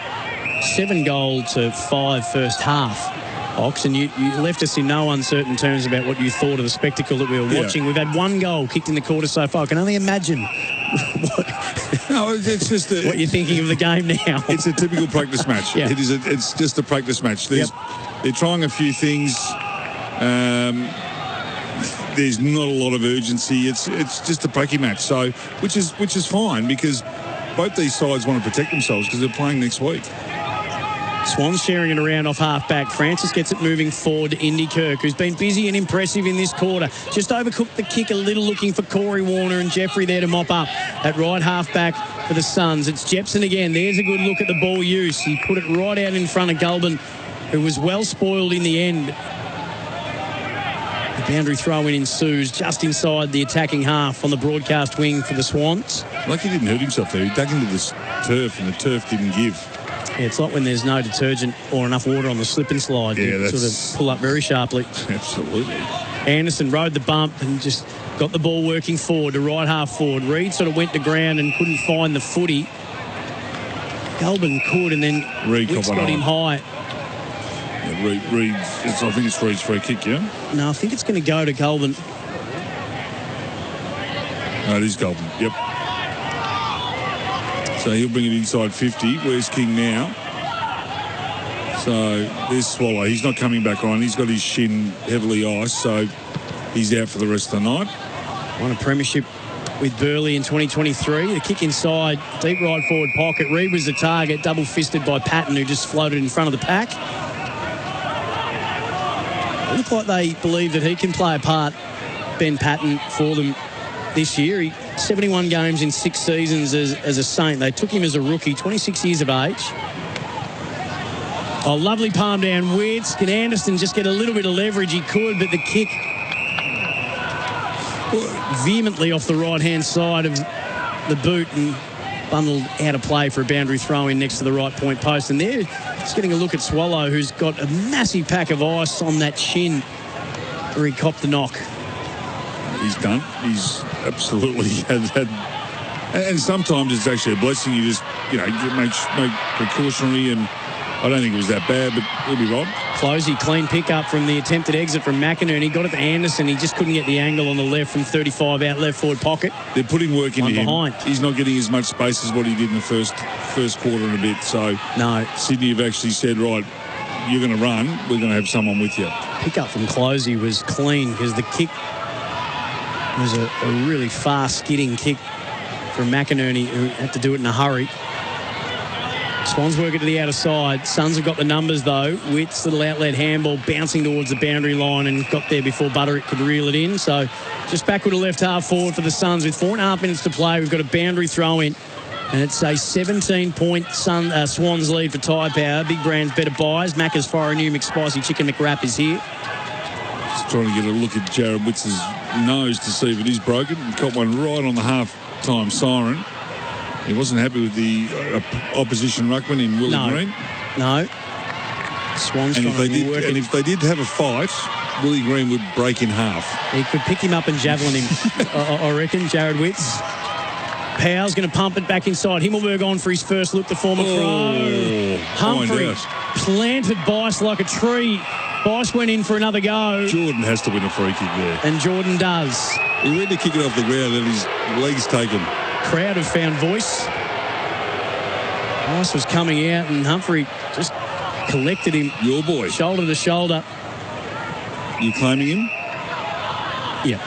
7-5 first half, Ox, and you left us in no uncertain terms about what you thought of the spectacle that we were watching. We've had one goal kicked in the quarter so far. I can only imagine it's just what you're thinking of the game now. It's a typical practice match. Yeah. It's just a practice match. They're trying a few things. There's not a lot of urgency. It's just a pracky match. So which is fine, because both these sides want to protect themselves because they're playing next week. Swans sharing it around off half-back. Francis gets it moving forward to Indy Kirk, who's been busy and impressive in this quarter. Just overcooked the kick a little, looking for Corey Warner and Jeffrey there to mop up. At right half-back for the Suns, it's Jepson again. There's a good look at the ball use. He put it right out in front of Gulbin, who was well spoiled in the end. The boundary throw-in ensues just inside the attacking half on the broadcast wing for the Swans. Like he didn't hurt himself there. He dug into the turf, and the turf didn't give. Yeah, it's like when there's no detergent or enough water on the slip and slide. Yeah, you sort of pull up very sharply. Absolutely. Anderson rode the bump and just got the ball working forward to right half forward. Reed sort of went to ground and couldn't find the footy. Gulbin could, and then Reed Wicks got him high. Yeah, Reed, I think it's Reed's free kick, yeah? No, I think it's going to go to Gulbin. No, it is Gulbin, yep. So he'll bring it inside 50. Where's King now? So there's Swallow. He's not coming back on. He's got his shin heavily iced, so he's out for the rest of the night. Won a premiership with Burleigh in 2023. The kick inside, deep right forward pocket. Reed was the target, double-fisted by Patton, who just floated in front of the pack. It looked like they believe that he can play a part, Ben Patton, for them this year. He 71 games in 6 seasons as a Saint. They took him as a rookie, 26 years of age. Oh, lovely palm down Wits. Can Anderson just get a little bit of leverage? He could, but the kick vehemently off the right-hand side of the boot and bundled out of play for a boundary throw-in next to the right point post. And there, just getting a look at Swallow, who's got a massive pack of ice on that shin where he copped the knock. He's done. He's absolutely had. And sometimes it's actually a blessing. You just, make precautionary, and I don't think it was that bad, but he'll be right. Closey, clean pick-up from the attempted exit from McInerney. Got it to Anderson. He just couldn't get the angle on the left from 35 out left forward pocket. They're putting work into him. Behind. He's not getting as much space as what he did in the first quarter and a bit. So no, Sydney have actually said, right, you're going to run. We're going to have someone with you. Pick-up from Closey was clean because the kick was a really fast skidding kick from McInerney, who had to do it in a hurry. Swans work it to the outer side. Suns have got the numbers, though. Witts, little outlet handball, bouncing towards the boundary line and got there before Butterick could reel it in. So just backward to left half forward for the Suns with 4.5 minutes to play. We've got a boundary throw in. And it's a 17-point Swans lead for Tyre Power. Big Brands, better buys. Macca's Fire New McSpicy Chicken McWrap is here. Just trying to get a look at Jared Witts' nose to see if it is broken. He got one right on the half-time siren. He wasn't happy with the opposition ruckman in Willie Green. No. Swans and if they did have a fight, Willie Green would break in half. He could pick him up and javelin him, I reckon, Jared Witts. Powell's going to pump it back inside. Himmelberg on for his first look, the former throw. Humphrey planted Bice like a tree. Bice went in for another go. Jordan has to win a free kick there. And Jordan does. He went to kick it off the ground and his legs taken. Crowd have found voice. Bice was coming out and Humphrey just collected him. Your boy. Shoulder to shoulder. You claiming him? Yeah.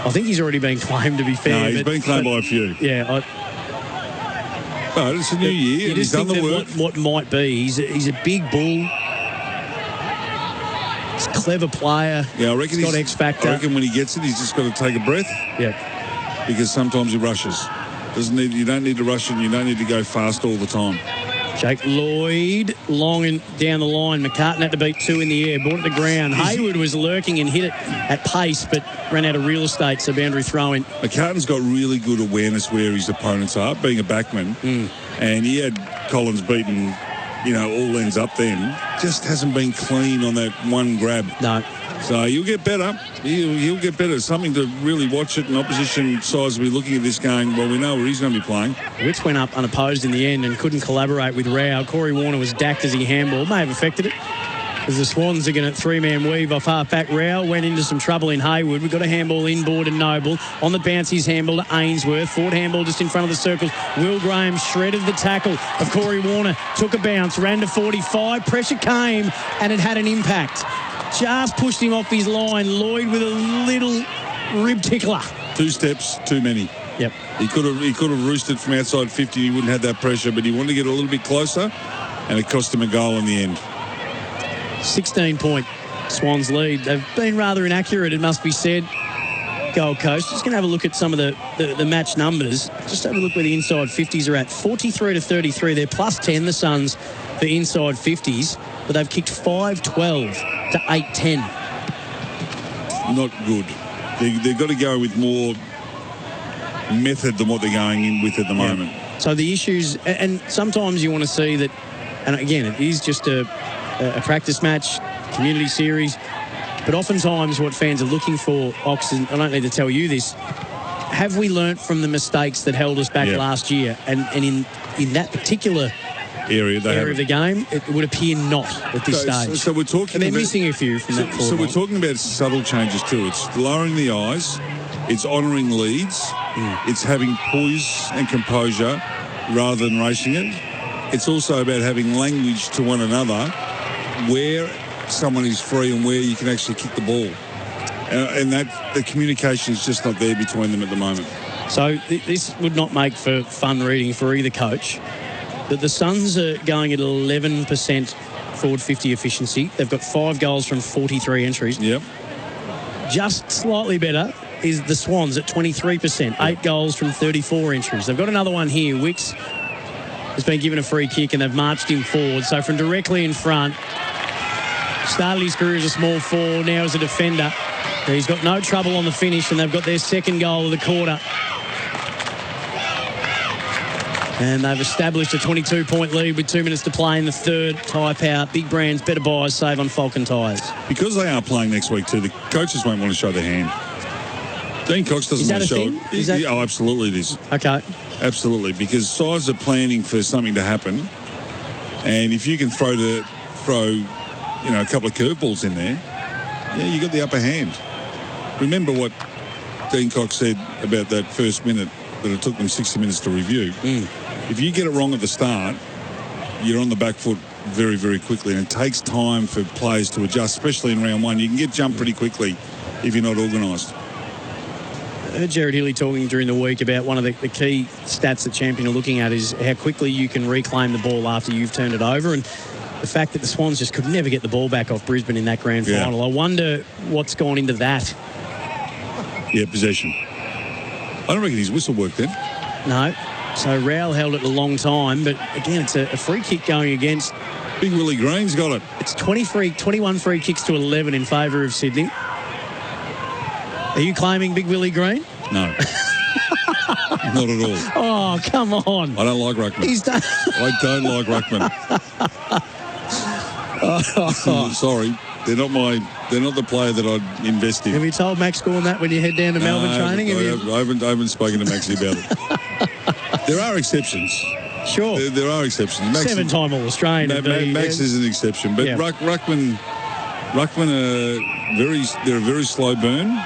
I think he's already been claimed, to be fair. No, he's been claimed by a few. Yeah. But it's a new year. You just he's done think the that work. what might be. He's a big bull. He's a clever player. Yeah, I reckon he's got X factor. I reckon when he gets it, he's just got to take a breath. Yeah. Because sometimes he rushes. You don't need to rush it. You don't need to go fast all the time. Jake Lloyd, long and down the line. McCartan had to beat 2 in the air, brought it to ground. Hayward was lurking and hit it at pace, but ran out of real estate, so boundary throw-in. McCartan's got really good awareness where his opponents are, being a backman. And he had Collins beaten all ends up then, just hasn't been clean on that one grab. No. So you'll get better. He'll get better. Something to really watch it, and opposition sides will be looking at this going, well, we know where he's going to be playing. Wicks went up unopposed in the end and couldn't collaborate with Rao. Corey Warner was dacked as he handballed. May have affected it. As the Swans are going to three-man weave off half-back. Rao went into some trouble in Hayward. We've got a handball inboard and Noble. On the bounce, his handball to Ainsworth. Forward handball just in front of the circles. Will Graham shredded the tackle of Corey Warner. Took a bounce, ran to 45. Pressure came and it had an impact. Just pushed him off his line. Lloyd with a little rib tickler. 2 steps too many. Yep. He could have roosted from outside 50. He wouldn't have that pressure, but he wanted to get a little bit closer, and it cost him a goal in the end. 16-point Swans lead. They've been rather inaccurate, it must be said. Gold Coast. Just going to have a look at some of the match numbers. Just have a look where the inside 50s are at. 43 to 33. They're plus 10, the Suns, for inside 50s, but they've kicked 5-12 to 8-10. Not good. They've got to go with more method than what they're going in with at the moment. So the issues, and sometimes you want to see that, and again, it is just a practice match, community series, but oftentimes what fans are looking for, Ox, and I don't need to tell you this, have we learnt from the mistakes that held us back last year? And in that particular area of the game, it would appear not at this stage. So we're talking, and they're missing a few from that forward. So we're talking about subtle changes too. It's lowering the eyes, it's honouring leads, it's having poise and composure rather than racing it. It's also about having language to one another where someone is free and where you can actually kick the ball. And that the communication is just not there between them at the moment. So this would not make for fun reading for either coach. But the Suns are going at 11% forward 50 efficiency. They've got 5 goals from 43 entries. Yep. Just slightly better is the Swans at 23%, 8 goals from 34 entries. They've got another one here. Wicks has been given a free kick and they've marched him forward. So from directly in front, started his career as a small forward, now as a defender. He's got no trouble on the finish, and they've got their second goal of the quarter. And they've established a 22-point lead with 2 minutes to play in the third. Tyre Power, big brands, better buys, save on Falcon tyres. Because they are playing next week too, the coaches won't want to show their hand. Dean Cox doesn't want to show it. Oh, absolutely it is. Okay. Absolutely, because sides are planning for something to happen, and if you can throw a couple of curveballs in there, you got the upper hand. Remember what Dean Cox said about that first minute, that it took them 60 minutes to review. If you get it wrong at the start, you're on the back foot very, very quickly, and it takes time for players to adjust, especially in round one. You can get jumped pretty quickly if you're not organised. I heard Jared Healy talking during the week about one of the key stats that Champion are looking at is how quickly you can reclaim the ball after you've turned it over, and the fact that the Swans just could never get the ball back off Brisbane in that grand final. I wonder what's gone into that. Yeah, possession. I don't reckon his whistle worked then. No. So Rowell held it a long time, but again, it's a free kick going against. Big Willie Green's got it. It's 21 free kicks to 11 in favour of Sydney. Are you claiming Big Willie Green? No. Not at all. Oh, come on. I don't like Ruckman. I don't like Ruckman. Sorry. They're not the player that I'd invest in. Have you told Max Gorn that when you head down to Melbourne training? I haven't spoken to Maxie about it. There are exceptions. Sure. There are exceptions. Max 7-time All-Australian. Max is an exception. But Ruckman they're a very slow burn.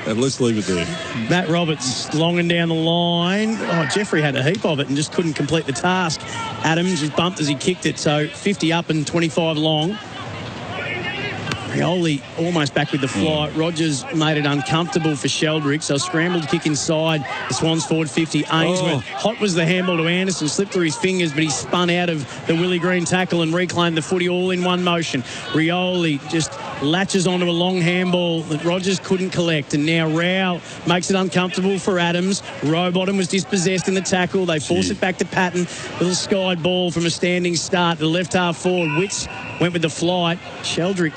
And let's leave it there. Matt Roberts longing down the line. Oh, Jeffrey had a heap of it and just couldn't complete the task. Adams was bumped as he kicked it, so 50 up and 25 long. Rioli almost back with the fly. Rogers made it uncomfortable for Sheldrick, so scrambled kick inside. The Swans forward 50. Ainsworth. Hot was the handball to Anderson. Slipped through his fingers, but he spun out of the Willie Green tackle and reclaimed the footy all in one motion. Rioli just latches onto a long handball that Rogers couldn't collect, and now Rao makes it uncomfortable for Adams. Rowbottom was dispossessed in the tackle. They force it back to Patton. Little skied ball from a standing start. The left half forward. Witts went with the flight. Sheldrick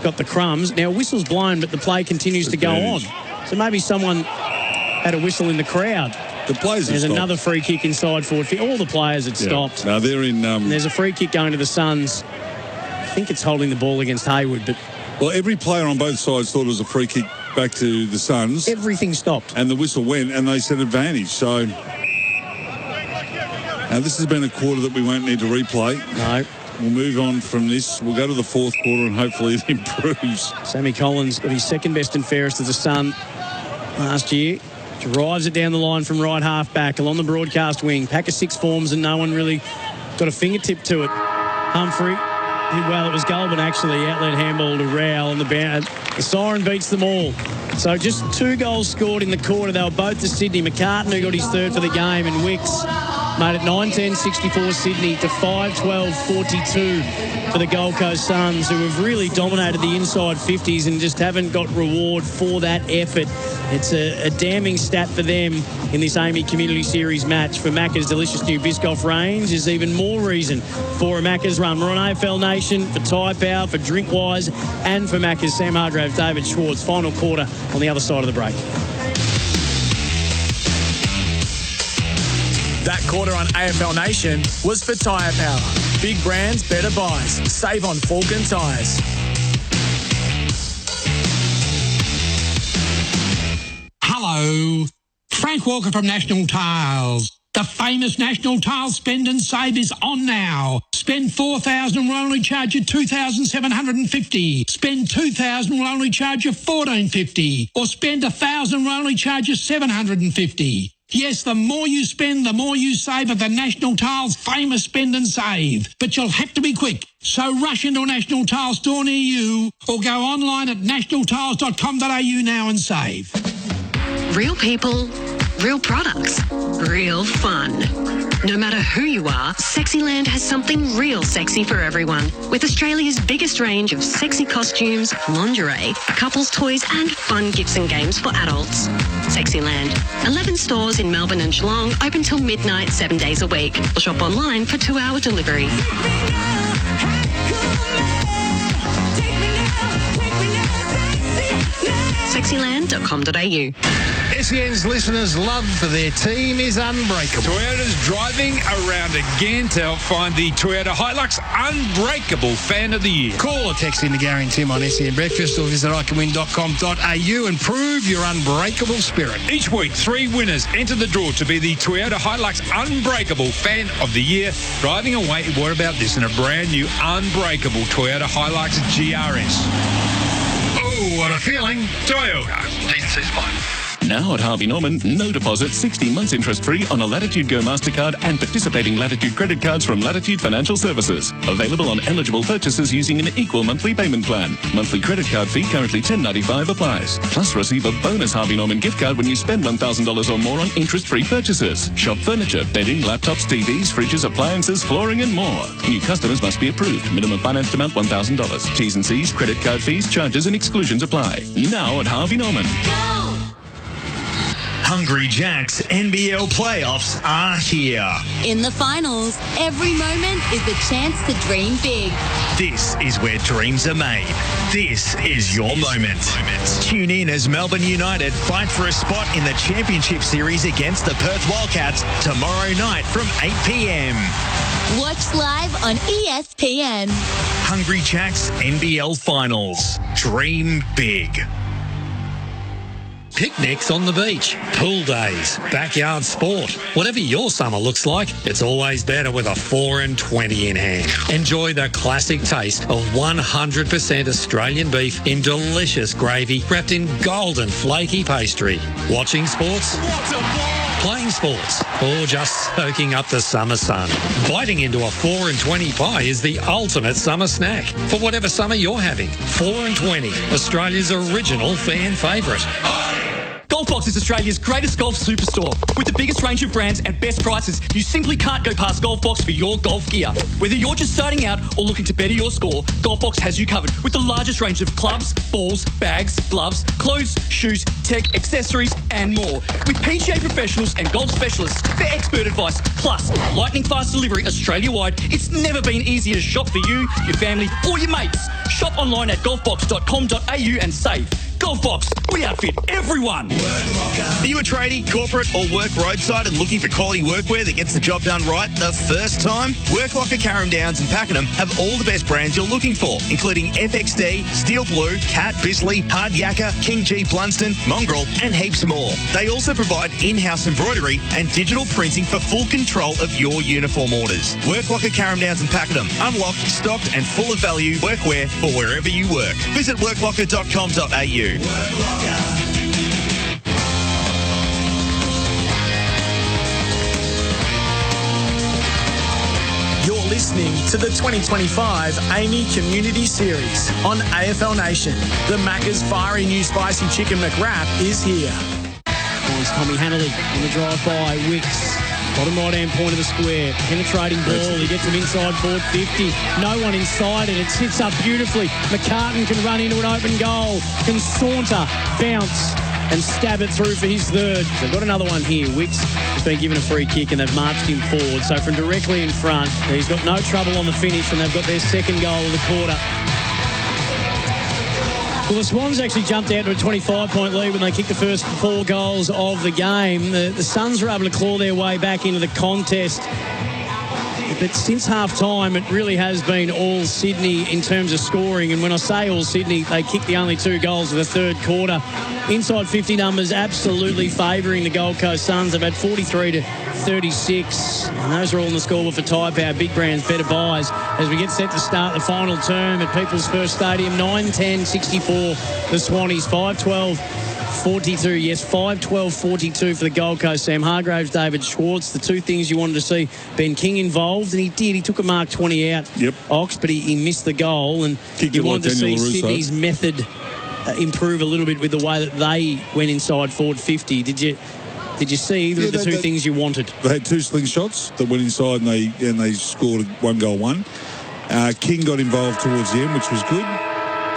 got the crumbs. Now, whistle's blown, but the play continues to go on. So maybe someone had a whistle in the crowd. The players have There's stopped. another free kick inside forward. All the players had stopped. No, they're in... And there's a free kick going to the Suns. I think it's holding the ball against Hayward, but... Well, every player on both sides thought it was a free kick back to the Suns. Everything stopped. And the whistle went, and they said advantage. So, now this has been a quarter that we won't need to replay. No. We'll move on from this. We'll go to the fourth quarter, and hopefully it improves. Sammy Collins got his second best and fairest as a Sun last year. Drives it down the line from right half back along the broadcast wing. Pack of six forms, and no one really got a fingertip to it. Humphrey. Well, it was Goulburn, actually. Outlet handball to Rowell on the bound. The siren beats them all. So just 2 goals scored in the quarter. They were both to Sydney. McCartan, who got his third for the game, and Wicks made it 9-10-64 Sydney to 5-12-42 for the Gold Coast Suns, who have really dominated the inside 50s and just haven't got reward for that effort. It's a damning stat for them in this AAMI Community Series match. For Macca's delicious new Biscoff range is even more reason for a Macca's run. We're on AFL Nation, for Tyre Power, for Drinkwise, and for Macca's. Sam Hargrave, David Schwartz. Final quarter on the other side of the break. That quarter on AFL Nation was for Tyre Power. Big brands, better buys. Save on Falcon tyres. Hello, Frank Walker from National Tiles. The famous National Tiles Spend and Save is on now. Spend $4,000 and we'll only charge you $2,750. Spend $2,000 and we'll only charge you $1,450. Or spend $1,000 and we'll only charge you $750. Yes, the more you spend, the more you save at the National Tiles famous Spend and Save. But you'll have to be quick. So rush into a National Tiles store near you or go online at nationaltiles.com.au now and save. Real people, real products, real fun. No matter who you are, Sexyland has something real sexy for everyone. With Australia's biggest range of sexy costumes, lingerie, couples toys and fun gifts and games for adults. Sexyland. 11 stores in Melbourne and Geelong, open till midnight 7 days a week. Or shop online for 2-hour delivery. Sexyland.com.au. SEN's listeners' love for their team is unbreakable. Toyota's driving around again to help find the Toyota Hilux Unbreakable Fan of the Year. Call or text into Gary and Tim on SEN Breakfast or visit iCanWin.com.au and prove your unbreakable spirit. Each week, 3 winners enter the draw to be the Toyota Hilux Unbreakable Fan of the Year. Driving away, what about this, in a brand new Unbreakable Toyota Hilux GRS. Oh, what a feeling. Toyota. Decency's fine. Now at Harvey Norman, no deposit, 16 months interest-free on a Latitude Go MasterCard and participating Latitude credit cards from Latitude Financial Services. Available on eligible purchases using an equal monthly payment plan. Monthly credit card fee currently $10.95 applies. Plus receive a bonus Harvey Norman gift card when you spend $1,000 or more on interest-free purchases. Shop furniture, bedding, laptops, TVs, fridges, appliances, flooring and more. New customers must be approved. Minimum financed amount $1,000. T's and C's, credit card fees, charges and exclusions apply. Now at Harvey Norman. Hungry Jack's NBL playoffs are here. In the finals, every moment is a chance to dream big. This is where dreams are made. This is your moment. Tune in as Melbourne United fight for a spot in the Championship Series against the Perth Wildcats tomorrow night from 8 p.m. Watch live on ESPN. Hungry Jack's NBL finals. Dream big. Picnics on the beach, pool days, backyard sport. Whatever your summer looks like, it's always better with a 4 and 20 in hand. Enjoy the classic taste of 100% Australian beef in delicious gravy wrapped in golden flaky pastry. Watching sports? Playing sports, or just soaking up the summer sun. Biting into a 4 and 20 pie is the ultimate summer snack for whatever summer you're having. 4 and 20, Australia's original fan favourite. Golfbox is Australia's greatest golf superstore. With the biggest range of brands and best prices, you simply can't go past Golfbox for your golf gear. Whether you're just starting out or looking to better your score, Golfbox has you covered with the largest range of clubs, balls, bags, gloves, clothes, shoes, tech, accessories, and more. With PGA professionals and golf specialists for expert advice, plus lightning fast delivery Australia-wide, it's never been easier to shop for you, your family, or your mates. Shop online at golfbox.com.au and save. Golf Box, we outfit everyone. Are you a tradie, corporate or work roadside and looking for quality workwear that gets the job done right the first time? Work Locker, Carrum Downs and Pakenham have all the best brands you're looking for, including FXD, Steel Blue, Cat, Bisley, Hard Yakka, King G, Blunston, Mongrel and heaps more. They also provide in-house embroidery and digital printing for full control of your uniform orders. Work Locker, Carrum Downs and Pakenham. Unlocked, stocked and full of value workwear for wherever you work. Visit worklocker.com.au. You're listening to the 2025 AAMI Community Series on AFL Nation. The Macca's Fiery New Spicy Chicken McWrap is here. Here's Tommy Hanley on the drive-by. Wicks, bottom right-hand point of the square. Penetrating ball. He gets him inside forward 50. No one inside it. It sits up beautifully. McCartan can run into an open goal. Can saunter, bounce, and stab it through for his third. They've got another one here. Wicks has been given a free kick and they've marched him forward. So from directly in front, he's got no trouble on the finish and they've got their second goal of the quarter. Well, the Swans actually jumped out to a 25-point lead when they kicked the first 4 goals of the game. The Suns were able to claw their way back into the contest. But since half-time, it really has been all Sydney in terms of scoring. And when I say all Sydney, they kicked the only 2 goals of the third quarter. Inside 50 numbers absolutely favouring the Gold Coast Suns. They've had 43 to 36. And those are all in the scoreboard for Tyre Power. Big brands, better buys. As we get set to start the final term at People's First Stadium, 9-10-64 the Swannies, 5-12-42. Yes, 5-12-42 for the Gold Coast. Sam Hargraves, David Schwartz. The 2 things you wanted to see, Ben King involved, and he did. He took a mark 20 out, Ox, but he missed the goal. And you wanted to see Sydney's method improve a little bit with the way that they went inside forward 50. Did you see either of the 2 things you wanted? They had 2 slingshots that went inside and they scored 1-1. King got involved towards the end, which was good.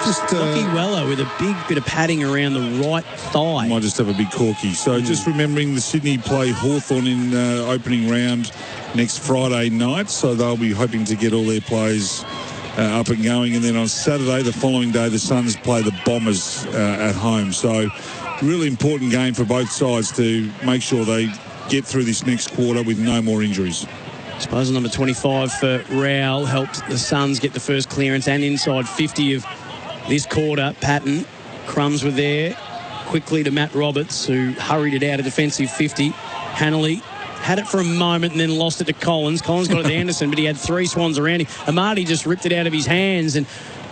Just Lockie Weller with a big bit of padding around the right thigh. Might just have a big corky. So just remembering the Sydney play Hawthorn in opening round next Friday night. So they'll be hoping to get all their players up and going. And then on Saturday, the following day, the Suns play the Bombers at home. So really important game for both sides to make sure they get through this next quarter with no more injuries. Disposal number 25 for Rowell helped the Suns get the first clearance and inside 50 of this quarter. Patton, Crumbs were there. Quickly to Matt Roberts, who hurried it out of defensive 50. Hanley had it for a moment and then lost it to Collins. Collins got it to Anderson, but he had 3 Swans around him. Amati just ripped it out of his hands, and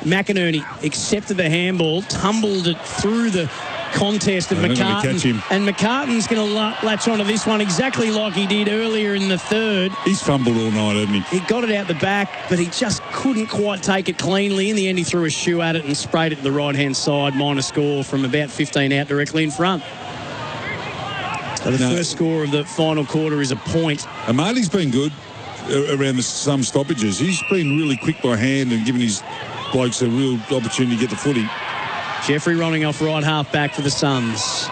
McInerney accepted the handball, tumbled it through the contest of McCartan, and McCartan's going to latch onto this one exactly like he did earlier in the third. He's fumbled all night, hasn't he? He got it out the back, but he just couldn't quite take it cleanly. In the end, he threw a shoe at it and sprayed it to the right-hand side. Minor score from about 15 out directly in front. So the first score of the final quarter is a point. Amati's been good around some stoppages. He's been really quick by hand and giving his blokes a real opportunity to get the footy. Jeffrey running off right half back for the Suns.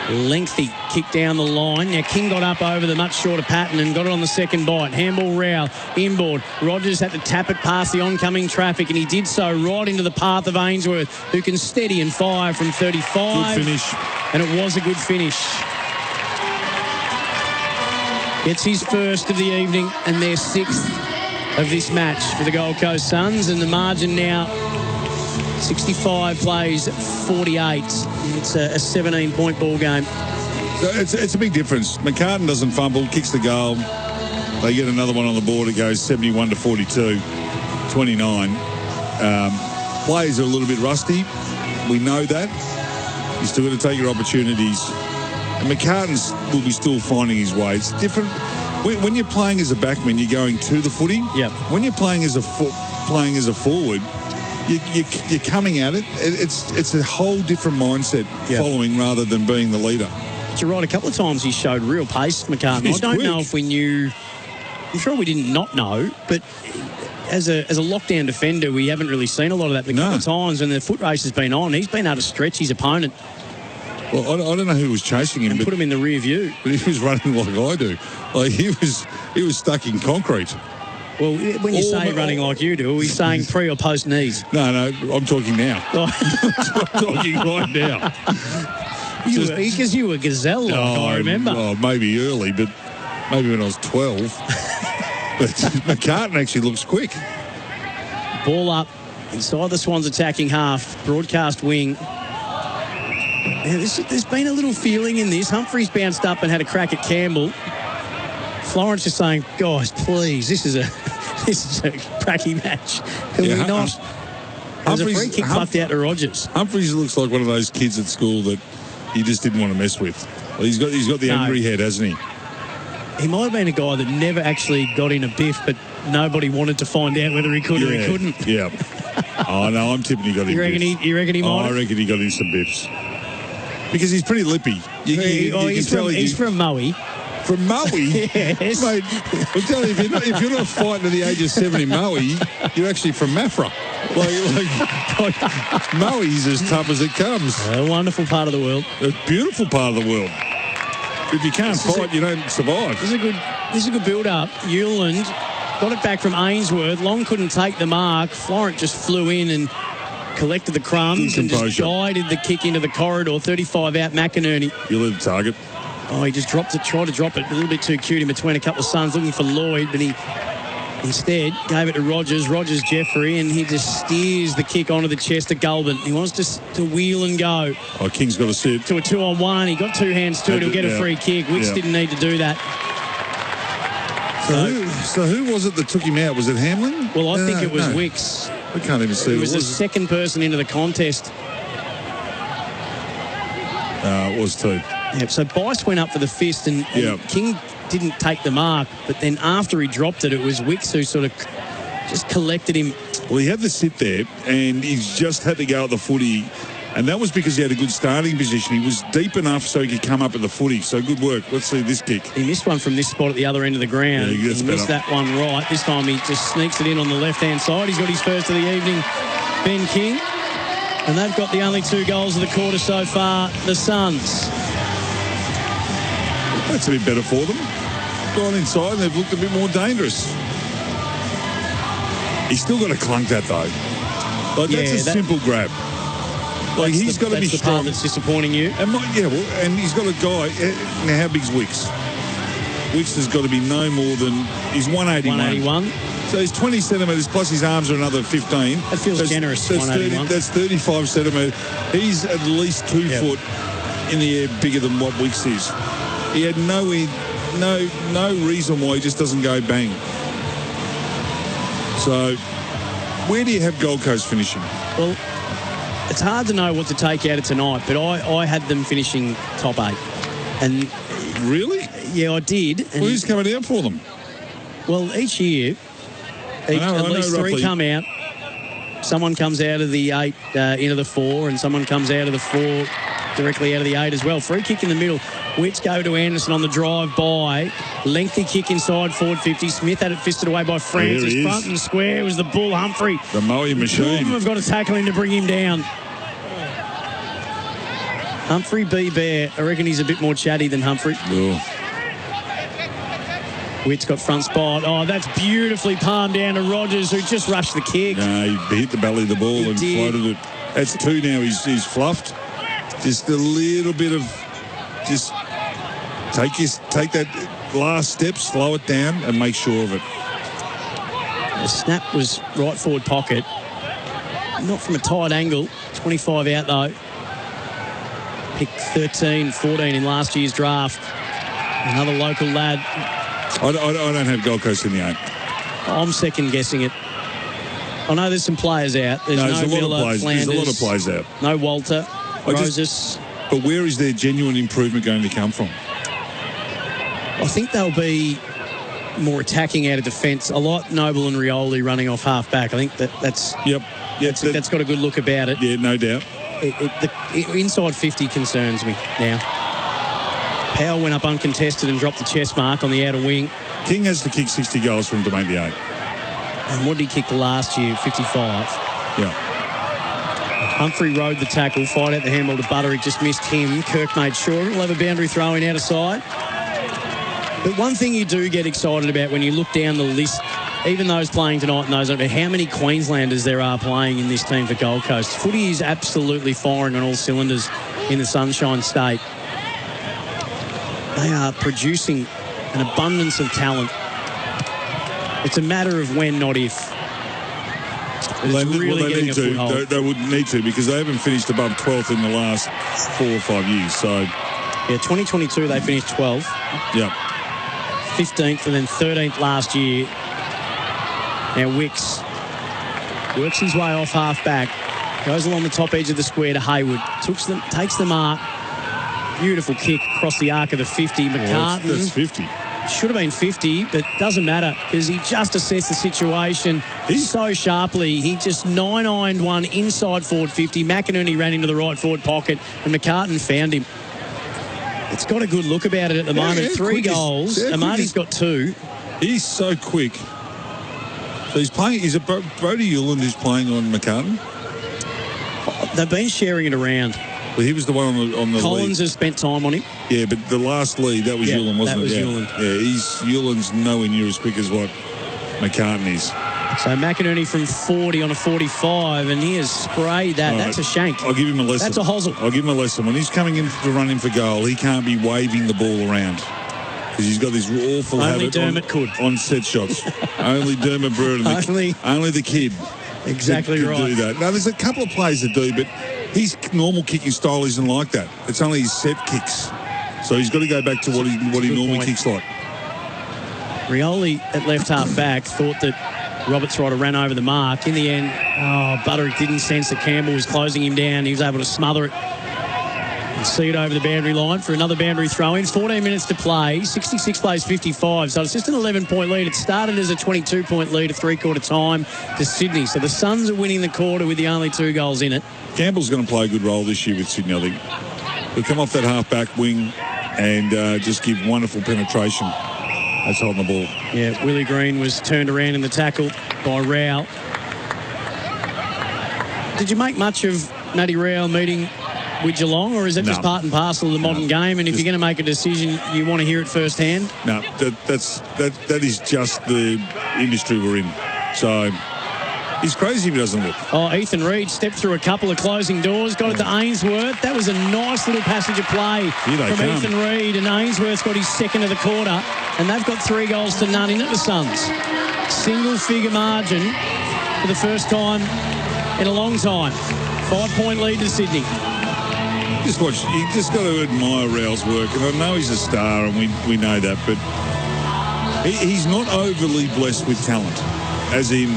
Lengthy kick down the line. Now King got up over the much shorter Patton and got it on the second bite. Handball Rowell inboard. Rogers had to tap it past the oncoming traffic, and he did so right into the path of Ainsworth, who can steady and fire from 35. Good finish. And it was a good finish. Gets his first of the evening and their 6th of this match for the Gold Coast Suns, and the margin now 65 plays 48. It's a 17-point ball game. So it's a big difference. McCartan doesn't fumble, kicks the goal. They get another one on the board. It goes 71 to 42, 29. Players are a little bit rusty. We know that. You still got to take your opportunities. And McCartan's will be still finding his way. It's different. When you're playing as a backman, you're going to the footy. Yeah. When you're playing as a forward, you're coming at it. It's a whole different mindset following rather than being the leader. But you're right. A couple of times he showed real pace, McCartan. I don't know if we knew. I'm sure we didn't not know, but as a lockdown defender, we haven't really seen a lot of that. A couple of times when the foot race has been on, he's been able to stretch his opponent. Well, I don't know who was chasing him, and put him in the rear view. But he was running like I do. Like he was stuck in concrete. Well, when you say running like you do, are we saying pre or post knees? No, I'm talking now. I'm talking right now. Because you were gazelle, I remember. Oh, maybe early, but maybe when I was 12. But McCartan actually looks quick. Ball up inside the Swans attacking half. Broadcast wing. Now, there's been a little feeling in this. Humphries bounced up and had a crack at Campbell. Florence is saying, guys, please, this is a pracky match. Can we not? There's a free kick plucked out to Rogers. Humphries looks like one of those kids at school that you just didn't want to mess with. Well, he's got the angry head, hasn't he? He might have been a guy that never actually got in a biff, but nobody wanted to find out whether he could or he couldn't. Yeah. Oh, no, I'm tipping he got in biffs. You reckon he might? I reckon he got in some biffs. Because he's pretty lippy. He's from Maui. From Maui? Yes. Mate, I'm telling you, if you're not fighting at the age of 7 in Maui, you're actually from Mafra. Maui's as tough as it comes. A wonderful part of the world. A beautiful part of the world. If you can't fight, you don't survive. This is a good build-up. Hewland got it back from Ainsworth. Long couldn't take the mark. Florent just flew in and collected the crumbs and just guided the kick into the corridor. 35 out, McInerney. You leave the target. Oh, he just tried to drop it a little bit too cute in between a couple of Suns, looking for Lloyd, but he instead gave it to Rogers. Rogers Jeffrey, and he just steers the kick onto the chest of Gulbin. He wants to wheel and go. Oh, King's got a sit. To a 2-on-1. He got two hands to it. He'll get a free kick. Wicks didn't need to do that. So who was it that took him out? Was it Hamlin? Well, I think it was Wicks. I can't even see. It was the second person into the contest. It was too. Yep, so Bice went up for the fist and King didn't take the mark, but then after he dropped it, it was Wicks who sort of just collected him. Well, he had to sit there and he's just had to go at the footy, and that was because he had a good starting position. He was deep enough so he could come up at the footy, so good work. Let's see this kick. He missed one from this spot at the other end of the ground. Yeah, he missed that one right. This time he just sneaks it in on the left-hand side. He's got his first of the evening, Ben King. And they've got the only 2 goals of the quarter so far, the Suns. That's a bit better for them. Gone inside and they've looked a bit more dangerous. He's still got to clunk that, though. That's a simple grab. He's got to be strong. That's disappointing you. And he's got a guy. Now, how big's Wicks? Wicks has got to be no more than... He's 181. 181. So he's 20 centimetres plus his arms are another 15. That feels generous, 181. That's 35 centimetres. He's at least 2 foot in the air bigger than what Wicks is. He had no reason why he just doesn't go bang. So, where do you have Gold Coast finishing? Well, it's hard to know what to take out of tonight, but I had them finishing top 8. And really? Yeah, I did. And who's coming out for them? Well, each year, at least 3 come out. Someone comes out of the 8 into the 4, and someone comes out of the 4 directly out of the 8 as well. Free kick in the middle. Wits go to Anderson on the drive by. Lengthy kick inside forward 50. Smith had it fisted away by Francis. Front and square was the bull Humphrey. The Maui machine. 2 of them have got to tackle him to bring him down. Humphrey B. Bear. I reckon he's a bit more chatty than Humphrey. Oh. Witt's got front spot. Oh, that's beautifully palmed down to Rogers, who just rushed the kick. No, he hit the belly of the ball and floated it. That's 2 now. He's fluffed. Just a little bit of... Just take that last step, slow it down, and make sure of it. The snap was right forward pocket. Not from a tight angle. 25 out, though. Picked 13, 14 in last year's draft. Another local lad. I don't have Gold Coast in the 8. I'm second-guessing it. I know there's some players out. There's no Miller, Flanders. There's a lot of players out. No Walter, Roses. But where is their genuine improvement going to come from? I think they'll be more attacking out of defence. A lot Noble and Rioli running off half-back. I think that's... Yep. That's got a good look about it. Yeah, no doubt. Inside 50 concerns me now. Powell went up uncontested and dropped the chest mark on the outer wing. King has to kick 60 goals for him to make the 8. And what did he kick last year? 55. Yeah. Humphrey rode the tackle, fired out the handball to Butterick, just missed him. Kirk made sure. We'll have a boundary throw in out of side. But one thing you do get excited about when you look down the list even those playing tonight and those, how many Queenslanders there are playing in this team for Gold Coast. Footy is absolutely firing on all cylinders in the Sunshine State. They are producing an abundance of talent. It's a matter of when, not if. They would need to, because they haven't finished above 12th in the last 4 or 5 years. So, yeah, 2022 they finished 12th. Yeah. 15th and then 13th last year. Now Wicks works his way off half-back, goes along the top edge of the square to Hayward, takes the mark. Beautiful kick across the arc of the 50. McCartan. That's 50. Should have been 50, but doesn't matter because he just assessed the situation so sharply. He just 9-ironed one inside forward 50. McInerney ran into the right forward pocket and McCartan found him. It's got a good look about it at the moment. 3 goals. Amati's got 2. He's so quick. So he's playing. Is it Brody Uland who's playing on McCartan? They've been sharing it around. Well, he was the one on the Collins lead. has spent time on him. Yeah, but the last lead, that was Uland, wasn't it? That was Uland. Yeah, Uland's nowhere near as quick as what McCartan is. So McInerney from 40 on a 45, and he has sprayed that. All That's right. a shank. I'll give him a lesson. That's a hosel. I'll give him a lesson. When he's coming in to run in for goal, he can't be waving the ball around, because he's got this awful Only habit Dermot could. on set shots. Only Dermot Brewer and only the kid. Exactly could right. do that. Now, there's a couple of players that do, but his normal kicking style isn't like that. It's only his set kicks. So he's got to go back to what he normally kicks like. Rioli at left half back thought that Roberts Ryder ran over the mark. In the end, Butterick didn't sense that Campbell was closing him down. He was able to smother it and see it over the boundary line for another boundary throw-in. 14 minutes to play. 66 plays 55. So it's just an 11-point lead. It started as a 22-point lead at three-quarter time to Sydney. So the Suns are winning the quarter with the only 2 goals in it. Campbell's going to play a good role this year with Sydney, I think. He'll come off that half-back wing and just give wonderful penetration. That's holding the ball. Yeah, Willie Green was turned around in the tackle by Rowell. Did you make much of Matty Rowell meeting with Geelong, or is that just part and parcel of the modern game? And if you're going to make a decision, you want to hear it firsthand? No, that is just the industry we're in. So he's crazy if he doesn't look. Oh, Ethan Reid stepped through a couple of closing doors, got it to Ainsworth. That was a nice little passage of play from Ethan Reid, and Ainsworth's got his second of the quarter, and they've got 3 goals to none in at the Suns. Single-figure margin for the first time in a long time. 5-point lead to Sydney. You just got to admire Rowell's work, and I know he's a star, and we know that, but he's not overly blessed with talent, as in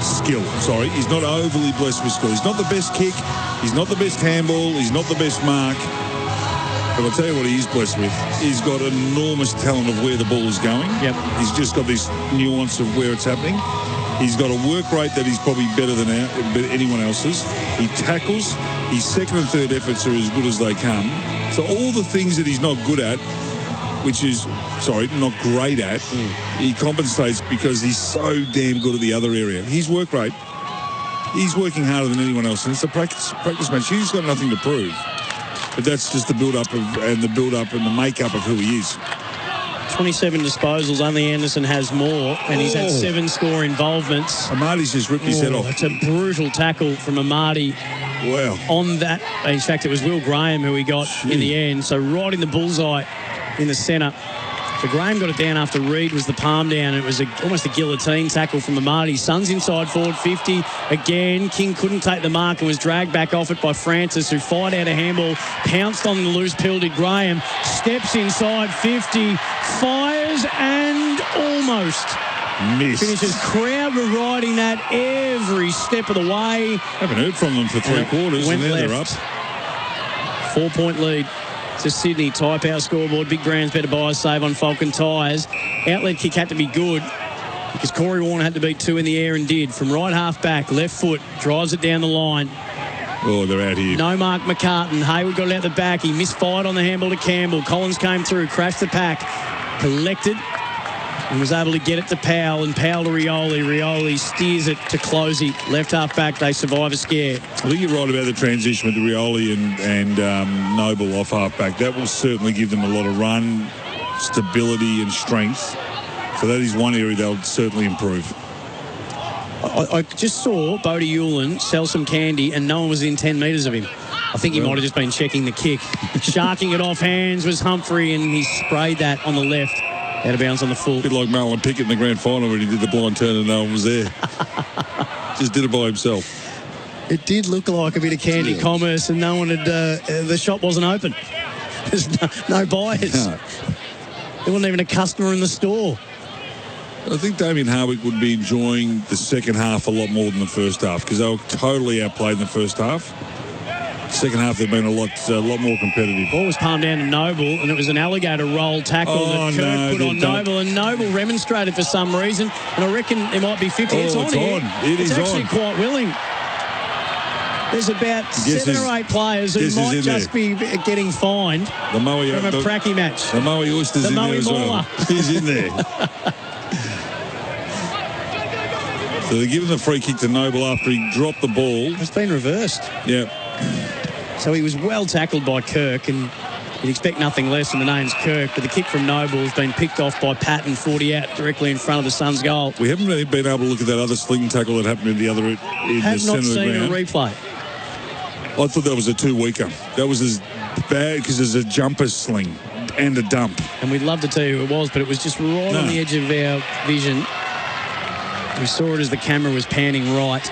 skill. Sorry, he's not overly blessed with skill. He's not the best kick, he's not the best handball, he's not the best mark, but I'll tell you what he is blessed with. He's got enormous talent of where the ball is going. Yep. He's just got this nuance of where it's happening. He's got a work rate that is probably better than anyone else's. He tackles. His second and third efforts are as good as they come. So all the things that he's not good at, not great at, he compensates because he's so damn good at the other area. His work rate, he's working harder than anyone else, and it's a practice match. He's got nothing to prove. But that's just the build-up and the make-up of who he is. 27 disposals, only Anderson has more, and he's had 7 score involvements. Amati's just ripped his head off. It's a brutal tackle from Amati. Wow. On that, in fact, it was Will Graham who he got in the end, so right in the bullseye in the centre. So Graham got it down after Reid was the palm down. It was almost a guillotine tackle from Amati. Suns inside forward 50. Again, King couldn't take the mark and was dragged back off it by Francis, who fired out a handball, pounced on the loose pill, did Graham, steps inside 50, fires and almost missed. Finishes. Crowd were riding that every step of the way. Haven't heard from them for 3 quarters, and now they're up. 4-point lead to Sydney. Type our scoreboard. Big Brands better buy, save on Falcon tyres. Outlet kick had to be good because Corey Warner had to beat 2 in the air and did. From right half back, left foot, drives it down the line. Oh, they're out here. No Mark McCartan. Hayward got it out the back. He misfired on the handball to Campbell. Collins came through, crashed the pack, collected, and was able to get it to Powell, and Powell to Rioli. Rioli steers it to Closey. Left half back, they survive a scare. I think you're right about the transition with Rioli and Noble off half back. That will certainly give them a lot of run, stability and strength So that is one area they'll certainly improve. I just saw Bodie Ulan sell some candy and no one was in 10 metres of him. I think he might have just been checking the kick. Sharking it off hands was Humphrey, and he sprayed that on the left. Out of bounds on the full. A bit like Marlon Pickett in the grand final when he did the blind turn and no one was there. Just did it by himself. It did look like a bit of candy commerce, and no one had. The shop wasn't open. There's no buyers. No. There wasn't even a customer in the store. I think Damien Hardwick would be enjoying the second half a lot more than the first half because they were totally outplayed in the first half. Second half, they've been a lot more competitive. Ball was palmed down to Noble, and it was an alligator roll tackle that Kirk put on Noble, and Noble remonstrated for some reason, and I reckon it might be 50. It's on here. It's actually quite willing. There's about 7 or 8 players who might just be getting fined from a pracky match. The Moe Oysters in there as well. He's in there. So they're giving the free kick to Noble after he dropped the ball. It's been reversed. Yeah. So he was well tackled by Kirk, and you'd expect nothing less when the name's Kirk, but the kick from Noble has been picked off by Patton, 40 out, directly in front of the Suns' goal. We haven't really been able to look at that other sling tackle that happened in the other in the centre of the ground. Have not seen a replay. I thought that was a 2-weeker. That was as bad because there's a jumper sling and a dump. And we'd love to tell you who it was, but it was just right on the edge of our vision. We saw it as the camera was panning right.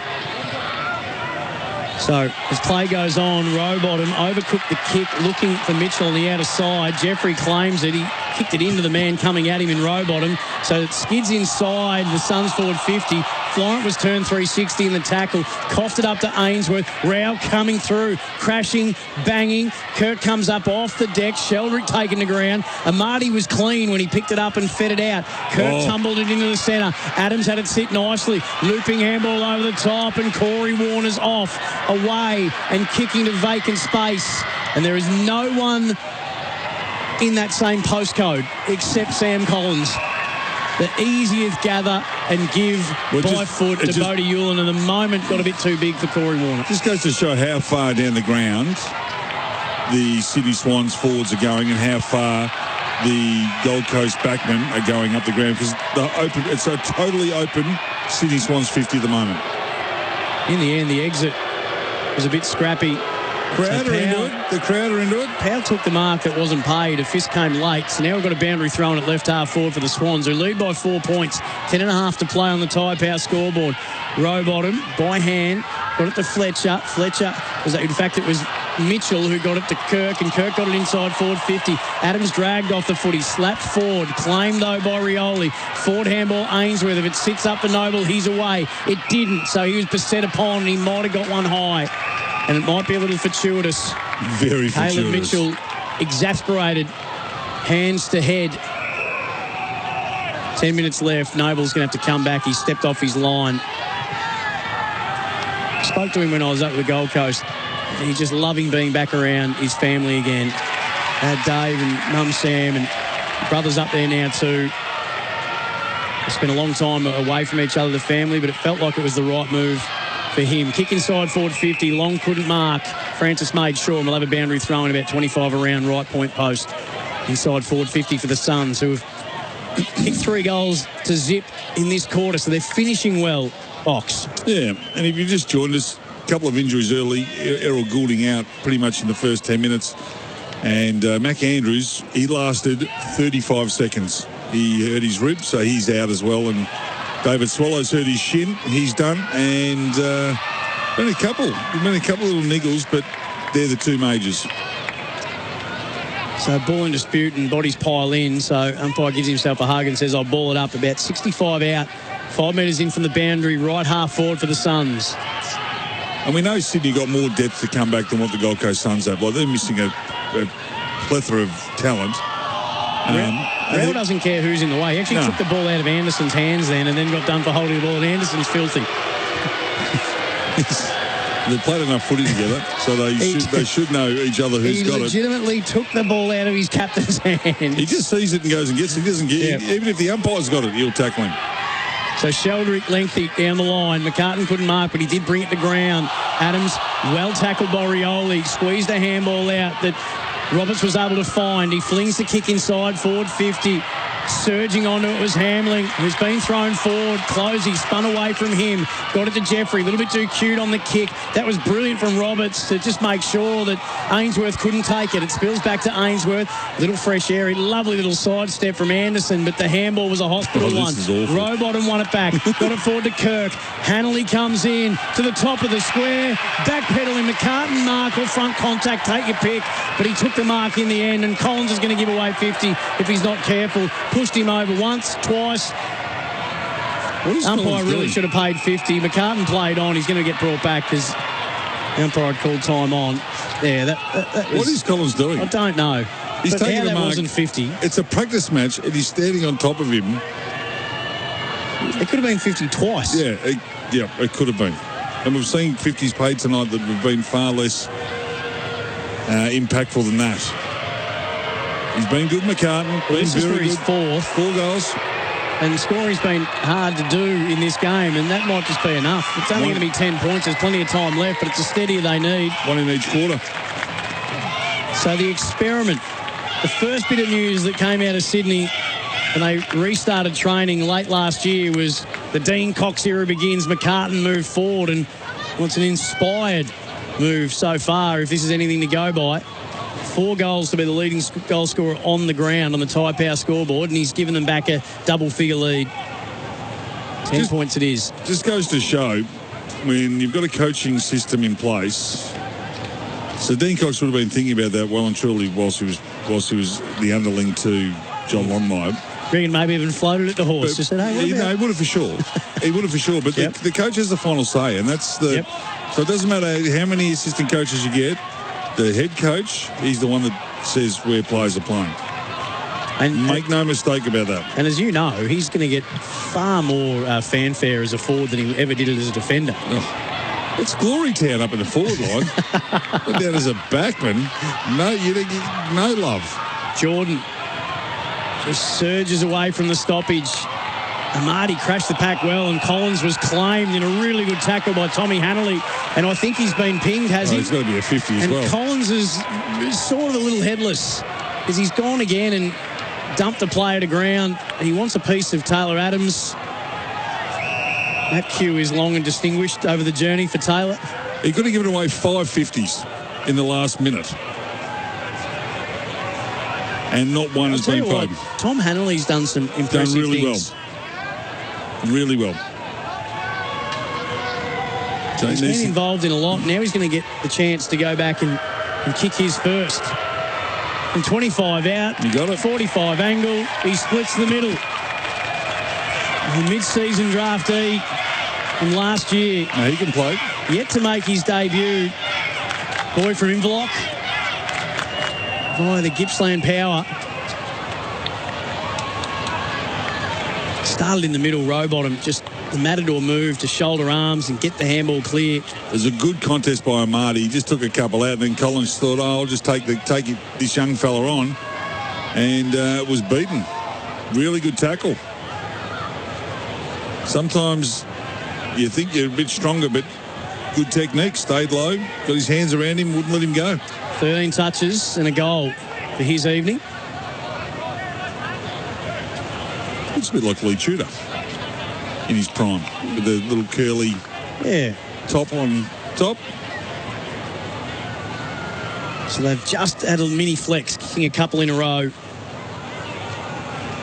So as play goes on, Rowbottom overcooked the kick, looking for Mitchell on the outer side. Jeffrey claims it. He kicked it into the man coming at him in Rowbottom. So it skids inside the Suns forward 50. Florent was turned 360 in the tackle. Coughed it up to Ainsworth. Rao coming through. Crashing, banging. Kirk comes up off the deck. Sheldrick taken to ground. Amati was clean when he picked it up and fed it out. Kirk tumbled it into the centre. Adams had it sit nicely. Looping handball over the top, and Corey Warner's off. Away and kicking to vacant space. And there is no one in that same postcode except Sam Collins. The easiest gather and give by foot to Bodie Ulan, and the moment got a bit too big for Corey Warner. Just goes to show how far down the ground the Sydney Swans forwards are going and how far the Gold Coast backmen are going up the ground, because it's a totally open Sydney Swans 50 at the moment. In the end, the exit was a bit scrappy. The crowd are into it. Powell took the mark that wasn't paid. A fist came late. So now we've got a boundary thrown at left half forward for the Swans, who lead by 4 points. 10.5 to play on the Tyre Power scoreboard. Rowbottom by hand. Got it to Fletcher. In fact, it was Mitchell who got it to Kirk, and Kirk got it inside forward 50. Adams dragged off the footy, slapped forward, claimed though by Rioli. Forward handball Ainsworth. If it sits up for Noble, he's away. It didn't, so he was beset upon, and he might have got one high. And it might be a little fortuitous. Very Caleb fortuitous. Mitchell exasperated, hands to head. 10 minutes left. Noble's going to have to come back. He stepped off his line. Spoke to him when I was up at the Gold Coast. He's just loving being back around his family again. Dave and Mum Sam and brothers up there now too. They spent a long time away from each other, the family, but it felt like it was the right move for him. Kick inside forward 50. Long couldn't mark. Francis made sure, and we'll have a boundary throw in about 25 around right point post. Inside forward 50 for the Suns, who have kicked 3 goals to zip in this quarter, so they're finishing well, Box. Yeah, and if you just joined us, a couple of injuries early. Errol Goulding out pretty much in the first 10 minutes. And Mac Andrews, he lasted 35 seconds. He hurt his rib, so he's out as well. And David Swallows hurt his shin. He's done. And been a couple little niggles, but they're the 2 majors. So ball in dispute and bodies pile in. So umpire gives himself a hug and says, I'll ball it up. About 65 out, 5 metres in from the boundary, right half forward for the Suns. And we know Sydney got more depth to come back than what the Gold Coast Suns have. Like, they're missing a plethora of talent. Rao doesn't care who's in the way. He actually took the ball out of Anderson's hands then, and then got done for holding the ball, and Anderson's filthy. They've played enough footy together, so they should know each other who's got it. He legitimately took the ball out of his captain's hands. He just sees it and goes and gets it. He doesn't get it. Even if the umpire's got it, he'll tackle him. So Sheldrick lengthy down the line. McCartan couldn't mark, but he did bring it to ground. Adams, well tackled by Rioli. Squeezed a handball out that Roberts was able to find. He flings the kick inside, forward 50. Surging onto it was Hamling, who's been thrown forward. Closey spun away from him. Got it to Jeffrey. A little bit too cute on the kick. That was brilliant from Roberts to just make sure that Ainsworth couldn't take it. It spills back to Ainsworth. Little fresh air. Lovely little sidestep from Anderson, but the handball was a hospital one. Rowbottom won it back. Got it forward to Kirk. Hanley comes in to the top of the square. Backpedaling McCartan, mark or front contact. Take your pick. But he took the mark in the end, and Collins is going to give away 50 if he's not careful. Pushed him over once, twice. Umpire really should have paid 50. McCartan played on. He's going to get brought back because the umpire had called time on. Yeah, that was, what is Collins doing? I don't know. He's but taking that a mark. Wasn't 50. It's a practice match, and he's standing on top of him. It could have been 50 twice. Yeah, it could have been. And we've seen 50s paid tonight that have been far less impactful than that. He's been good, McCartan. This is for his fourth. 4 goals. And scoring's been hard to do in this game, and that might just be enough. It's only going to be 10 points. There's plenty of time left, but it's a steadier they need. 1 in each quarter. So the experiment, the first bit of news that came out of Sydney when they restarted training late last year was the Dean Cox era begins. McCartan moved forward, and what's an inspired move so far, if this is anything to go by. 4 goals to be the leading goal scorer on the ground on the Thai Power scoreboard, and he's given them back a double-figure lead. 10 points it is. Just goes to show when you've got a coaching system in place. So Dean Cox would have been thinking about that well and truly whilst he was the underling to John Longmire. Regan maybe even floated at the horse. Just said, hey, he would have for sure. He would have for sure. But the coach has the final say, and that's the. So it doesn't matter how many assistant coaches you get. The head coach, he's the one that says where players are playing. And make no mistake about that. And as you know, he's going to get far more fanfare as a forward than he ever did as a defender. Oh. It's glory town up in the forward line. But down as a backman, no love. Jordan just surges away from the stoppage. Amadi crashed the pack well, and Collins was claimed in a really good tackle by Tommy Hanley. And I think he's been pinged, has he? He's got to be a 50 as well. And Collins is sort of a little headless because he's gone again and dumped the player to ground. He wants a piece of Taylor Adams. That queue is long and distinguished over the journey for Taylor. He could have given away 5 50s in the last minute. And not one has been paid. Tom Hanley's done some impressive things. Really well. So he's been involved in a lot. Now he's going to get the chance to go back and kick his first. From 25 out. You got it. 45 angle. He splits the middle. The mid-season draftee from last year. No, he can play. Yet to make his debut. Boy from Inverloch. Via the Gippsland Power. Started in the middle, Rowbottom, just the Matador move to shoulder arms and get the handball clear. It was a good contest by Amadi. He just took a couple out, and then Collins thought, I'll just take this young fella on, and was beaten. Really good tackle. Sometimes you think you're a bit stronger, but good technique. Stayed low, got his hands around him, wouldn't let him go. 13 touches and a goal for his evening. It's a bit like Lee Tudor in his prime, with the little curly top on top. So they've just had a mini flex, kicking a couple in a row.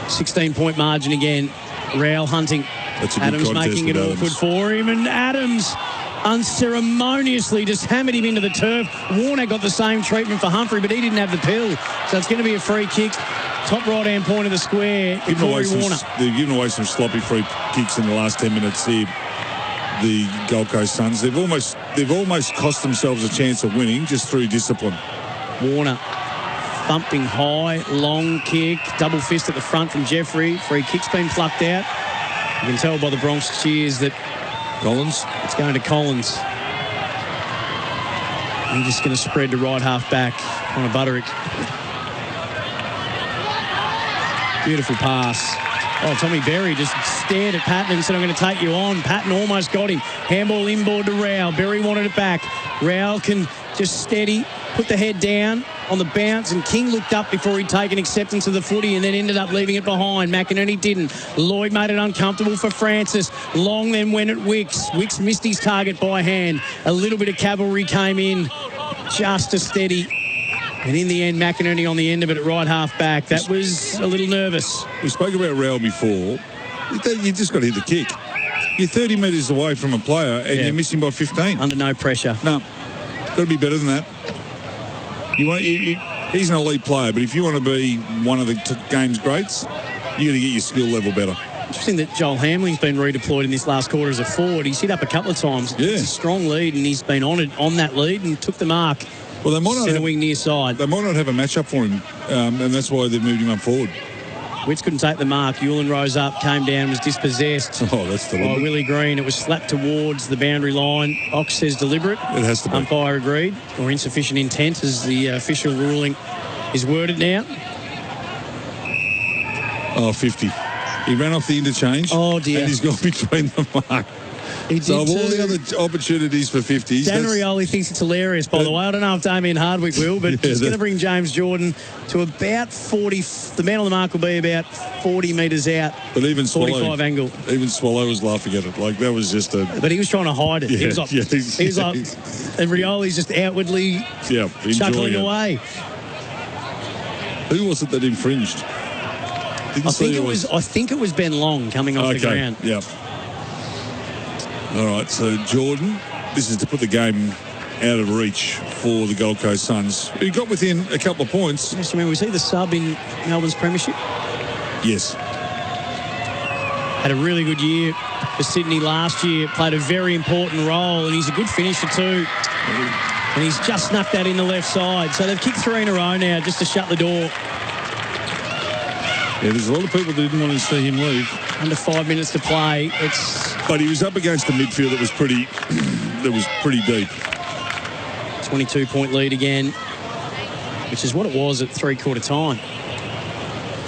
16-point margin again. Rowell hunting. That's a good Adams contest making it with awkward for him, and Adams unceremoniously just hammered him into the turf. Warner got the same treatment for Humphrey, but he didn't have the pill. So it's going to be a free kick. Top right-hand point of the square. Corey Warner. They've given away some sloppy free kicks in the last 10 minutes here. The Gold Coast Suns. They've almost cost themselves a chance of winning just through discipline. Warner thumping high, long kick, double fist at the front from Jeffrey. Free kick's been plucked out. You can tell by the Bronx cheers that Collins. It's going to Collins. He's just going to spread to right half back on a Butterick. Beautiful pass. Oh, Tommy Berry just stared at Patton and said, I'm going to take you on. Patton almost got him. Handball inboard to Rowell. Berry wanted it back. Rowell can just steady, put the head down, on the bounce, and King looked up before he'd taken acceptance of the footy and then ended up leaving it behind. McInerney didn't. Lloyd made it uncomfortable for Francis. Long then went at Wicks. Wicks missed his target by hand. A little bit of cavalry came in just to steady. And in the end, McInerney on the end of it at right half back. That was a little nervous. We spoke about Rowell before. You just got to hit the kick. You're 30 metres away from a player and you're missing by 15. Under no pressure. No. Got to be better than that. He's an elite player, but if you want to be one of the game's greats, you got to get your skill level better. Interesting that Joel Hamling's been redeployed in this last quarter as a forward. He's hit up a couple of times. Yeah. It's a strong lead, and he's been on that lead and took the mark. Well, they might not have wing near side. They might not have a match-up for him, and that's why they've moved him up forward. Witts couldn't take the mark. Ewell rose up, came down, was dispossessed. Oh, that's deliberate. By Willie Green. It was slapped towards the boundary line. Ox says deliberate. It has to be. Umpire agreed. Or insufficient intent, as the official ruling is worded now. Oh, 50. He ran off the interchange. Oh, dear. And he's gone between the mark. So of all the other opportunities for 50s... Dan Rioli thinks it's hilarious, by the way. I don't know if Damien Hardwick will, but it's going to bring James Jordan to about 40... The man on the mark will be about 40 metres out. But even 45 angle. Even Swallow was laughing at it. Like, that was just a... But he was trying to hide it. Yeah, he was like... And Rioli's just outwardly chuckling away. Who was it that infringed? I think it was Ben Long coming off the ground. Yeah. All right, so Jordan, this is to put the game out of reach for the Gold Coast Suns, who got within a couple of points. Yes, remember, was he the sub in Melbourne's premiership? Yes. Had a really good year for Sydney last year, played a very important role, and he's a good finisher too. And he's just snuck that in the left side. So they've kicked 3 in a row now just to shut the door. Yeah, there's a lot of people that didn't want to see him leave. Under 5 minutes to play. But he was up against a midfield that was pretty deep. 22-point lead again, which is what it was at three-quarter time.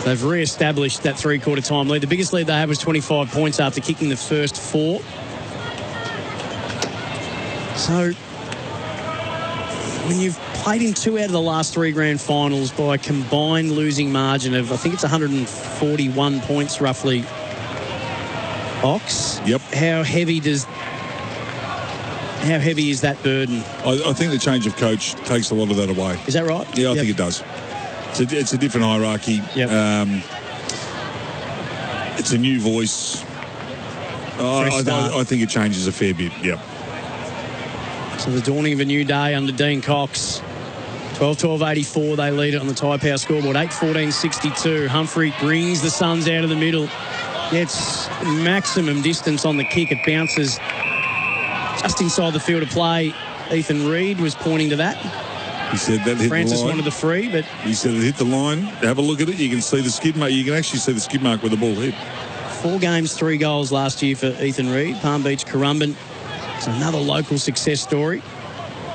They've re-established that three-quarter time lead. The biggest lead they had was 25 points after kicking the first 4. So when you've played in 2 out of the last 3 grand finals by a combined losing margin of, I think it's 141 points roughly, Ox. Yep. How heavy is that burden? I think the change of coach takes a lot of that away. Is that right? Yeah, I think it does. It's a different hierarchy. Yep. It's a new voice. I think it changes a fair bit. Yep. So the dawning of a new day under Dean Cox. 12-12-84, they lead it on the Tyre Power scoreboard. 8-14-62. Humphrey brings the Suns out of the middle. Gets maximum distance on the kick. It bounces just inside the field of play. Ethan Reid was pointing to that. He said that hit Francis the line. wanted the free, but... He said it hit the line. Have a look at it. You can see the skid mark. You can actually see the skid mark where the ball hit. 4 games, 3 goals last year for Ethan Reid. Palm Beach, Currumbin. It's another local success story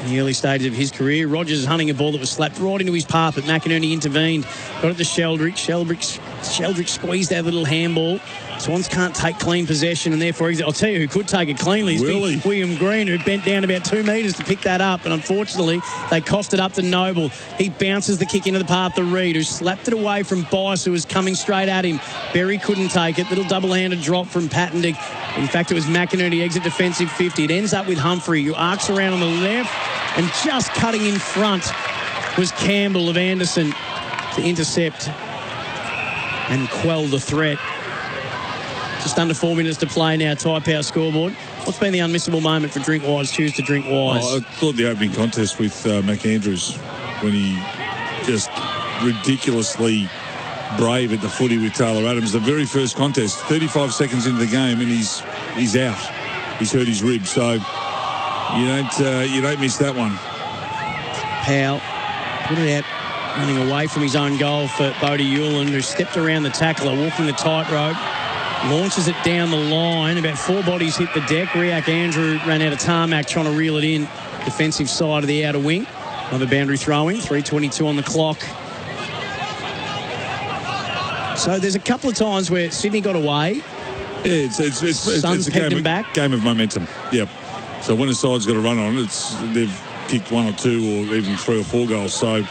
in the early stages of his career. Rogers is hunting a ball that was slapped right into his path, but McInerney intervened. Got it to Sheldrick. Sheldrick squeezed that little handball. Swans can't take clean possession, and therefore, I'll tell you who could take it cleanly. Is William Green, who bent down about 2 metres to pick that up, and unfortunately, they coughed it up to Noble. He bounces the kick into the path of Reid, who slapped it away from Bice, who was coming straight at him. Berry couldn't take it. Little double-handed drop from Pattendick. In fact, it was McInerney, exit defensive 50. It ends up with Humphrey, who arcs around on the left, and just cutting in front was Campbell of Anderson to intercept and quell the threat. Just under 4 minutes to play now, Tyre Power scoreboard. What's been the unmissable moment for Drinkwise? Choose to drink wise. I thought the opening contest with McAndrews, when he just ridiculously brave at the footy with Taylor Adams. The very first contest, 35 seconds into the game, and he's out. He's hurt his rib, so you don't miss that one. Powell put it out, running away from his own goal for Bodie Hewland, who stepped around the tackler, walking the tightrope. Launches it down the line. About 4 bodies hit the deck. Riak Andrew ran out of tarmac trying to reel it in. Defensive side of the outer wing. Another boundary throwing. 3:22 on the clock. So there's a couple of times where Sydney got away. Yeah, it's a game of momentum. Yep. So when a side's got a run on it, they've kicked 1 or 2 or even 3 or 4 goals. So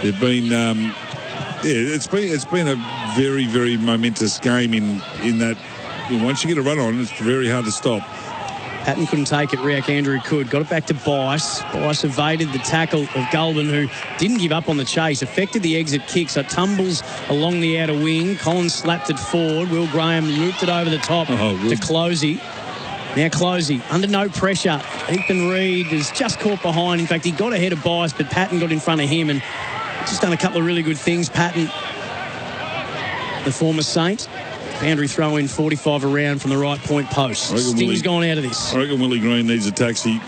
They've been, it's been a very, very momentous game in that once you get a run on, it's very hard to stop. Patton couldn't take it. Riak Andrew could. Got it back to Bice. Bice evaded the tackle of Gulbin, who didn't give up on the chase. Affected the exit kick, so tumbles along the outer wing. Collins slapped it forward. Will Graham looped it over the top to Closey. Now Closey, under no pressure. Ethan Reid is just caught behind. In fact, he got ahead of Bice, but Patton got in front of him and just done a couple of really good things. Patton, the former Saint. Boundary throw in 45 around from the right point post. Sting's gone out of this. I reckon Willie Green needs a taxi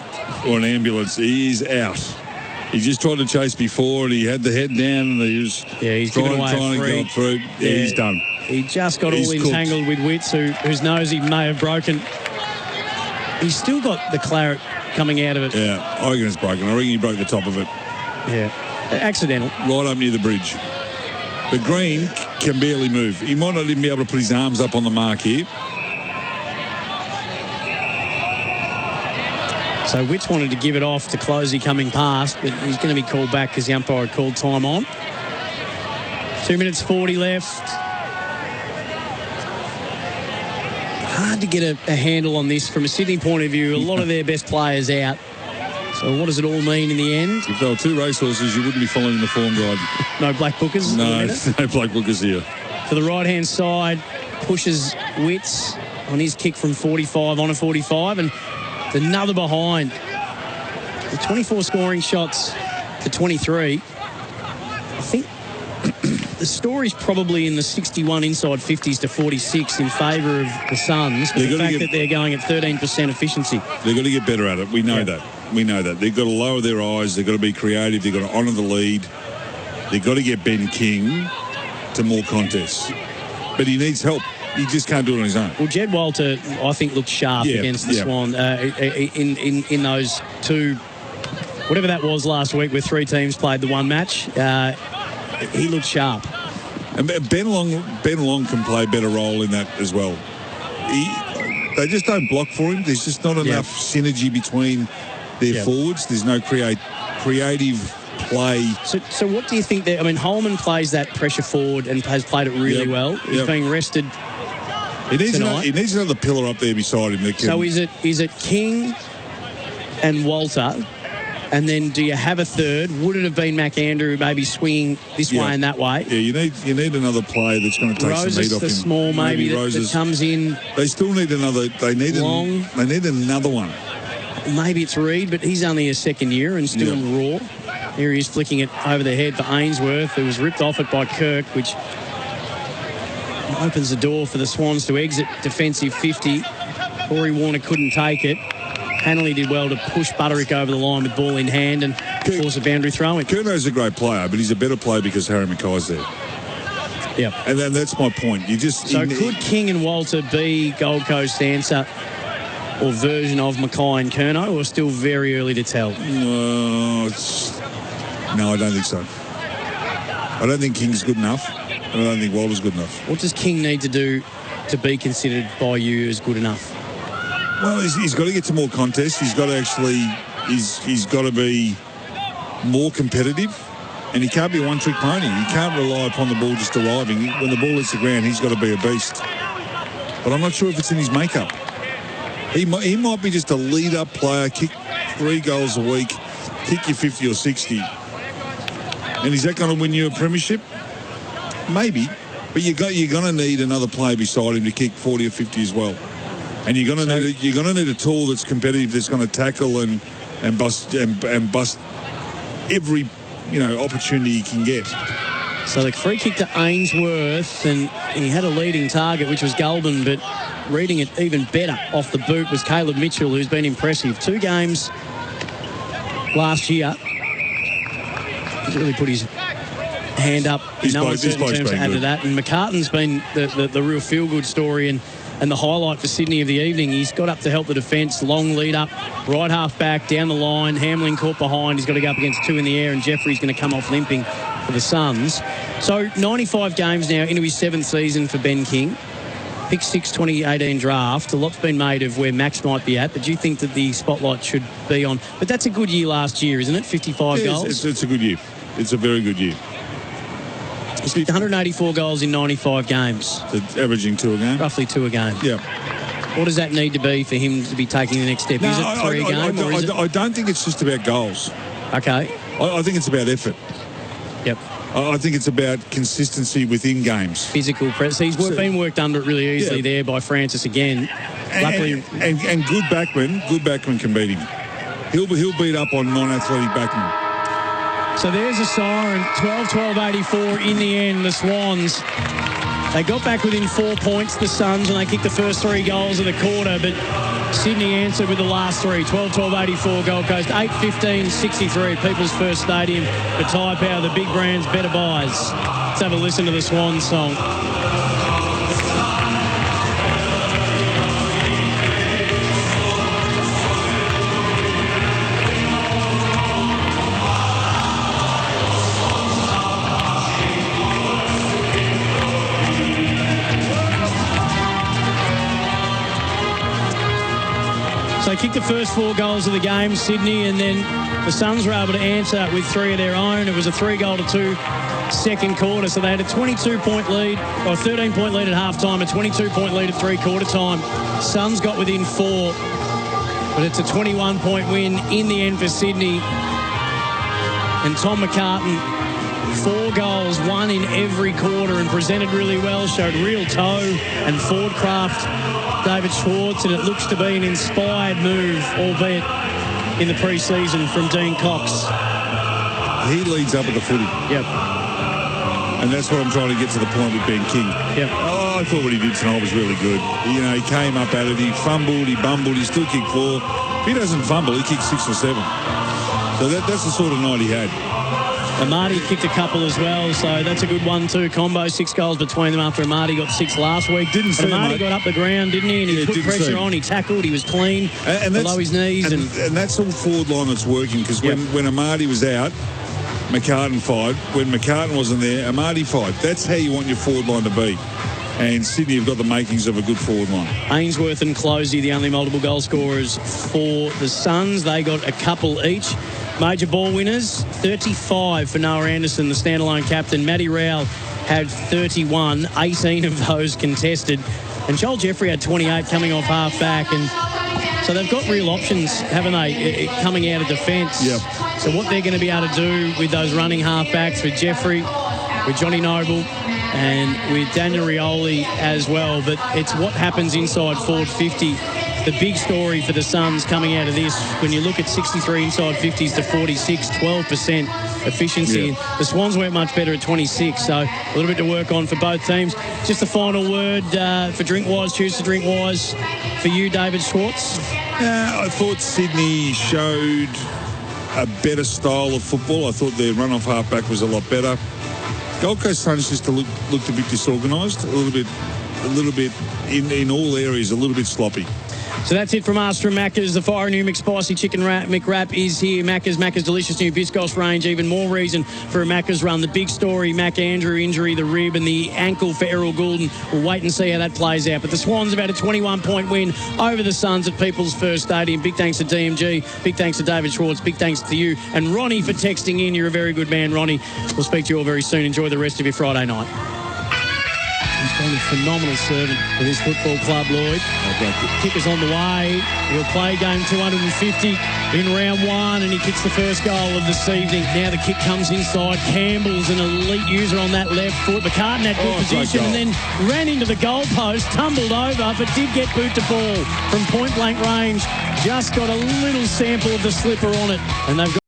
or an ambulance. He is out. He just tried to chase before and he had the head down and he was trying to go through. Yeah, he's done. He just got all entangled with Witts, whose nose he may have broken. He's still got the claret coming out of it. Yeah, I reckon it's broken. I reckon he broke the top of it. Yeah, accidental. Right up near the bridge. But Green can barely move. He might not even be able to put his arms up on the mark here. So Witts wanted to give it off to Closey coming past, but he's going to be called back because the umpire called time on. 2 minutes 40 left. Hard to get a handle on this from a Sydney point of view. A lot of their best players out. So what does it all mean in the end? If there were two racehorses, you wouldn't be following the form guide. No black bookers? No black bookers here. To the right-hand side, pushes Witts on his kick from 45 on a 45, and another behind. The 24 scoring shots to 23. I think the story's probably in the 61 inside 50s to 46 in favour of the Suns, but the fact that they're going at 13% efficiency. They've got to get better at it. We know that. We know that. They've got to lower their eyes. They've got to be creative. They've got to honour the lead. They've got to get Ben King to more contests. But he needs help. He just can't do it on his own. Well, Jed Walter, I think, looked sharp against the Swan in those two, whatever that was last week, where three teams played the one match. He looked sharp. And Ben Long can play a better role in that as well. They just don't block for him. There's just not enough synergy between their forwards. There's no creative play. So what do you think that, I mean, Holman plays that pressure forward and has played it really well. He's being rested tonight. He needs another pillar up there beside him. So is it King and Walter, and then do you have a third? Would it have been McAndrew maybe swinging this way and that way? Yeah, you need another player that's going to take some heat off him. The small maybe that comes in. They still need another. They need another one. Maybe it's Reid, but he's only a second year and still raw. Here he is flicking it over the head for Ainsworth, who was ripped off it by Kirk, which opens the door for the Swans to exit defensive 50. Corey Warner couldn't take it. Hanley did well to push Butterick over the line with ball in hand and force a boundary throw-in. Curno's a great player, but he's a better player because Harry Mackay's there. Yeah. And then that's my point. Could King and Walter be Gold Coast's answer or version of Mackay and Curnow, or still very early to tell? No, I don't think so. I don't think King's good enough, and I don't think Walter's good enough. What does King need to do to be considered by you as good enough? Well, he's got to get to more contests. He's got to he's got to be more competitive, and he can't be a one-trick pony. He can't rely upon the ball just arriving. When the ball hits the ground, he's got to be a beast. But I'm not sure if it's in his makeup. He might be just a lead-up player, kick 3 goals a week, kick you 50 or 60. And is that going to win you a premiership? Maybe, but you're going to need another player beside him to kick 40 or 50 as well. And you're going to need a tool that's competitive, that's going to tackle and bust every opportunity you can get. So the free kick to Ainsworth, and he had a leading target, which was Gulbin, but reading it even better off the boot was Caleb Mitchell, who's been impressive. 2 games last year. He's really put his hand up in no uncertain terms to add to that. And McCartan's been the real feel-good story and the highlight for Sydney of the evening. He's got up to help the defence, long lead up, right half back, down the line. Hamlin caught behind. He's got to go up against 2 in the air, and Jeffrey's going to come off limping for the Suns. So 95 games now into his 7th season for Ben King. Pick 6 2018 draft. A lot's been made of where Max might be at, but do you think that the spotlight should be on? But that's a good year last year, isn't it? 55 goals. It's a good year. It's a very good year. He's kicked 184 goals in 95 games. Averaging 2 a game? Roughly 2 a game. Yeah. What does that need to be for him to be taking the next step? No, is it 3 a game? I don't think it's just about goals. Okay. I think it's about effort. Yep. I think it's about consistency within games. Physical presence. He's been worked under it really easily there by Francis again. Luckily, and good backmen can beat him. He'll beat up on non-athletic backmen. So there's a siren. 12-84 in the end. The Swans. They got back within 4 points, the Suns, and they kicked the first 3 goals of the quarter, but Sydney answered with the last 3. 12-84 Gold Coast. 8-15-63 People's First Stadium. The Tyre Power, the big brands, better buys. Let's have a listen to the Swans song. They kicked the first 4 goals of the game, Sydney, and then the Suns were able to answer with 3 of their own. It was a 3-2 second quarter, so they had a 22-point lead, or a 13-point lead at halftime, a 22-point lead at three-quarter time. Suns got within 4, but it's a 21-point win in the end for Sydney. And Tom McCartan, 4 goals, 1 in every quarter, and presented really well, showed real toe and forward craft. David Schwartz, and it looks to be an inspired move, albeit in the pre-season, from Dean Cox. He leads up at the footy. Yep. And that's what I'm trying to get to the point with Ben King. Yep. Oh, I thought what he did tonight was really good. You know, he came up at it, he fumbled, he bumbled, he still kicked 4. If he doesn't fumble, he kicks 6 or 7. So that's the sort of night he had. Amati kicked a couple as well, so that's a good 1-2 combo. 6 goals between them after Amati got 6 last week. Didn't see Amati got up the ground, didn't he? And he put pressure on, he tackled, he was clean and below his knees. And that's all forward line that's working, because when Amati was out, McCartan fired. When McCartan wasn't there, Amati fired. That's how you want your forward line to be. And Sydney have got the makings of a good forward line. Ainsworth and Closey, the only multiple goal scorers for the Suns. They got a couple each. Major ball winners, 35 for Noah Anderson, the standalone captain. Matty Rowell had 31, 18 of those contested. And Joel Jeffrey had 28 coming off half-back. And so they've got real options, haven't they, coming out of defence. Yep. So what they're going to be able to do with those running half-backs, with Jeffrey, with Johnny Noble, and with Daniel Rioli as well. But it's what happens inside forward 50. The big story for the Suns coming out of this, when you look at 63 inside 50s to 46, 12% efficiency. Yeah. The Swans weren't much better at 26, so a little bit to work on for both teams. Just a final word for Drinkwise, choose to Drinkwise. For you, David Schwartz? I thought Sydney showed a better style of football. I thought their run-off half-back was a lot better. Gold Coast Suns just looked a bit disorganised, a little bit in all areas, a little bit sloppy. So that's it from us from Macca's. The Fire New McSpicy Chicken McWrap is here. Macca's delicious new Biscoff range. Even more reason for a Macca's run. The big story, Mac Andrew injury, the rib and the ankle for Errol Goulden. We'll wait and see how that plays out. But the Swans have had a 21-point win over the Suns at People's First Stadium. Big thanks to DMG. Big thanks to David Schwartz. Big thanks to you and Ronnie for texting in. You're a very good man, Ronnie. We'll speak to you all very soon. Enjoy the rest of your Friday night. He's been a phenomenal servant for this football club, Lloyd. Kicker's on the way. He'll play game 250 in round 1, and he kicks the first goal of this evening. Now the kick comes inside. Campbell's an elite user on that left foot. McCartan had good position and then ran into the goalpost, tumbled over, but did get boot to ball from point-blank range. Just got a little sample of the slipper on it, and they've got